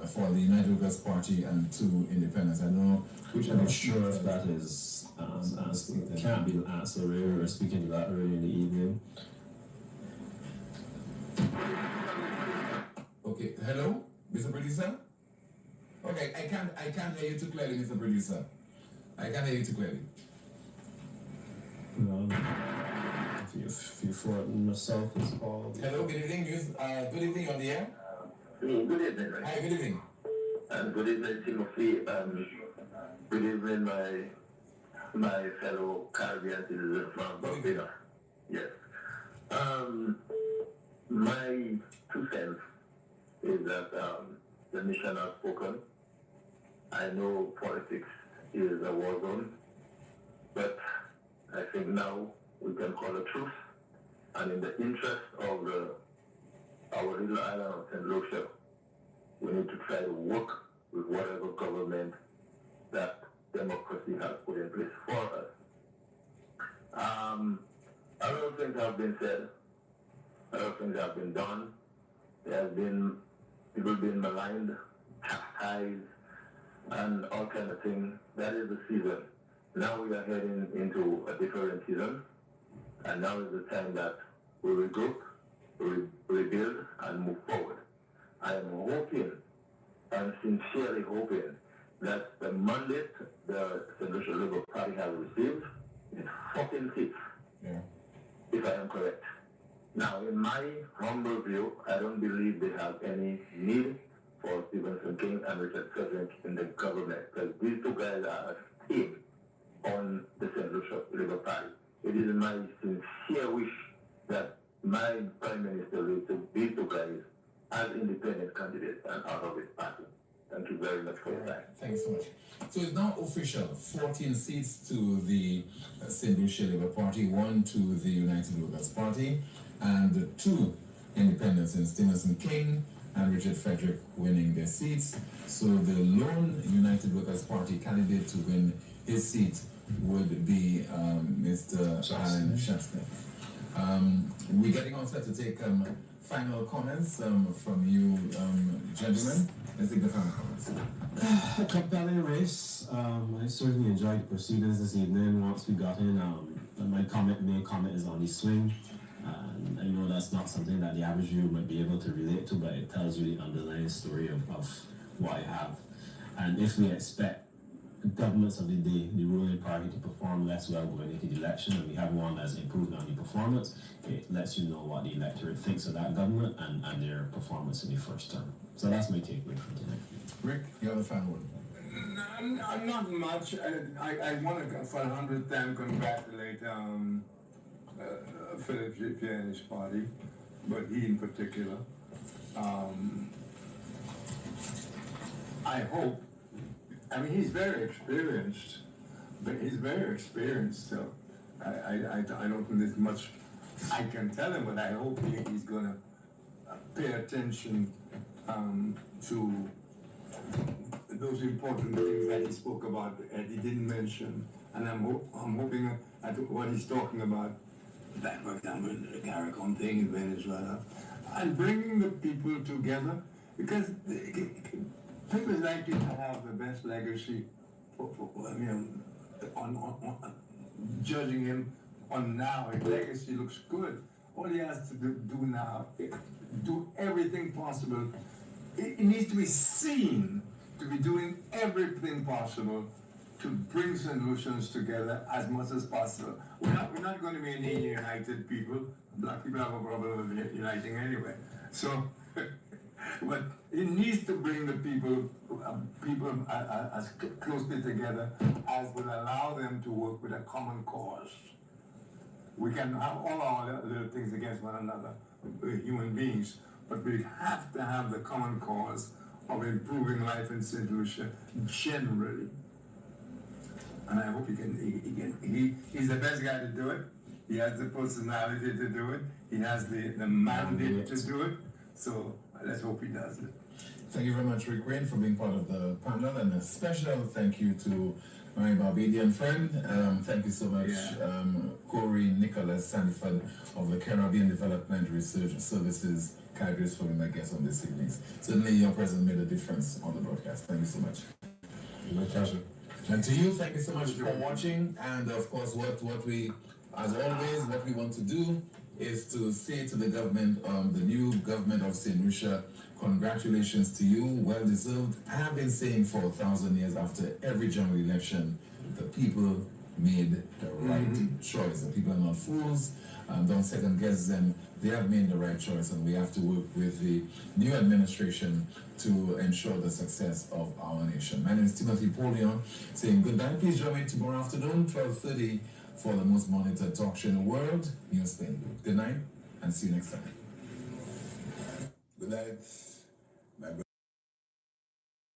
for the United Workers Party and 2 independents. I know which I'm not sure if that is can't be the answer. We were speaking to that earlier in the evening. Okay, hello, Mr. Producer? Okay, I can't hear you too clearly, Mr. Producer. I can't hear you too clearly. If you for myself is called. Hello, good evening, good evening on the air. Good evening. Hi, good evening. Good evening, Timothy. Good evening, my fellow Caribbean citizens from Barbados. Yes. My 2 cents is that the nation has spoken. I know politics is a war zone, but I think now we can call the truth. And in the interest of our little island of St. Lucia, we need to try to work with whatever government that democracy has put in place for us. A lot of things have been said. A lot of things have been done. There have been people being maligned, chastised, and all kinds of things. That is the season. Now we are heading into a different season, and now is the time that we regroup, rebuild, and move forward. I am hoping, and sincerely hoping, that the mandate the St. Lucia Labour Party has received is 14 seats, if I am correct. Now, in my humble view, I don't believe they have any need for Stephenson King and Richard Frederick in the government, because these 2 guys are a team on the St. Lucia Labour Party. It is my sincere wish that my Prime Minister will take these 2 guys as independent candidates and out of his party. Thank you very much for your time. Thank you so much. So it's now official, 14 seats to the St. Lucia Labour Party, 1 to the United Workers Party, and 2 independents in Stevenson King and Richard Frederick winning their seats. So the lone United Workers Party candidate to win his seat would be Mr. Alan Shaston. We're getting on set to take final comments from you, gentlemen. Let's take the final comments. A compelling race. I certainly enjoyed the proceedings this evening. Once we got in, my main comment is on the swing. I know that's not something that the average viewer might be able to relate to, but it tells you the underlying story of what I have. And if we expect governments of the day, the ruling party, to perform less well going into the election, and we have one that's improved on the performance, it lets you know what the electorate thinks of that government and their performance in the first term. So that's my takeaway from tonight. Rick, you have the final word. I'm not much. I want to, for 100th time, congratulate Philip Pierre and his party, but he in particular. I hope. I mean, he's very experienced, so I don't think there's much I can tell him, but I hope he's going to pay attention to those important things that he spoke about that he didn't mention, and I'm hoping at what he's talking about, that, for example, the CARICOM thing in Venezuela, and bringing the people together, because people is likely to have the best legacy on judging him on now. His legacy looks good. All he has to do now, do everything possible. It needs to be seen to be doing everything possible to bring St. Lucians together as much as possible. We're not going to be any united people. Black people have a problem with uniting anyway. So, but it needs to bring the people as closely together as would allow them to work with a common cause. We can have all our little things against one another, we're human beings, but we have to have the common cause of improving life in St. Lucia generally. And I hope he's the best guy to do it. He has the personality to do it. He has the mandate to do it. So let's hope he does it. Thank you very much, Rick Rain, for being part of the panel, and a special thank you to my Barbadian friend. Thank you so much, Corey Nicholas Sanford of the Caribbean Development Research Services, Cadres, for being my guest on this evening. Certainly your presence made a difference on the broadcast. Thank you so much. My pleasure. And to you, thank you so much for watching. And of course, what we, as always, what we want to do is to say to the government, the new government of St. Lucia, congratulations to you, well deserved. I have been saying for 1,000 years, after every general election, the people made the right choice. The people are not fools. Don't second guess them. They have made the right choice, and we have to work with the new administration to ensure the success of our nation. My name is Timothy Polion, saying good night. Please join me tomorrow afternoon, 12:30, for the most monitored talk show in the world, New Spain. Good night, and see you next time. Good night.